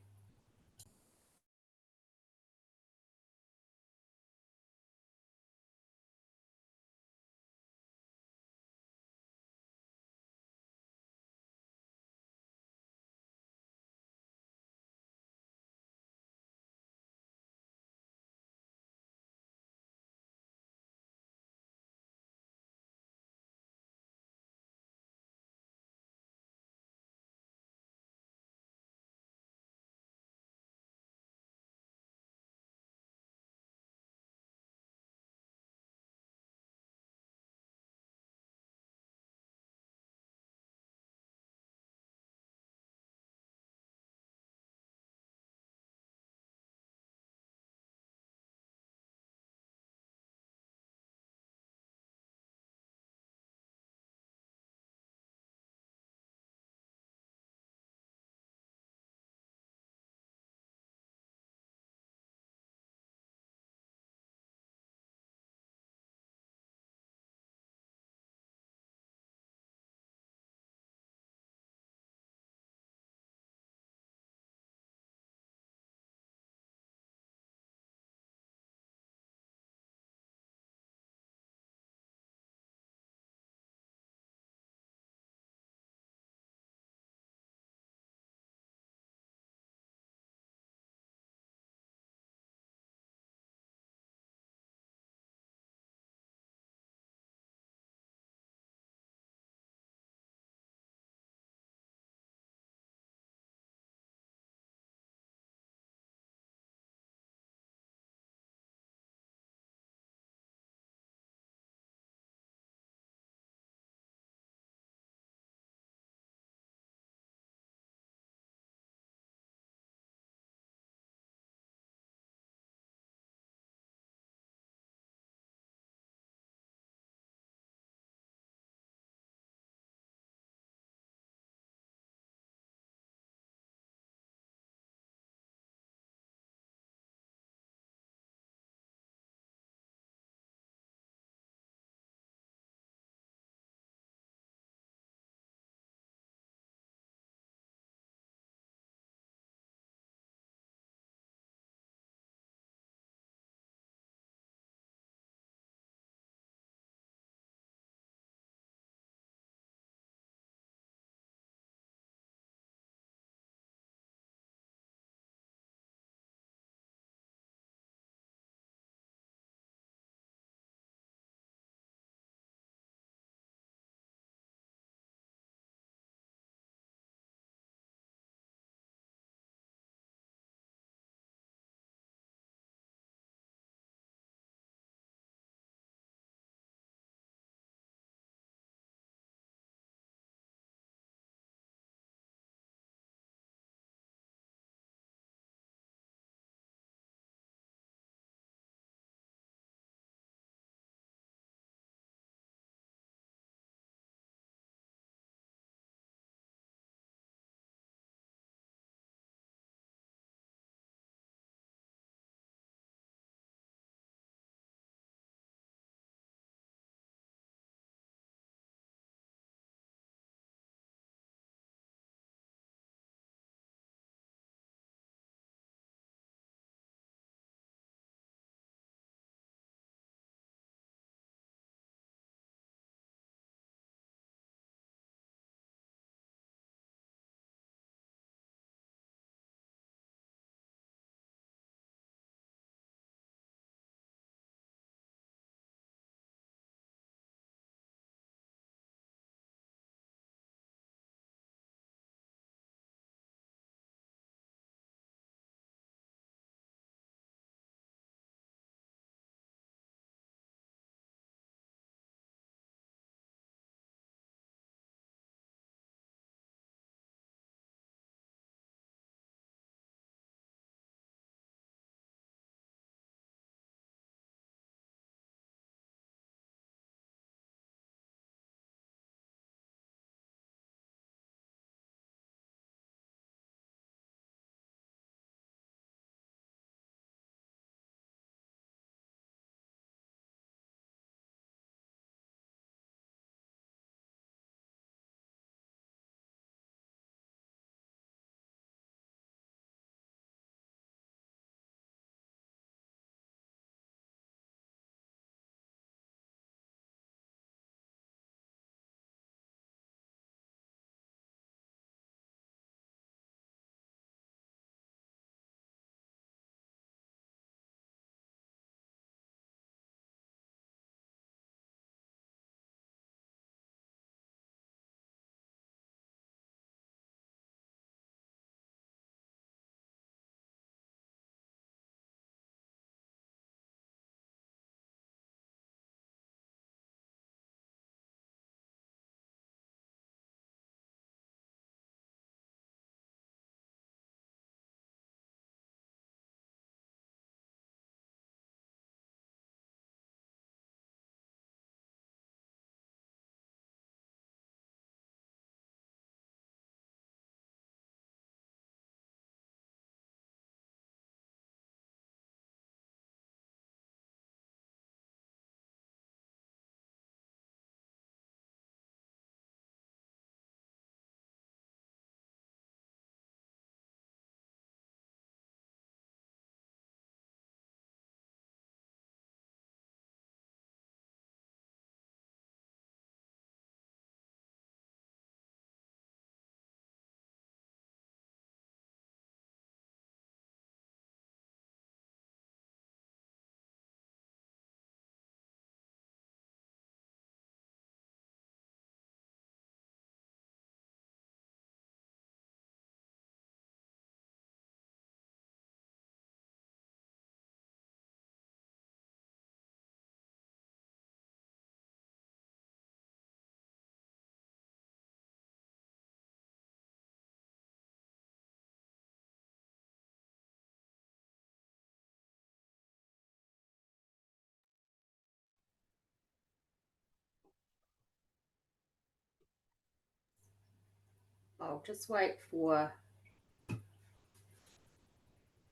I'll just wait for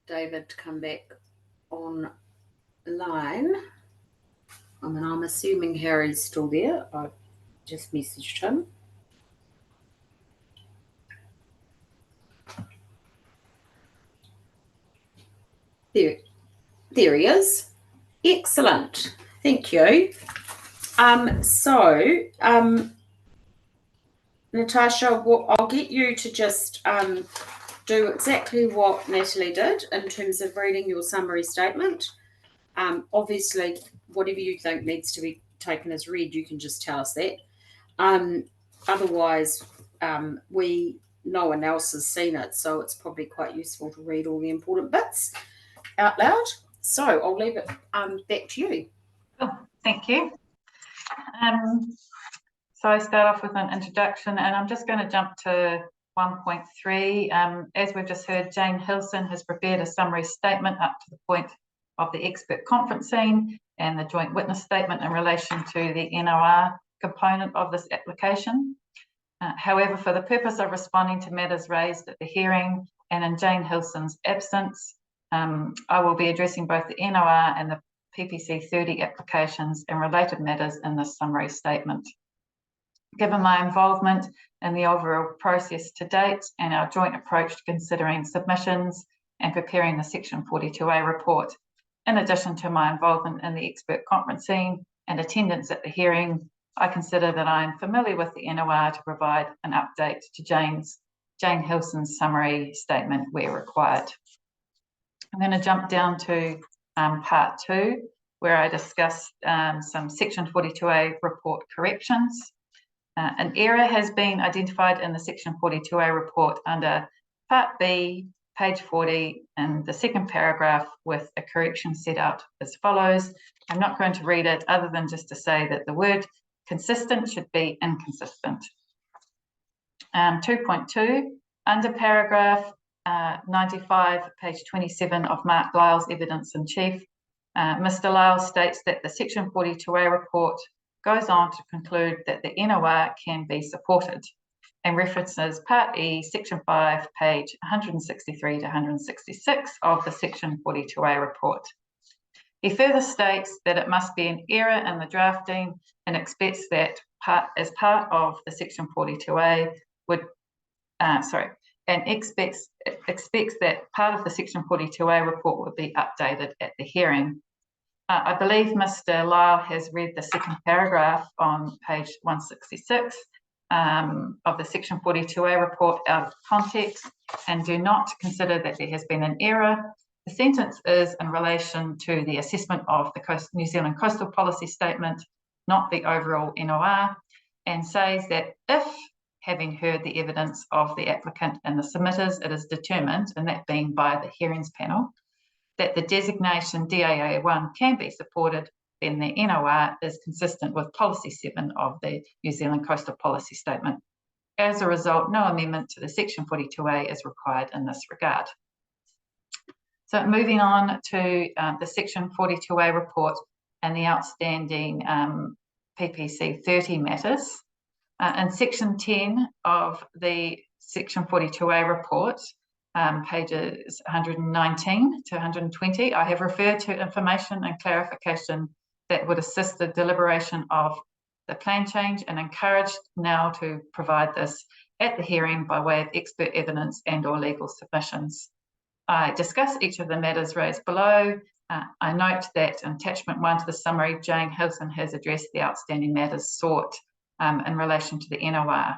David to come back online. I mean, I'm assuming Harry's still there. I just messaged him. There he is. Excellent. Thank you. Natasha, I'll get you to just do exactly what Natalie did in terms of reading your summary statement. Obviously, whatever you think needs to be taken as read, you can just tell us that. Otherwise, no one else has seen it, so it's probably quite useful to read all the important bits out loud. So I'll leave it back to you. Cool. Thank you. So I start off with an introduction, and I'm just going to jump to 1.3. As we've just heard, Jane Hilson has prepared a summary statement up to the point of the expert conferencing and the joint witness statement in relation to the NOR component of this application. However, for the purpose of responding to matters raised at the hearing and in Jane Hilson's absence, I will be addressing both the NOR and the PPC 30 applications and related matters in this summary statement. Given my involvement in the overall process to date and our joint approach to considering submissions and preparing the Section 42A report, in addition to my involvement in the expert conferencing and attendance at the hearing, I consider that I am familiar with the NOR to provide an update to Jane Hilson's summary statement where required. I'm going to jump down to part 2, where I discuss some Section 42A report corrections. An error has been identified in the Section 42A report under Part B, page 40, in the second paragraph, with a correction set out as follows. I'm not going to read it other than just to say that the word consistent should be inconsistent. 2.2, under paragraph 95, page 27 of Mark Lyle's evidence in chief, Mr. Lyle states that the Section 42A report goes on to conclude that the NOR can be supported and references Part E, Section 5, page 163 to 166 of the Section 42A report. He further states that it must be an error in the drafting and expects that as part of the Section 42A expects that part of the Section 42A report would be updated at the hearing. I believe Mr. Lyle has read the second paragraph on page 166 of the Section 42A report out of context and do not consider that there has been an error. The sentence is in relation to the assessment of the New Zealand Coastal Policy Statement, not the overall NOR, and says that if, having heard the evidence of the applicant and the submitters, it is determined, and that being by the hearings panel, that the designation DAA1 can be supported, then the NOR is consistent with Policy 7 of the New Zealand Coastal Policy Statement. As a result, no amendment to the Section 42A is required in this regard. So moving on to the Section 42A report and the outstanding PPC 30 matters. In Section 10 of the Section 42A report, pages 119 to 120, I have referred to information and clarification that would assist the deliberation of the plan change and encouraged now to provide this at the hearing by way of expert evidence and or legal submissions. I discuss each of the matters raised below. I note that in attachment 1 to the summary, Jane Hilson has addressed the outstanding matters sought in relation to the NOR.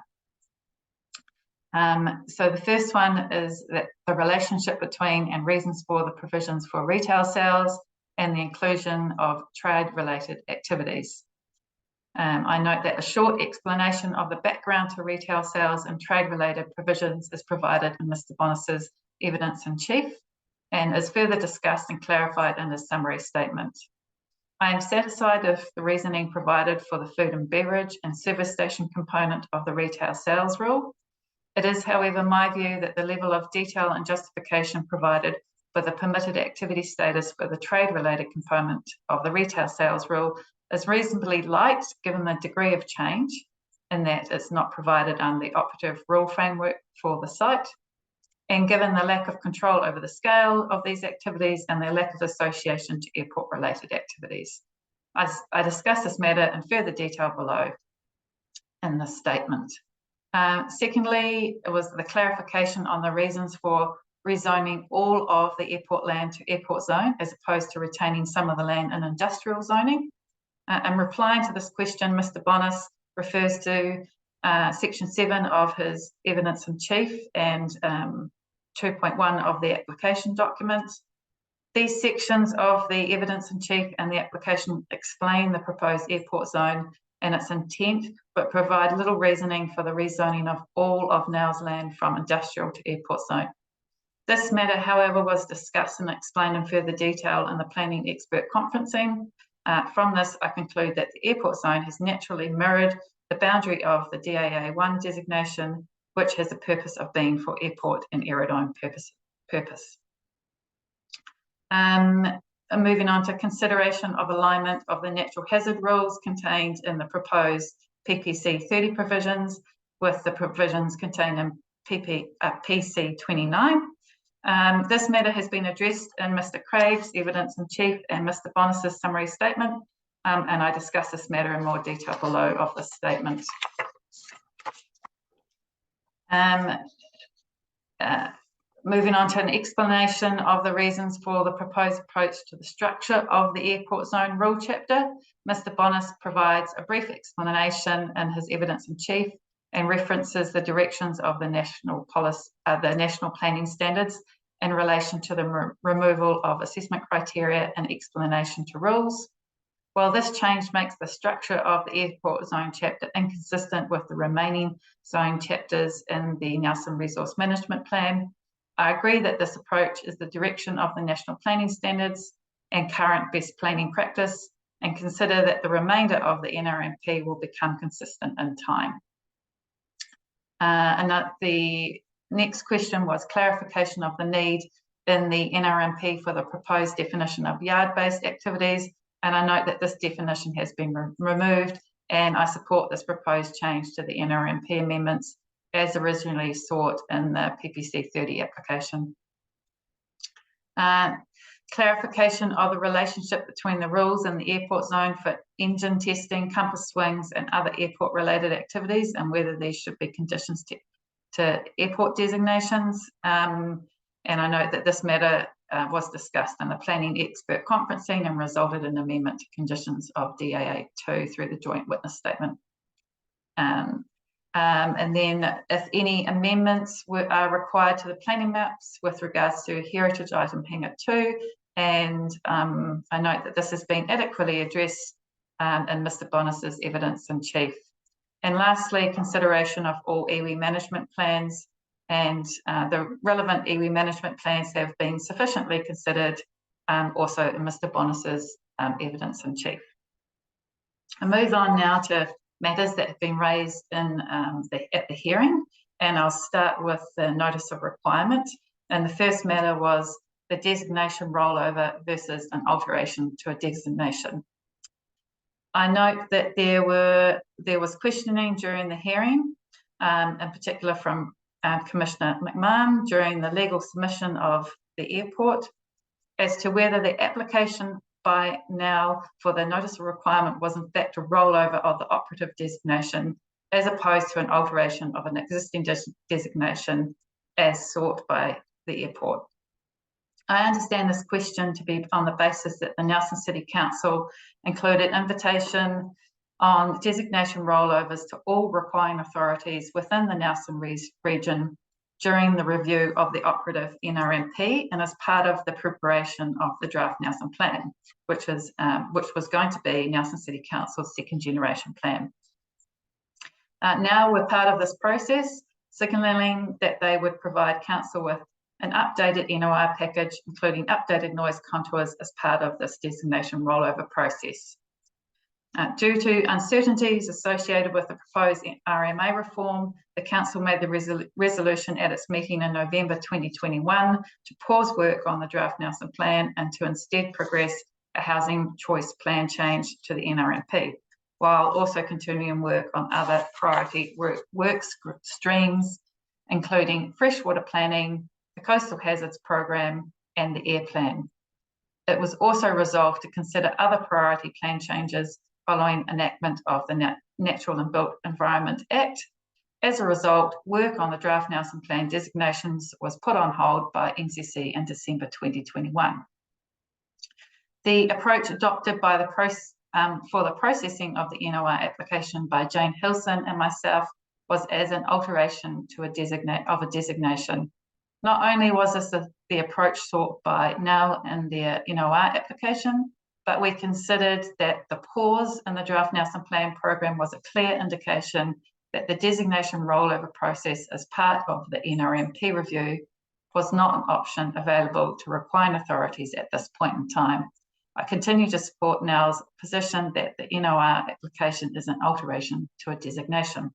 So the first one is that the relationship between and reasons for the provisions for retail sales and the inclusion of trade-related activities. I note that a short explanation of the background to retail sales and trade-related provisions is provided in Mr. Bonis's evidence in chief and is further discussed and clarified in his summary statement. I am satisfied with the reasoning provided for the food and beverage and service station component of the retail sales rule. It is, however, my view that the level of detail and justification provided for the permitted activity status for the trade-related component of the retail sales rule is reasonably light given the degree of change in that it's not provided under the operative rule framework for the site. And given the lack of control over the scale of these activities and their lack of association to airport-related activities. I discuss this matter in further detail below in this statement. Secondly, it was the clarification on the reasons for rezoning all of the airport land to airport zone, as opposed to retaining some of the land in industrial zoning. In replying to this question, Mr. Bonis refers to Section 7 of his evidence in chief and 2.1 of the application document. These sections of the evidence in chief and the application explain the proposed airport zone and its intent, but provide little reasoning for the rezoning of all of Now's land from industrial to airport zone. This matter, however, was discussed and explained in further detail in the planning expert conferencing. From this, I conclude that the airport zone has naturally mirrored the boundary of the DAA1 designation, which has the purpose of being for airport and aerodrome purpose. Moving on to consideration of alignment of the natural hazard rules contained in the proposed PPC 30 provisions with the provisions contained in PC 29. This matter has been addressed in Mr. Craig's evidence in chief and Mr. Bonis's summary statement, and I discuss this matter in more detail below of this statement. Moving on to an explanation of the reasons for the proposed approach to the structure of the airport zone rule chapter, Mr. Bonis provides a brief explanation in his evidence in chief and references the directions of the national planning standards in relation to the removal of assessment criteria and explanation to rules. While this change makes the structure of the airport zone chapter inconsistent with the remaining zone chapters in the Nelson Resource Management Plan, I agree that this approach is the direction of the national planning standards and current best planning practice, and consider that the remainder of the NRMP will become consistent in time. And the next question was clarification of the need in the NRMP for the proposed definition of yard-based activities. And I note that this definition has been removed, and I support this proposed change to the NRMP amendments as originally sought in the PPC 30 application. Clarification of the relationship between the rules in the airport zone for engine testing, compass swings, and other airport-related activities, and whether these should be conditions to airport designations. And I note that this matter was discussed in the planning expert conferencing and resulted in amendment to conditions of DAA2 through the joint witness statement. And then if any amendments are required to the planning maps with regards to heritage item hangar 2, and I note that this has been adequately addressed in Mr. Bonis's evidence in chief. And lastly, consideration of all iwi management plans, and the relevant iwi management plans have been sufficiently considered also in Mr. Bonis's evidence in chief. I move on now to matters that have been raised in at the hearing, and I'll start with the notice of requirement. And the first matter was the designation rollover versus an alteration to a designation. I note that there was questioning during the hearing, in particular from Commissioner McMahon during the legal submission of the airport, as to whether the application by now for the notice of requirement was in fact a rollover of the operative designation as opposed to an alteration of an existing designation as sought by the airport. I understand this question to be on the basis that the Nelson City Council included invitation on designation rollovers to all requiring authorities within the Nelson region during the review of the operative NRMP and as part of the preparation of the draft Nelson plan, which was going to be Nelson City Council's second generation plan. Now we're part of this process, signalling that they would provide council with an updated NOR package, including updated noise contours as part of this designation rollover process. Due to uncertainties associated with the proposed RMA reform, the Council made the resolution at its meeting in November 2021 to pause work on the draft Nelson plan and to instead progress a housing choice plan change to the NRMP. while also continuing work on other priority work streams, including freshwater planning, the Coastal Hazards Program, and the air plan. It was also resolved to consider other priority plan changes following enactment of the Natural and Built Environment Act. As a result, work on the draft Nelson Plan designations was put on hold by NCC in December 2021. The approach adopted by for the processing of the NOR application by Jane Hilson and myself was as an alteration to a designation. Not only was this the approach sought by NEL in their NOR application, but we considered that the pause in the draft Nelson Plan program was a clear indication that the designation rollover process as part of the NRMP review was not an option available to Requiring authorities at this point in time. I continue to support NEL's position that the NOR application is an alteration to a designation.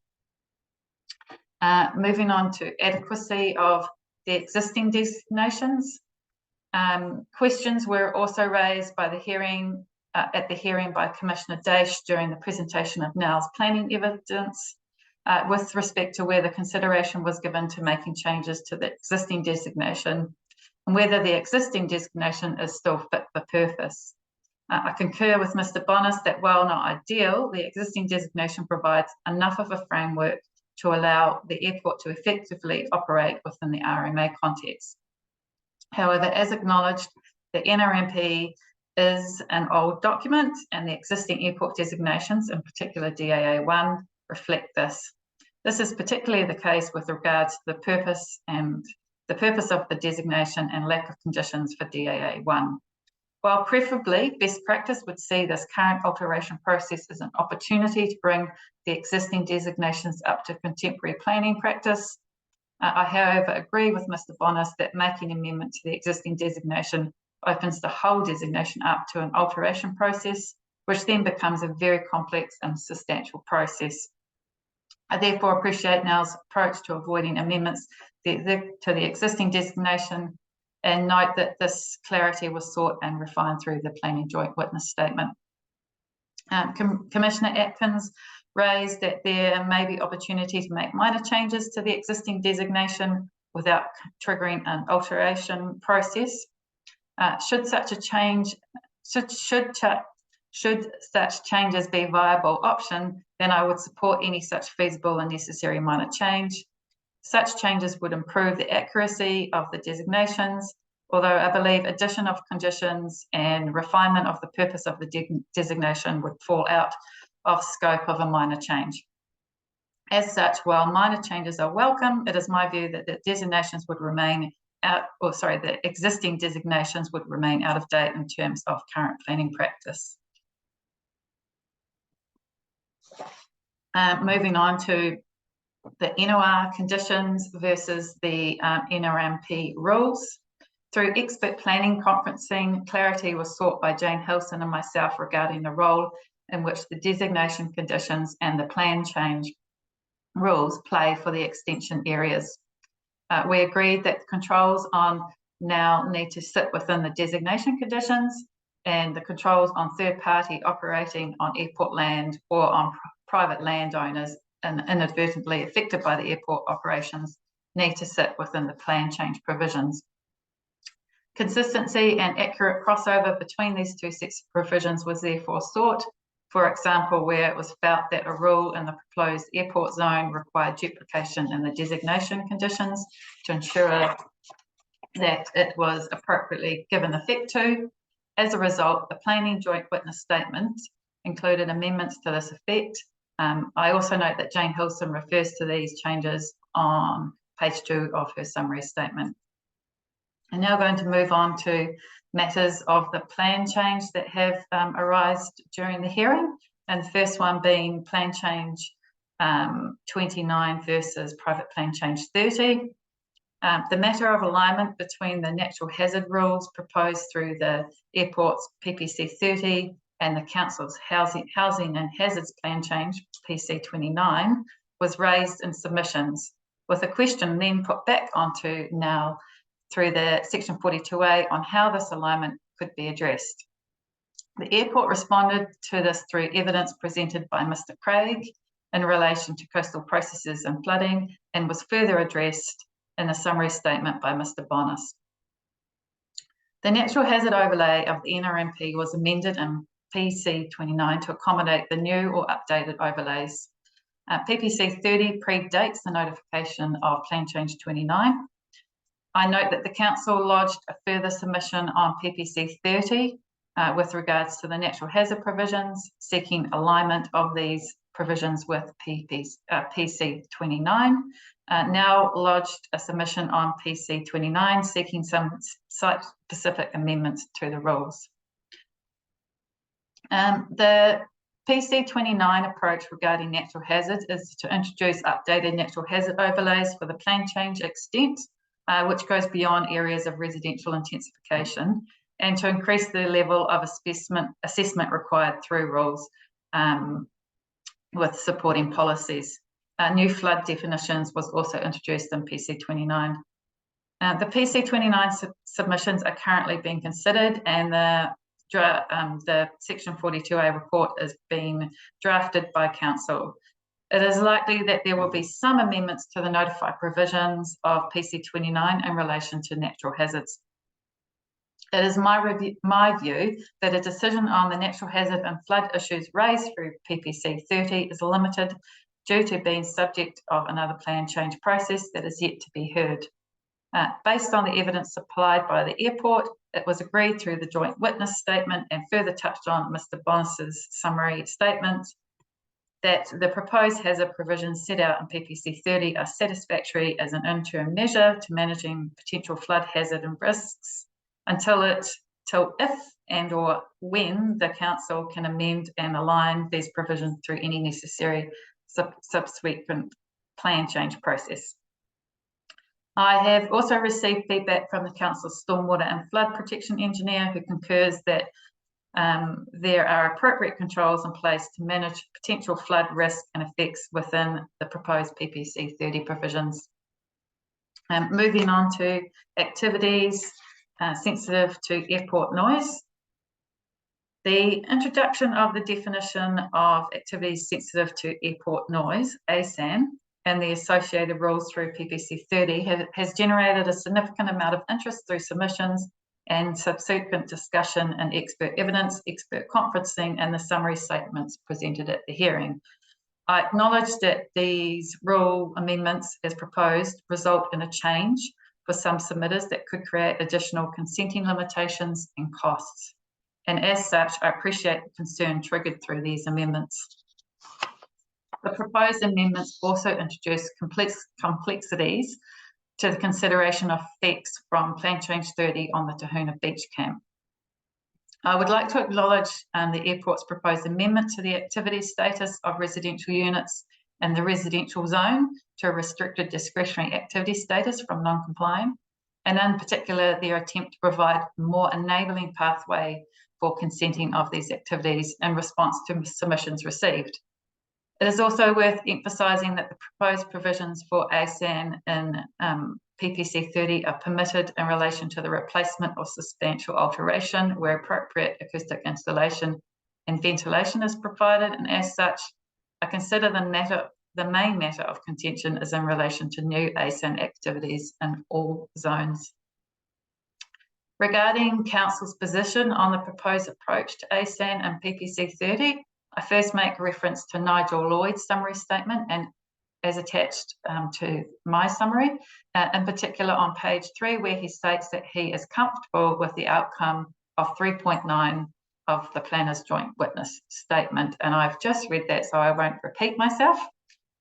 Moving on to adequacy of the existing designations. Questions were also raised by the hearing, at the hearing by Commissioner Daish during the presentation of NEL's planning evidence with respect to whether consideration was given to making changes to the existing designation and whether the existing designation is still fit for purpose. I concur with Mr. Bonas that while not ideal, the existing designation provides enough of a framework to allow the airport to effectively operate within the RMA context. However, as acknowledged, the NRMP is an old document and the existing airport designations, in particular DAA1, reflect this. This is particularly the case with regards to the purpose of the designation and lack of conditions for DAA1. While preferably best practice would see this current alteration process as an opportunity to bring the existing designations up to contemporary planning practice, I, however, agree with Mr. Bonas that making amendment to the existing designation opens the whole designation up to an alteration process, which then becomes a very complex and substantial process. I therefore appreciate NEL's approach to avoiding amendments to the existing designation and note that this clarity was sought and refined through the planning joint witness statement. Commissioner Atkins raised that there may be opportunity to make minor changes to the existing designation without triggering an alteration process. Should such changes be a viable option, then I would support any such feasible and necessary minor change. Such changes would improve the accuracy of the designations, although I believe addition of conditions and refinement of the purpose of the designation would fall out of scope of a minor change. As such, while minor changes are welcome, it is my view that the designations would remain the existing designations would remain out of date in terms of current planning practice. Moving on to the NOR conditions versus the NRMP rules. Through expert planning conferencing, clarity was sought by Jane Hilson and myself regarding the role in which the designation conditions and the plan change rules play for the extension areas. We agreed that the controls on now need to sit within the designation conditions, and the controls on third party operating on airport land or on private landowners and inadvertently affected by the airport operations need to sit within the plan change provisions. Consistency and accurate crossover between these two sets of provisions was therefore sought. For example, where it was felt that a rule in the proposed airport zone required duplication in the designation conditions to ensure that it was appropriately given effect to. As a result, the planning joint witness statement included amendments to this effect. I also note that Jane Hilson refers to these changes on page 2 of her summary statement. I'm now going to move on to matters of the plan change that have arisen during the hearing, and the first one being plan change 29 versus private plan change 30. The matter of alignment between the natural hazard rules proposed through the airport's PPC 30 and the council's housing and hazards plan change PC 29 was raised in submissions, with a question then put back onto NEL through the section 42A on how this alignment could be addressed. The airport responded to this through evidence presented by Mr. Craig in relation to coastal processes and flooding, and was further addressed in a summary statement by Mr. Bonis. The natural hazard overlay of the NRMP was amended in PC 29 to accommodate the new or updated overlays. PPC 30 predates the notification of Plan Change 29. I note that the Council lodged a further submission on PPC 30 with regards to the natural hazard provisions, seeking alignment of these provisions with PC 29. Now lodged a submission on PC 29, seeking some site-specific amendments to the rules. The PC 29 approach regarding natural hazards is to introduce updated natural hazard overlays for the plan change extent, which goes beyond areas of residential intensification, and to increase the level of assessment required through rules with supporting policies. New flood definitions was also introduced in PC 29. The PC 29 submissions are currently being considered, and the Section 42A report is being drafted by Council. It is likely that there will be some amendments to the notified provisions of PC 29 in relation to natural hazards. It is my view that a decision on the natural hazard and flood issues raised through PPC 30 is limited due to being subject of another plan change process that is yet to be heard. Based on the evidence supplied by the airport, it was agreed through the joint witness statement and further touched on Mr. Bonis's summary statement that the proposed hazard provisions set out in PPC 30 are satisfactory as an interim measure to managing potential flood hazard and risks until if and or when the Council can amend and align these provisions through any necessary subsequent plan change process. I have also received feedback from the Council's Stormwater and Flood Protection Engineer, who concurs that there are appropriate controls in place to manage potential flood risk and effects within the proposed PPC 30 provisions. Moving on to activities sensitive to airport noise. The introduction of the definition of activities sensitive to airport noise, ASAN, and the associated rules through PPC 30 has generated a significant amount of interest through submissions and subsequent discussion and expert evidence, expert conferencing, and the summary statements presented at the hearing. I acknowledge that these rule amendments as proposed result in a change for some submitters that could create additional consenting limitations and costs. And as such, I appreciate the concern triggered through these amendments. The proposed amendments also introduce complexities to the consideration of effects from Plan Change 30 on the Tahuna Beach Camp. I would like to acknowledge the airport's proposed amendment to the activity status of residential units in the residential zone to a restricted discretionary activity status from non-compliant, and in particular their attempt to provide a more enabling pathway for consenting of these activities in response to submissions received. It is also worth emphasising that the proposed provisions for ASAN in PPC 30 are permitted in relation to the replacement or substantial alteration where appropriate acoustic installation and ventilation is provided, and as such, I consider the main matter of contention is in relation to new ASAN activities in all zones. Regarding Council's position on the proposed approach to ASAN and PPC 30, I first make reference to Nigel Lloyd's summary statement and as attached to my summary, in particular on page 3, where he states that he is comfortable with the outcome of 3.9 of the planner's joint witness statement. And I've just read that, so I won't repeat myself.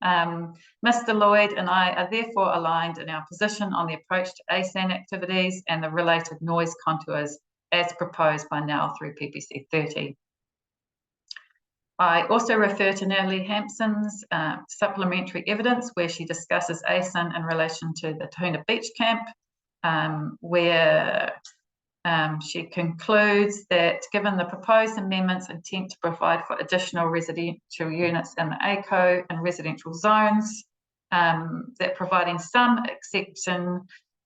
Mr. Lloyd and I are therefore aligned in our position on the approach to ASAN activities and the related noise contours as proposed by now through PPC 30. I also refer to Natalie Hampson's supplementary evidence where she discusses ASAN in relation to the Tahuna Beach Camp, where she concludes that given the proposed amendments intent to provide for additional residential units in the ACO and residential zones, that providing some exception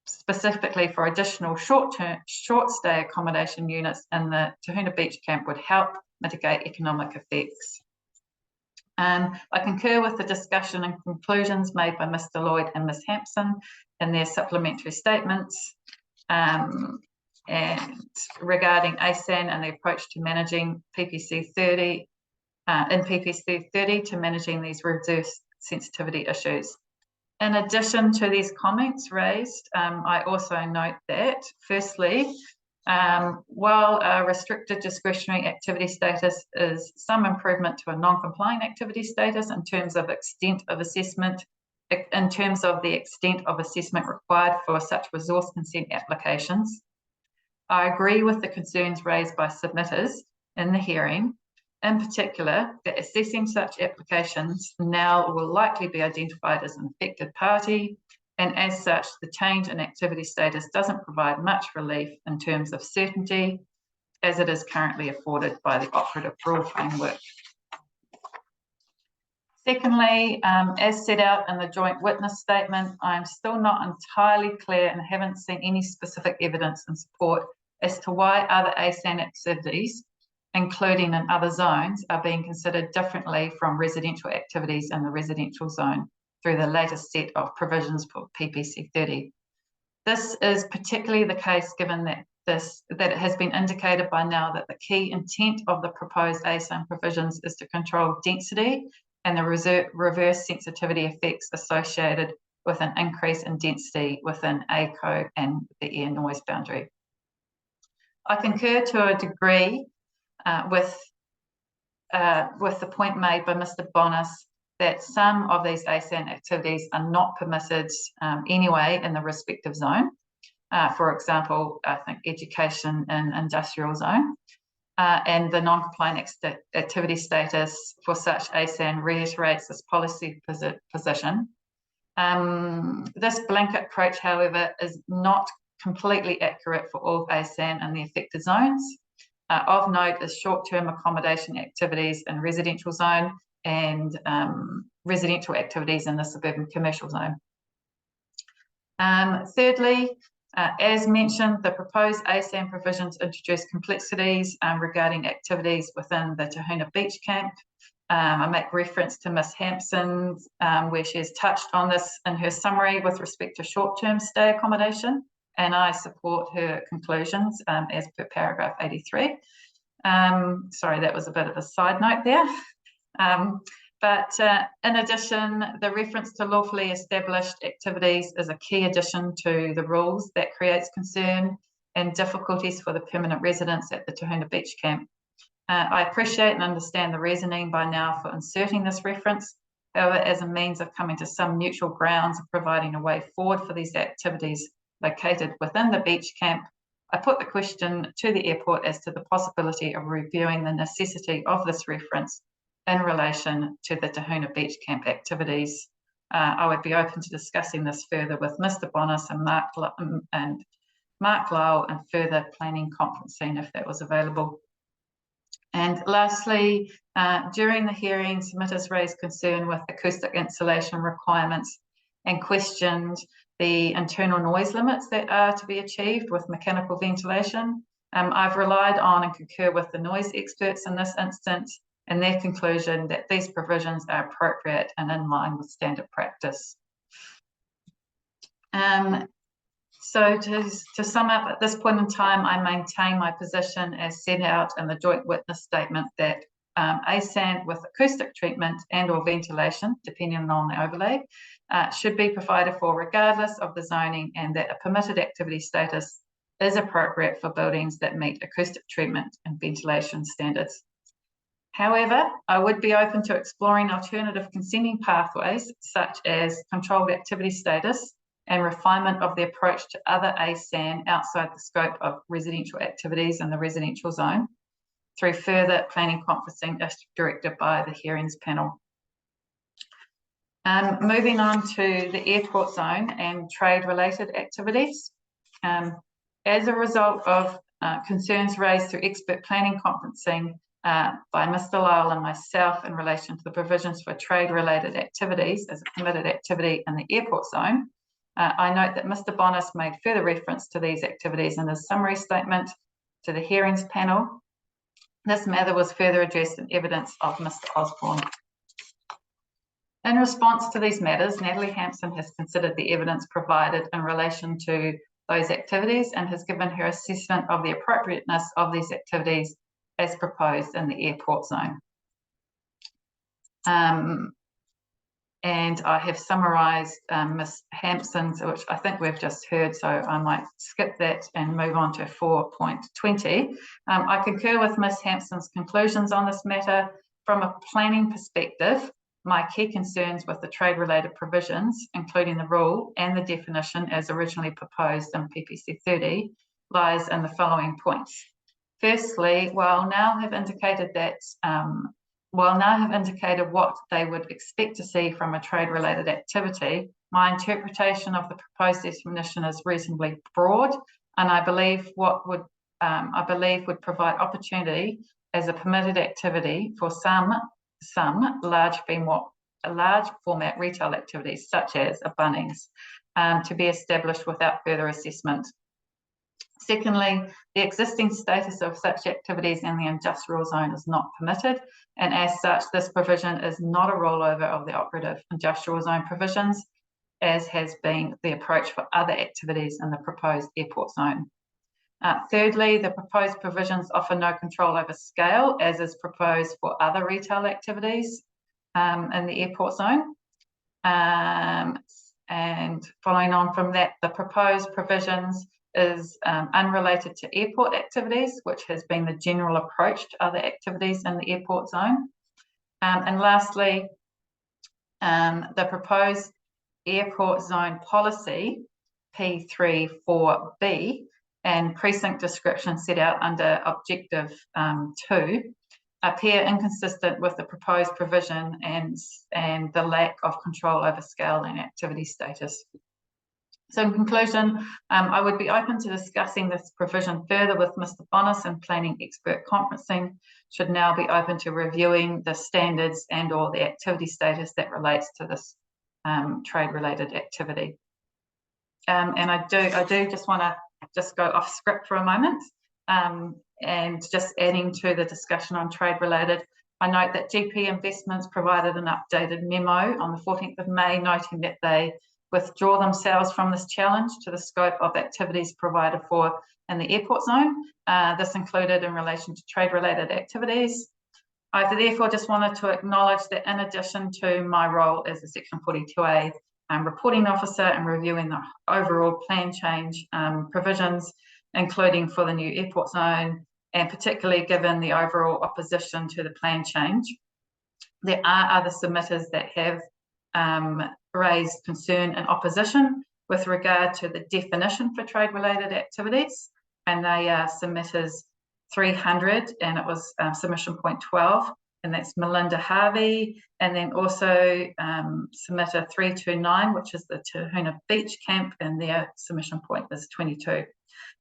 specifically for additional short stay accommodation units in the Tahuna Beach camp would help mitigate economic effects. I concur with the discussion and conclusions made by Mr. Lloyd and Ms. Hampson in their supplementary statements, and regarding ASAN and the approach to managing PPC 30, in PPC 30 to managing these reduced sensitivity issues. In addition to these comments raised, I also note that, firstly, while a restricted discretionary activity status is some improvement to a non-compliant activity status in terms of extent of assessment, in terms of the extent of assessment required for such resource consent applications, I agree with the concerns raised by submitters in the hearing, in particular, that assessing such applications now will likely be identified as an affected party, and as such, the change in activity status doesn't provide much relief in terms of certainty, as it is currently afforded by the operative rule framework. Secondly, as set out in the joint witness statement, I'm still not entirely clear and haven't seen any specific evidence in support as to why other ASAN activities, including in other zones, are being considered differently from residential activities in the residential zone through the latest set of provisions for PPC 30. This is particularly the case given that it has been indicated by now that the key intent of the proposed ASAN provisions is to control density and the reverse sensitivity effects associated with an increase in density within ACO and the air noise boundary. I concur to a degree with the point made by Mr. Bonas that some of these ASAN activities are not permitted anyway in the respective zone. For example, I think education and industrial zone, and the non-compliant activity status for such ASAN reiterates this policy position. This blanket approach, however, is not completely accurate for all ASAN in the affected zones. Of note is short-term accommodation activities in residential zone and residential activities in the suburban commercial zone. Thirdly, as mentioned, the proposed ASAN provisions introduce complexities regarding activities within the Tahuna Beach camp. I make reference to Ms. Hampson, where she has touched on this in her summary with respect to short-term stay accommodation, and I support her conclusions as per paragraph 83. Sorry, that was a bit of a side note there. But in addition, the reference to lawfully established activities is a key addition to the rules that creates concern and difficulties for the permanent residents at the Tahuna Beach camp. I appreciate and understand the reasoning by now for inserting this reference. However, as a means of coming to some neutral grounds of providing a way forward for these activities located within the beach camp, I put the question to the airport as to the possibility of reviewing the necessity of this reference in relation to the Tahuna Beach camp activities. I would be open to discussing this further with Mr. Bonas and Mark Lyle and further planning conferencing if that was available. And lastly, during the hearing, submitters raised concern with acoustic insulation requirements and questioned the internal noise limits that are to be achieved with mechanical ventilation. I've relied on and concur with the noise experts in this instance and their conclusion that these provisions are appropriate and in line with standard practice. So to sum up, at this point in time, I maintain my position as set out in the joint witness statement that ASAN with acoustic treatment and or ventilation, depending on the overlay, should be provided for regardless of the zoning, and that a permitted activity status is appropriate for buildings that meet acoustic treatment and ventilation standards. However, I would be open to exploring alternative consenting pathways, such as controlled activity status and refinement of the approach to other ASAN outside the scope of residential activities in the residential zone, through further planning conferencing as directed by the hearings panel. Moving on to the airport zone and trade-related activities. As a result of concerns raised through expert planning conferencing by Mr. Lyle and myself in relation to the provisions for trade-related activities as a permitted activity in the airport zone, I note that Mr. Bonas made further reference to these activities in his summary statement to the hearings panel. This matter was further addressed in evidence of Mr. Osborne. In response to these matters, Natalie Hampson has considered the evidence provided in relation to those activities and has given her assessment of the appropriateness of these activities as proposed in the airport zone. And I have summarised Ms. Hampson's, which I think we've just heard, so I might skip that and move on to 4.20. I concur with Ms. Hampson's conclusions on this matter. From a planning perspective, my key concerns with the trade-related provisions, including the rule and the definition as originally proposed in PPC 30, lies in the following points. Firstly, while now have indicated what they would expect to see from a trade-related activity, my interpretation of the proposed definition is reasonably broad, and I believe would provide opportunity as a permitted activity for some large format retail activities, such as a Bunnings, to be established without further assessment. Secondly, the existing status of such activities in the industrial zone is not permitted, and as such, this provision is not a rollover of the operative industrial zone provisions, as has been the approach for other activities in the proposed airport zone. Thirdly, the proposed provisions offer no control over scale, as is proposed for other retail activities in the airport zone. And following on from that, the proposed provisions is unrelated to airport activities, which has been the general approach to other activities in the airport zone. And lastly, the proposed airport zone policy, P34B, and precinct description set out under Objective 2 appear inconsistent with the proposed provision and the lack of control over scale and activity status. So in conclusion, I would be open to discussing this provision further with Mr. Bonas, and planning expert conferencing should now be open to reviewing the standards and or the activity status that relates to this trade-related activity. And I do just want to go off script for a moment, and just adding to the discussion on trade-related, I note that GP Investments provided an updated memo on the 14th of May, noting that they withdraw themselves from this challenge to the scope of activities provided for in the airport zone. This included in relation to trade-related activities. I therefore just wanted to acknowledge that in addition to my role as a Section 42A reporting officer and reviewing the overall plan change provisions, including for the new airport zone, and particularly given the overall opposition to the plan change, there are other submitters that have raised concern and opposition with regard to the definition for trade-related activities, and they are submitters 300, and it was submission point 12, and that's Melinda Harvey, and then also submitter 329, which is the Tahuna Beach Camp, and their submission point is 22.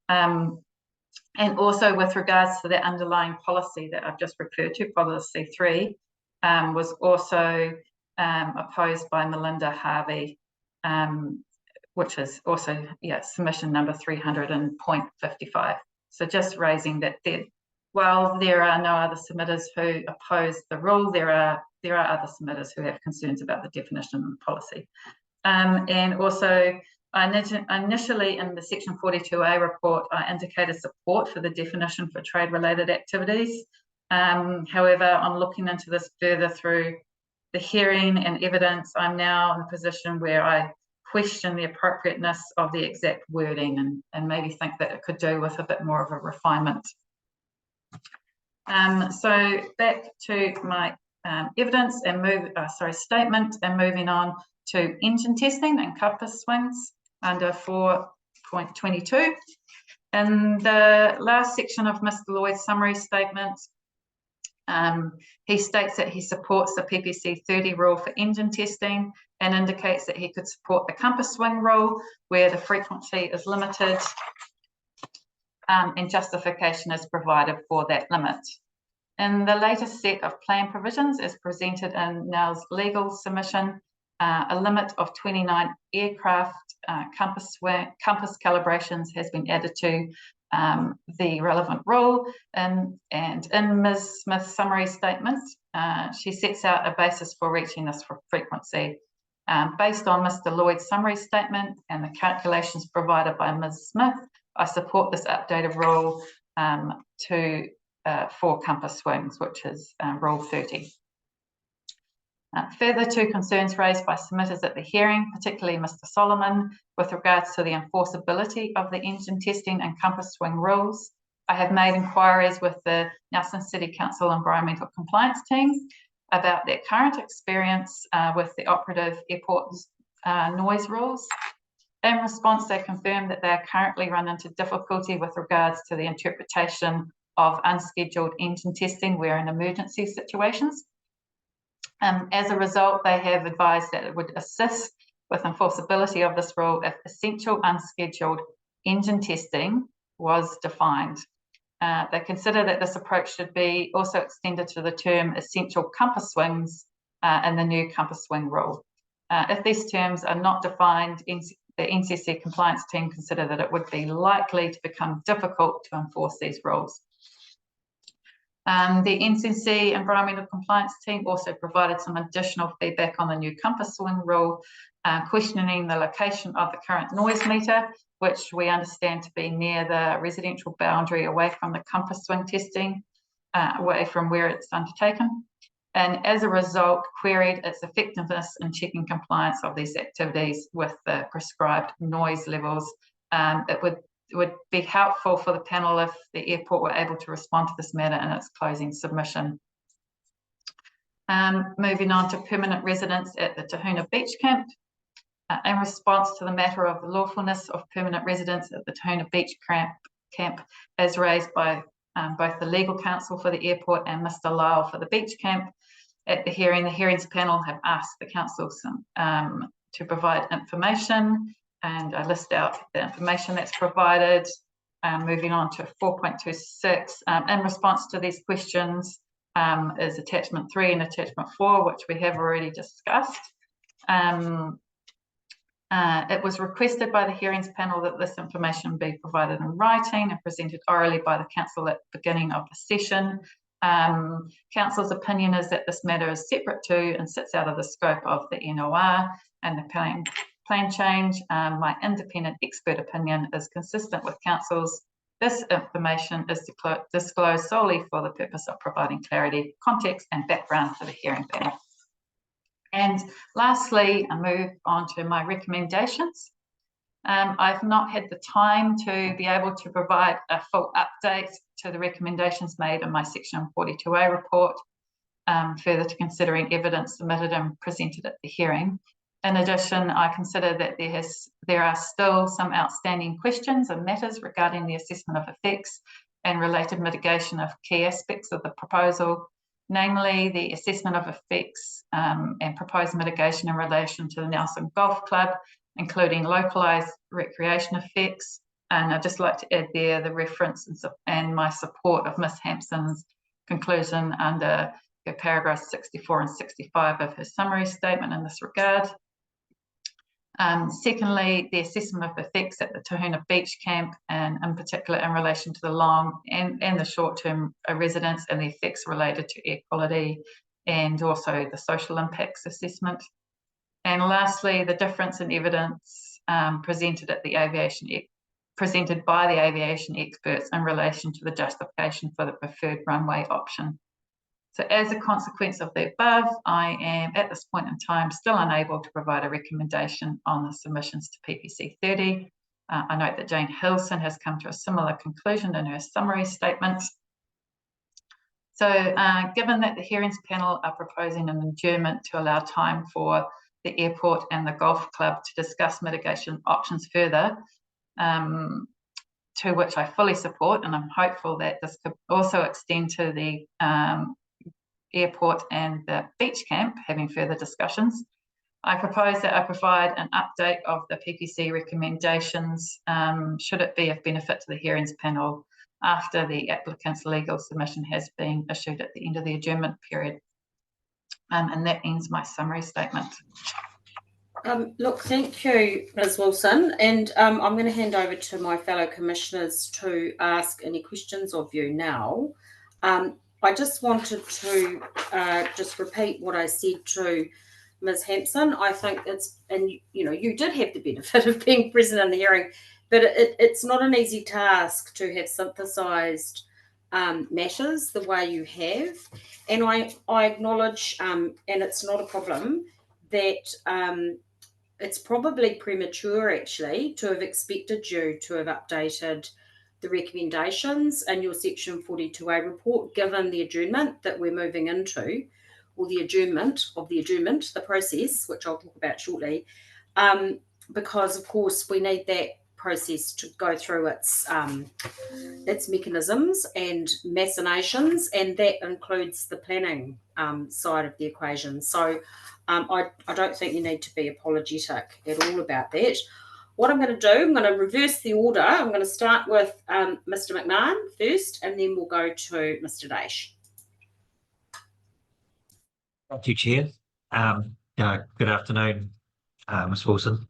And also with regards to the underlying policy that I've just referred to, policy 3, was also opposed by Melinda Harvey, which is also, submission number 300 and point 55. So just raising that while there are no other submitters who oppose the rule, there are other submitters who have concerns about the definition and policy. And also, initially in the Section 42A report, I indicated support for the definition for trade-related activities. However, on looking into this further through the hearing and evidence, I'm now in a position where I question the appropriateness of the exact wording and maybe think that it could do with a bit more of a refinement. So back to my evidence and statement, and moving on to engine testing and compass swings under 4.22. In the last section of Mr. Lloyd's summary statement, he states that he supports the PPC 30 rule for engine testing and indicates that he could support the compass swing rule where the frequency is limited and justification is provided for that limit. In the latest set of plan provisions as presented in NAL's legal submission, A limit of 29 aircraft compass calibrations has been added to the relevant rule. And in Ms. Smith's summary statement, she sets out a basis for reaching this frequency. Based on Mr. Lloyd's summary statement and the calculations provided by Ms. Smith, I support this updated rule for compass swings, which is Rule 30. Further to concerns raised by submitters at the hearing, particularly Mr. Solomon, with regards to the enforceability of the engine testing and compass swing rules, I have made inquiries with the Nelson City Council Environmental Compliance team about their current experience with the operative airport noise rules. In response, they confirmed that they are currently run into difficulty with regards to the interpretation of unscheduled engine testing where in emergency situations. As a result, they have advised that it would assist with enforceability of this rule if essential unscheduled engine testing was defined. They consider that this approach should be also extended to the term essential compass swings in the new compass swing rule. If these terms are not defined, the NCC compliance team consider that it would be likely to become difficult to enforce these rules. The NCC Environmental Compliance team also provided some additional feedback on the new compass swing rule, questioning the location of the current noise meter, which we understand to be near the residential boundary away from the compass swing testing, away from where it's undertaken. And as a result, queried its effectiveness in checking compliance of these activities with the prescribed noise levels. It would be helpful for the panel if the airport were able to respond to this matter in its closing submission. Moving on to permanent residents at the Tahuna Beach Camp. In response to the matter of the lawfulness of permanent residents at the Tahuna Beach Camp as raised by both the legal counsel for the airport and Mr. Lyle for the beach camp, at the hearings panel have asked the council to provide information, and I list out the information that's provided. Moving on to 4.26, in response to these questions is attachment 3 and attachment 4, which we have already discussed. It was requested by the hearings panel that this information be provided in writing and presented orally by the council at the beginning of the session. Council's opinion is that this matter is separate to and sits out of the scope of the NOR and the plan change. My independent expert opinion is consistent with council's. This information is disclosed solely for the purpose of providing clarity, context and background for the hearing panel. And lastly, I move on to my recommendations. I've not had the time to be able to provide a full update to the recommendations made in my section 42A report, further to considering evidence submitted and presented at the hearing. In addition, I consider that there are still some outstanding questions and matters regarding the assessment of effects and related mitigation of key aspects of the proposal, namely the assessment of effects and proposed mitigation in relation to the Nelson Golf Club, including localised recreation effects. And I'd just like to add there the reference and my support of Ms. Hampson's conclusion under her paragraphs 64 and 65 of her summary statement in this regard. Secondly, the assessment of effects at the Tahuna Beach Camp, and in particular in relation to the long and the short-term residents and the effects related to air quality and also the social impacts assessment. And lastly, the difference in evidence presented by the aviation experts in relation to the justification for the preferred runway option. So as a consequence of the above, I am at this point in time still unable to provide a recommendation on the submissions to PPC 30. I note that Jane Hilson has come to a similar conclusion in her summary statement. So given that the hearings panel are proposing an adjournment to allow time for the airport and the golf club to discuss mitigation options further, to which I fully support, and I'm hopeful that this could also extend to the airport and the beach camp, having further discussions. I propose that I provide an update of the PPC recommendations, should it be of benefit to the hearings panel after the applicant's legal submission has been issued at the end of the adjournment period. And that ends my summary statement. Look, thank you, Ms. Wilson, and I'm going to hand over to my fellow commissioners to ask any questions of you now. I just wanted to just repeat what I said to Ms. Hampson. I think it's, and you know, you did have the benefit of being present in the hearing, but it's not an easy task to have synthesised matters the way you have, and I acknowledge, and it's not a problem, that it's probably premature actually to have expected you to have updated the recommendations in your section 42A report, given the adjournment that we're moving into, or the adjournment, the process, which I'll talk about shortly, because of course we need that process to go through its mechanisms and machinations, and that includes the planning side of the equation. So I don't think you need to be apologetic at all about that. What I'm going to do, I'm going to reverse the order. I'm going to start with Mr. McMahon first, and then we'll go to Mr. Dash. Thank you, Chair. Good afternoon, Ms. Wilson.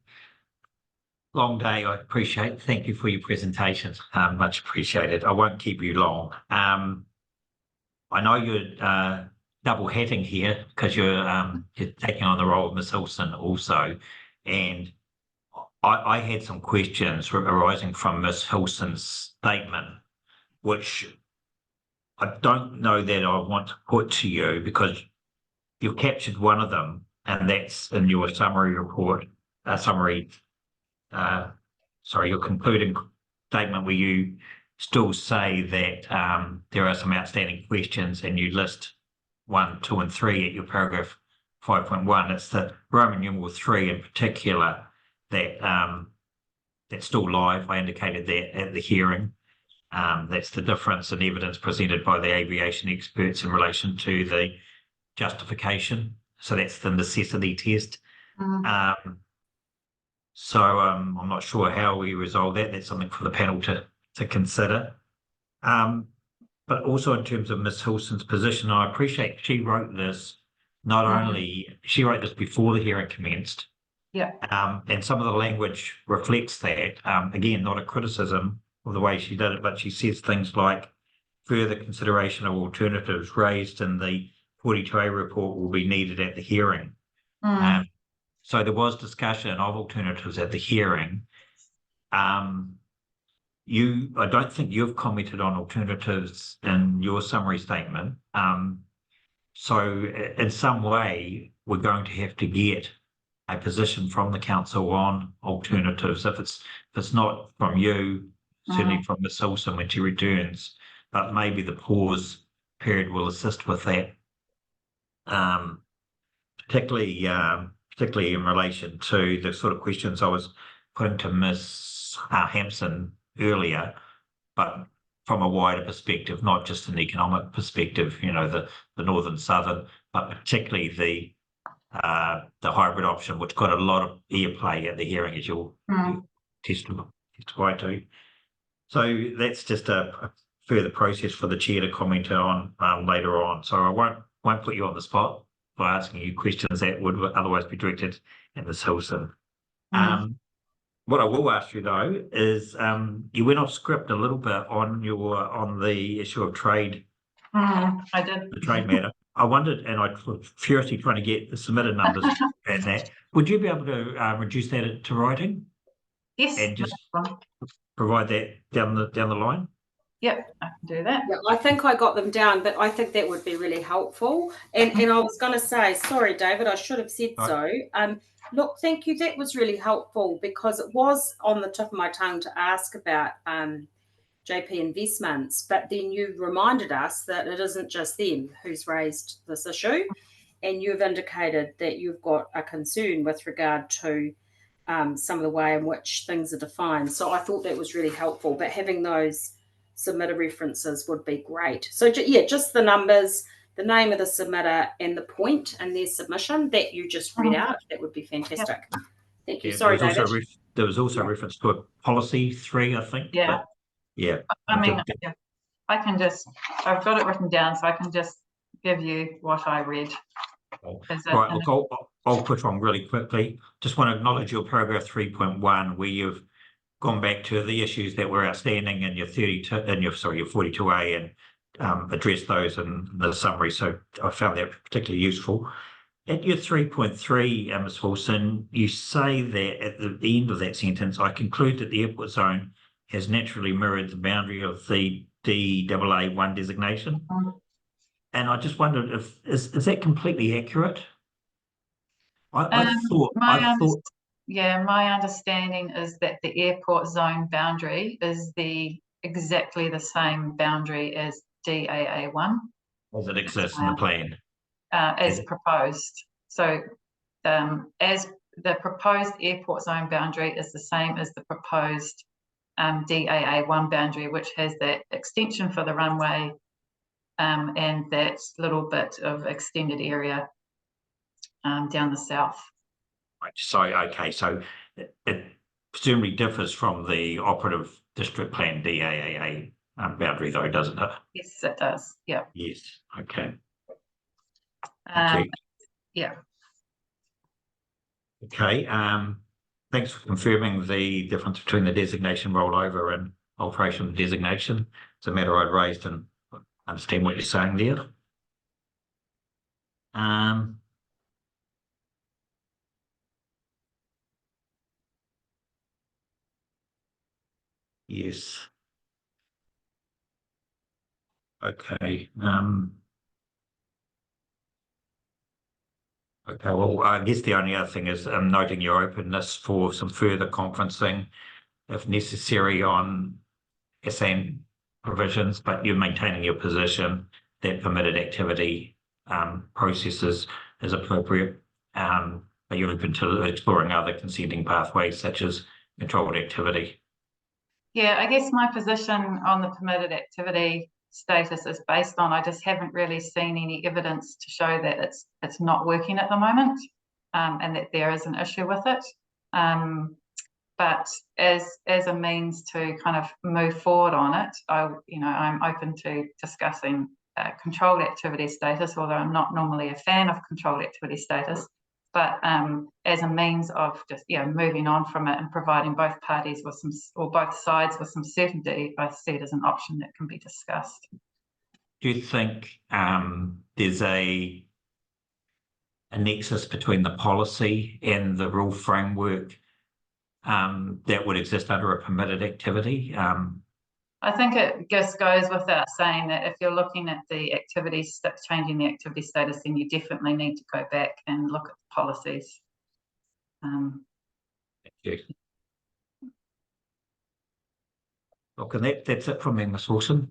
Long day, I appreciate. Thank you for your presentation. Much appreciated. I won't keep you long. I know you're double hatting here because you're taking on the role of Ms. Wilson also, and I had some questions arising from Ms. Wilson's statement, which I don't know that I want to put to you because you've captured one of them, and that's in your summary report, your concluding statement where you still say that there are some outstanding questions, and you list 1, 2, and 3 at your paragraph 5.1. It's the Roman numeral 3 in particular that's still live. I indicated that at the hearing. That's the difference in evidence presented by the aviation experts in relation to the justification. So that's the necessity test. So I'm not sure how we resolve that. That's something for the panel to consider. But also in terms of Ms. Wilson's position, I appreciate she wrote this, not only, she wrote this before the hearing commenced. Yeah. And some of the language reflects that. Again, not a criticism of the way she did it, but she says things like further consideration of alternatives raised in the 42A report will be needed at the hearing. So there was discussion of alternatives at the hearing. I don't think you've commented on alternatives in your summary statement. So in some way, we're going to have to get a position from the council on alternatives. If it's not from you, certainly from Ms. Wilson when she returns, but maybe the pause period will assist with that, particularly in relation to the sort of questions I was putting to Ms. Hampson earlier, but from a wider perspective, not just an economic perspective, you know, the northern southern, but particularly the hybrid option, which got a lot of airplay at the hearing, as you'll testify to. So that's just a further process for the chair to comment on later on. So I won't put you on the spot by asking you questions that would otherwise be directed at Ms. Wilson. What I will ask you though is you went off script a little bit on the issue of trade. I did. The trade matter. I wondered, and I was furiously trying to get the submitted numbers and that. Would you be able to reduce that to writing? Yes. And just provide that down the line? Yep, I can do that. Yeah, I think I got them down, but I think that would be really helpful. And I was going to say, sorry, David, I should have said so. Look, thank you. That was really helpful because it was on the tip of my tongue to ask about JP Investments, but then you reminded us that it isn't just them who's raised this issue, and you've indicated that you've got a concern with regard to some of the way in which things are defined. So I thought that was really helpful, but having those submitter references would be great. So yeah, just the numbers, the name of the submitter, and the point in their submission that you just read out, that would be fantastic. Yep. Thank you. Sorry, David. There was also reference to a policy 3, I think. Yeah. But, yeah. I mean, I can just, I've got it written down, so I can just give you what I read. Is it? Right, look, I'll push on really quickly. Just want to acknowledge your paragraph 3.1, where you've gone back to the issues that were outstanding in your 32 and your 42A and addressed those in the summary. So I found that particularly useful. At your 3.3, Ms. Wilson, you say that at the end of that sentence, I conclude that the airport zone has naturally mirrored the boundary of the DAA1 designation. And I just wondered if is that completely accurate? I thought my understanding is that the airport zone boundary is exactly the same boundary as DAA1 as it exists in the plan. as proposed. So as the proposed airport zone boundary is the same as the proposed DAA1 boundary, which has that extension for the runway and that little bit of extended area down the south. Right. So, okay, so it presumably differs from the operative district plan DAA boundary, though, doesn't it? Yes, it does. Yeah. Yes. Okay. Thank you. Yeah. Okay. Thanks for confirming the difference between the designation rollover and alteration of designation. It's a matter I'd raised and understand what you're saying there. Yes. Okay. Okay, well, I guess the only other thing is noting your openness for some further conferencing, if necessary, on SAN provisions, but you're maintaining your position that permitted activity processes is appropriate. But you're open to exploring other consenting pathways, such as controlled activity. Yeah, I guess my position on the permitted activity status is based on I just haven't really seen any evidence to show that it's not working at the moment, and that there is an issue with it. But as a means to kind of move forward on it, I'm open to discussing controlled activity status, although I'm not normally a fan of controlled activity status. But as a means of just moving on from it and providing both parties with both sides with some certainty, I see it as an option that can be discussed. Do you think there's a nexus between the policy and the rule framework that would exist under a permitted activity? I think it just goes without saying that if you're looking at the activities, changing the activity status, then you definitely need to go back and look at the policies. Thank you. Okay, that's it from me, Ms. Wilson.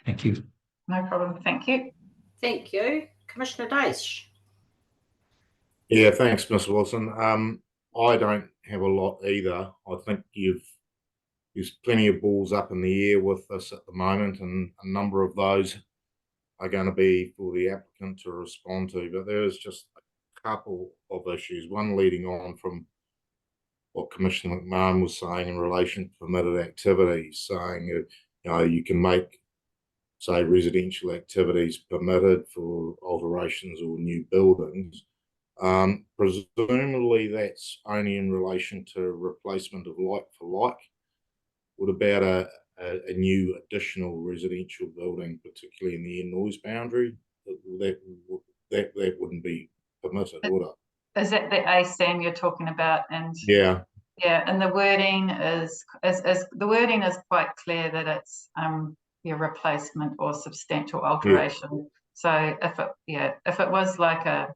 Thank you. No problem. Thank you. Thank you. Commissioner Dace. Yeah, thanks, Ms. Wilson. I don't have a lot either. I think there's plenty of balls up in the air with this at the moment, and a number of those are going to be for the applicant to respond to. But there is just a couple of issues, one leading on from what Commissioner McMahon was saying in relation to permitted activities, saying you can make, say, residential activities permitted for alterations or new buildings. Presumably that's only in relation to replacement of like for like. What about a new additional residential building, particularly in the air noise boundary? That wouldn't be permitted, would it? Is that the ASAM you're talking about? And yeah, and the wording is quite clear that it's your replacement or substantial alteration. Yeah. So if it was like a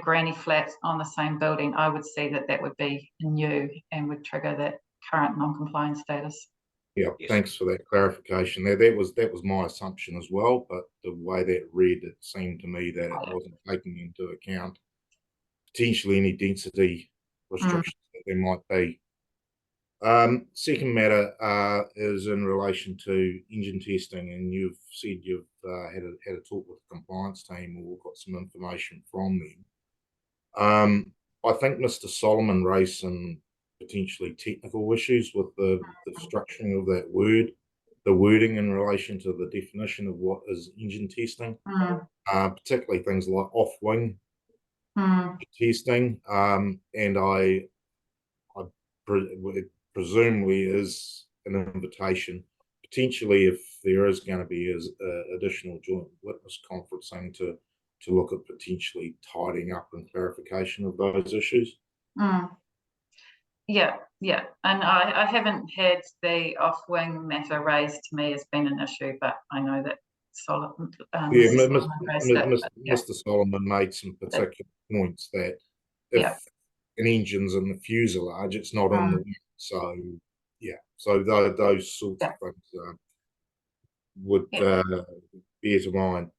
granny flat on the same building, I would see that would be new and would trigger that current non-compliant status. Yeah, yes. Thanks for that clarification there. That was my assumption as well, but the way that read, it seemed to me that it wasn't taking into account potentially any density restrictions that there might be. Second matter is in relation to engine testing, and you've said you've had a talk with the compliance team or got some information from them. I think Mr. Solomon raised some potentially technical issues with the structuring of that word, the wording in relation to the definition of what is engine testing, particularly things like off-wing testing, and it presumably is an invitation, potentially, if there is going to be additional joint witness conferencing to look at potentially tidying up and clarification of those issues. Yeah, and I haven't had the off-wing matter raised to me as being an issue, but I know that Mr. Solomon made some particular points that if an engine's in the fuselage, it's not in the wing. So so those sorts of things would bear to mind.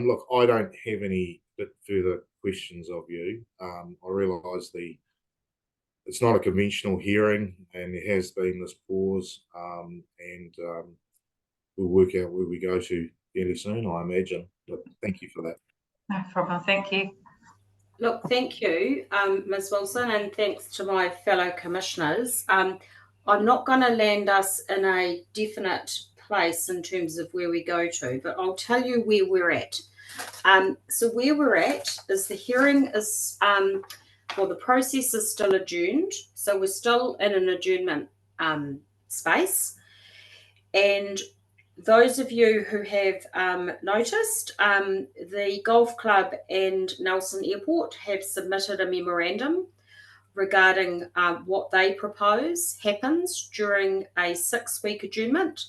Look, I don't have any further questions of you. I realise it's not a conventional hearing, and there has been this pause, and we'll work out where we go to fairly soon, I imagine. But thank you for that. No problem. Thank you. Look, thank you, Ms. Wilson, and thanks to my fellow commissioners. I'm not going to land us in a definite place in terms of where we go to, but I'll tell you where we're at. So where we're at is the hearing is, the process is still adjourned. So we're still in an adjournment space. And those of you who have noticed, the Golf Club and Nelson Airport have submitted a memorandum regarding what they propose happens during a 6-week adjournment,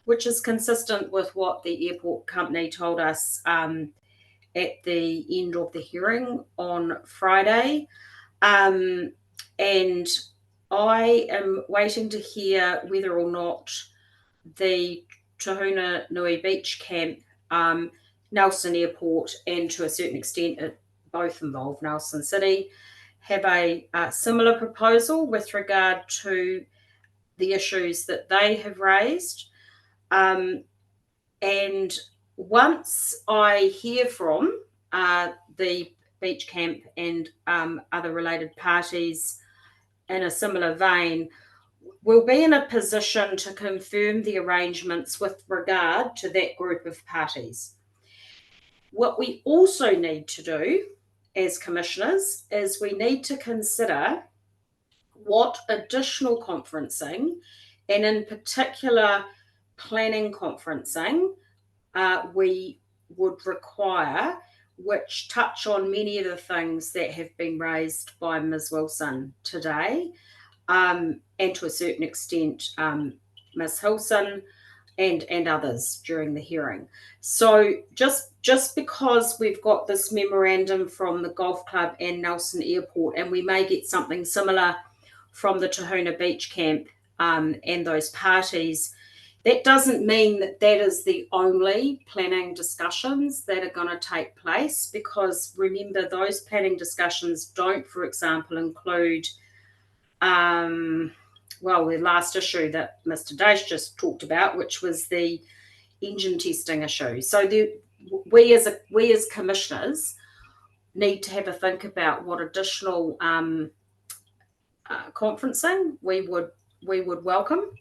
which is consistent with what the airport company told us at the end of the hearing on Friday. And I am waiting to hear whether or not the Tahuna Nui Beach Camp, Nelson Airport, and to a certain extent, both involve Nelson City, have a similar proposal with regard to the issues that they have raised. And once I hear from the beach camp and other related parties in a similar vein, we'll be in a position to confirm the arrangements with regard to that group of parties. What we also need to do as commissioners is we need to consider what additional conferencing, and in particular planning conferencing, we would require, which touch on many of the things that have been raised by Ms. Wilson today, and to a certain extent, Ms. Hilson and others during the hearing. So just because we've got this memorandum from the Golf Club and Nelson Airport, and we may get something similar from the Tahuna Beach Camp and those parties, that doesn't mean that that is the only planning discussions that are going to take place, because remember, those planning discussions don't, for example, include the last issue that Mr. Dace just talked about, which was the engine testing issue. So we as commissioners need to have a think about what additional conferencing we would welcome,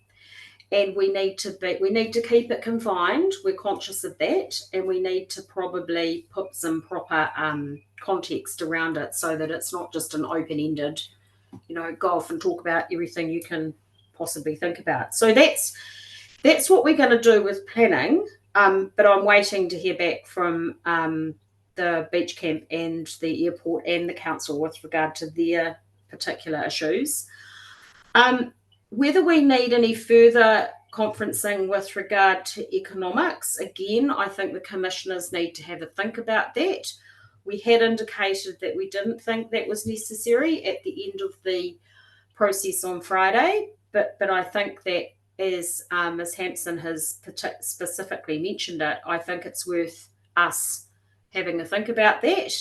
and we need to keep it confined. We're conscious of that, and we need to probably put some proper context around it so that it's not just an open-ended, go off and talk about everything you can possibly think about. So that's what we're going to do with planning. But I'm waiting to hear back from the beach camp and the airport and the council with regard to their particular issues. Whether we need any further conferencing with regard to economics, again, I think the commissioners need to have a think about that. We had indicated that we didn't think that was necessary at the end of the process on Friday, but I think that, as Ms. Hampson has specifically mentioned it, I think it's worth us having a think about that.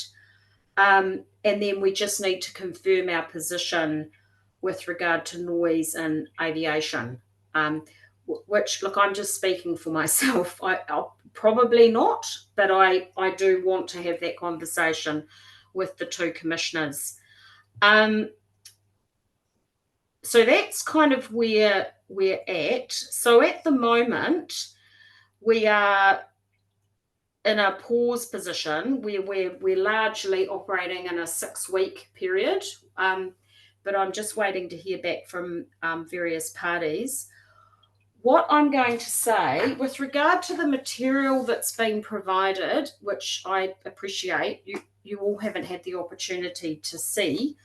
And then we just need to confirm our position with regard to noise and aviation, which, look, I'm just speaking for myself. I'll probably not, but I do want to have that conversation with the two commissioners. So that's kind of where we're at. So at the moment, we are in a pause position where we're largely operating in a 6-week period. But I'm just waiting to hear back from various parties. What I'm going to say with regard to the material that's been provided, which I appreciate, you all haven't had the opportunity to see.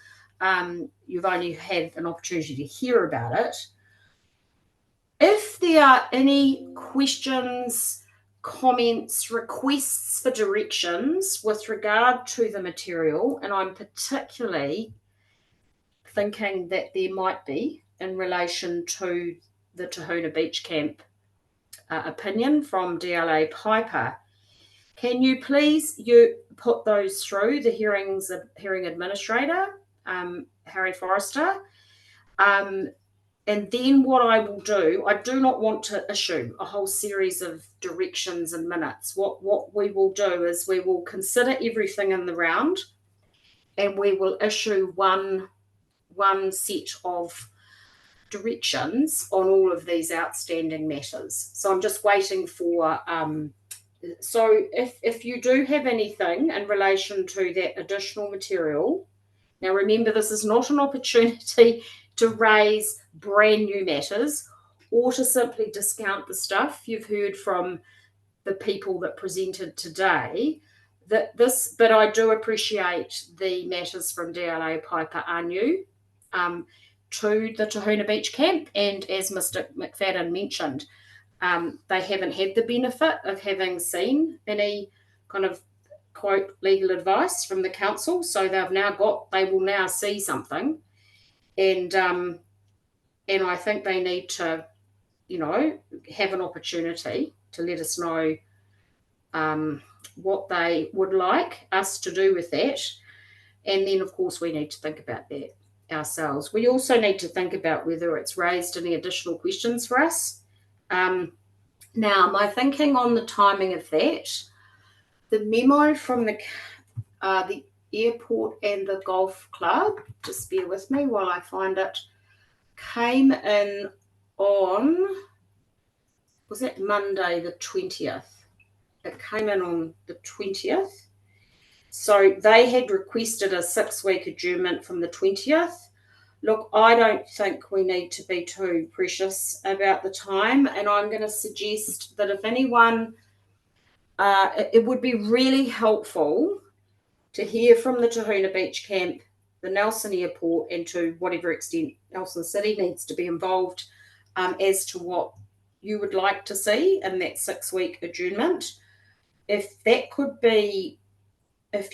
You've only had an opportunity to hear about it. If there are any questions, comments, requests for directions with regard to the material, and I'm particularly thinking that there might be in relation to the Tahuna Beach Camp opinion from DLA Piper, can you please put those through the hearing administrator, Harry Forrester, and then what I will do, I do not want to issue a whole series of directions and minutes. What we will do is we will consider everything in the round, and we will issue one set of directions on all of these outstanding matters. So I'm just waiting for, so if you do have anything in relation to that additional material, now remember this is not an opportunity to raise brand new matters or to simply discount the stuff you've heard from the people that presented today. But I do appreciate the matters from DLA Piper are new to the Tahuna Beach Camp, and as Mr. McFadden mentioned, they haven't had the benefit of having seen any kind of quote legal advice from the council, so they will now see something, and I think they need to, have an opportunity to let us know what they would like us to do with that, and then of course we need to think about that ourselves. We also need to think about whether it's raised any additional questions for us. Now, my thinking on the timing of that, the memo from the airport and the golf club, just bear with me while I find it, came in on, was that Monday the 20th? It came in on the 20th. So they had requested a 6-week adjournment from the 20th. Look, I don't think we need to be too precious about the time, and I'm going to suggest that if anyone, it would be really helpful to hear from the Tahuna Beach Camp, the Nelson Airport, and to whatever extent Nelson City needs to be involved as to what you would like to see in that 6-week adjournment. If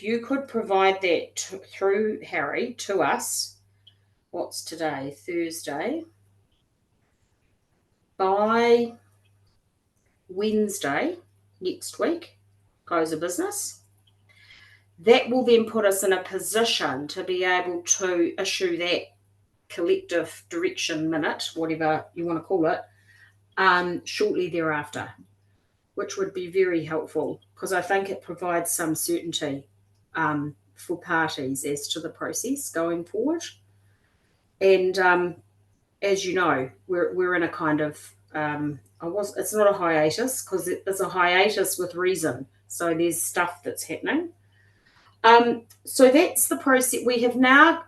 you could provide that through Harry to us, what's today? Thursday. By Wednesday next week, close of business. That will then put us in a position to be able to issue that collective direction minute, whatever you want to call it, shortly thereafter, which would be very helpful because I think it provides some certainty for parties as to the process going forward. And as you know, we're in a kind of it's not a hiatus because it's a hiatus with reason. So there's stuff that's happening. So that's the process. We have now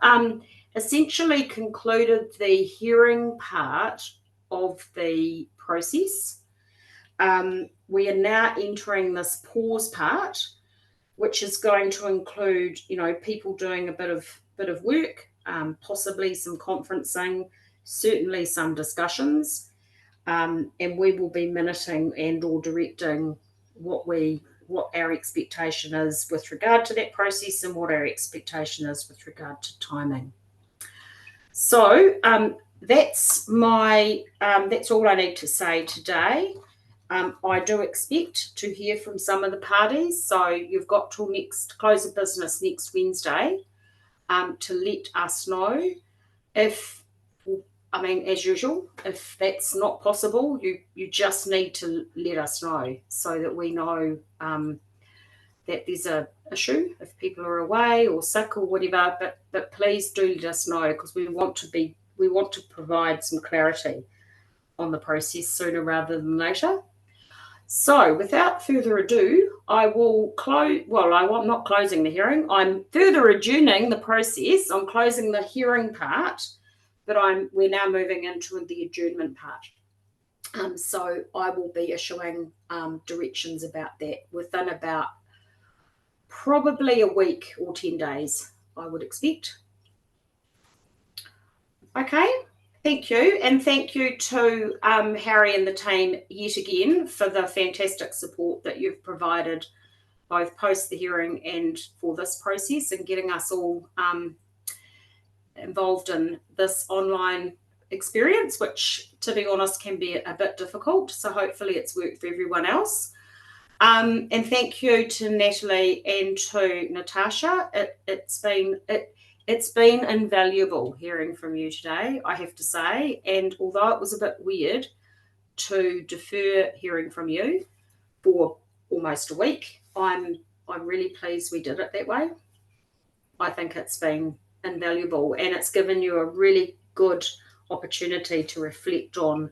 essentially concluded the hearing part of the process. We are now entering this pause part, which is going to include, people doing a bit of work, possibly some conferencing, certainly some discussions, and we will be minuting and or directing what our expectation is with regard to that process and what our expectation is with regard to timing. So that's all I need to say today. I do expect to hear from some of the parties. So you've got till next close of business next Wednesday to let us know as usual, if that's not possible, you just need to let us know so that we know that there's a issue if people are away or sick or whatever. But please do let us know because we want to provide some clarity on the process sooner rather than later. So without further ado, I will close, well, I'm not closing the hearing. I'm further adjourning the process. I'm closing the hearing part, but we're now moving into the adjournment part. So I will be issuing directions about that within about probably a week or 10 days, I would expect. Okay, thank you. And thank you to Harry and the team yet again for the fantastic support that you've provided both post the hearing and for this process and getting us all involved in this online experience, which, to be honest, can be a bit difficult. So hopefully it's worked for everyone else. And thank you to Natalie and to Natasha. It's been invaluable hearing from you today, I have to say. And although it was a bit weird to defer hearing from you for almost a week, I'm really pleased we did it that way. I think it's been invaluable, and it's given you a really good opportunity to reflect on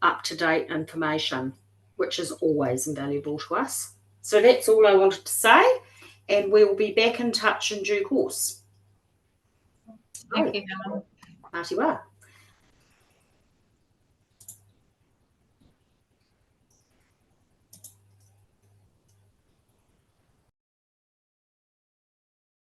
up-to-date information, which is always invaluable to us. So that's all I wanted to say, and we will be back in touch in due course. Thank you, Helen. Mā te wā.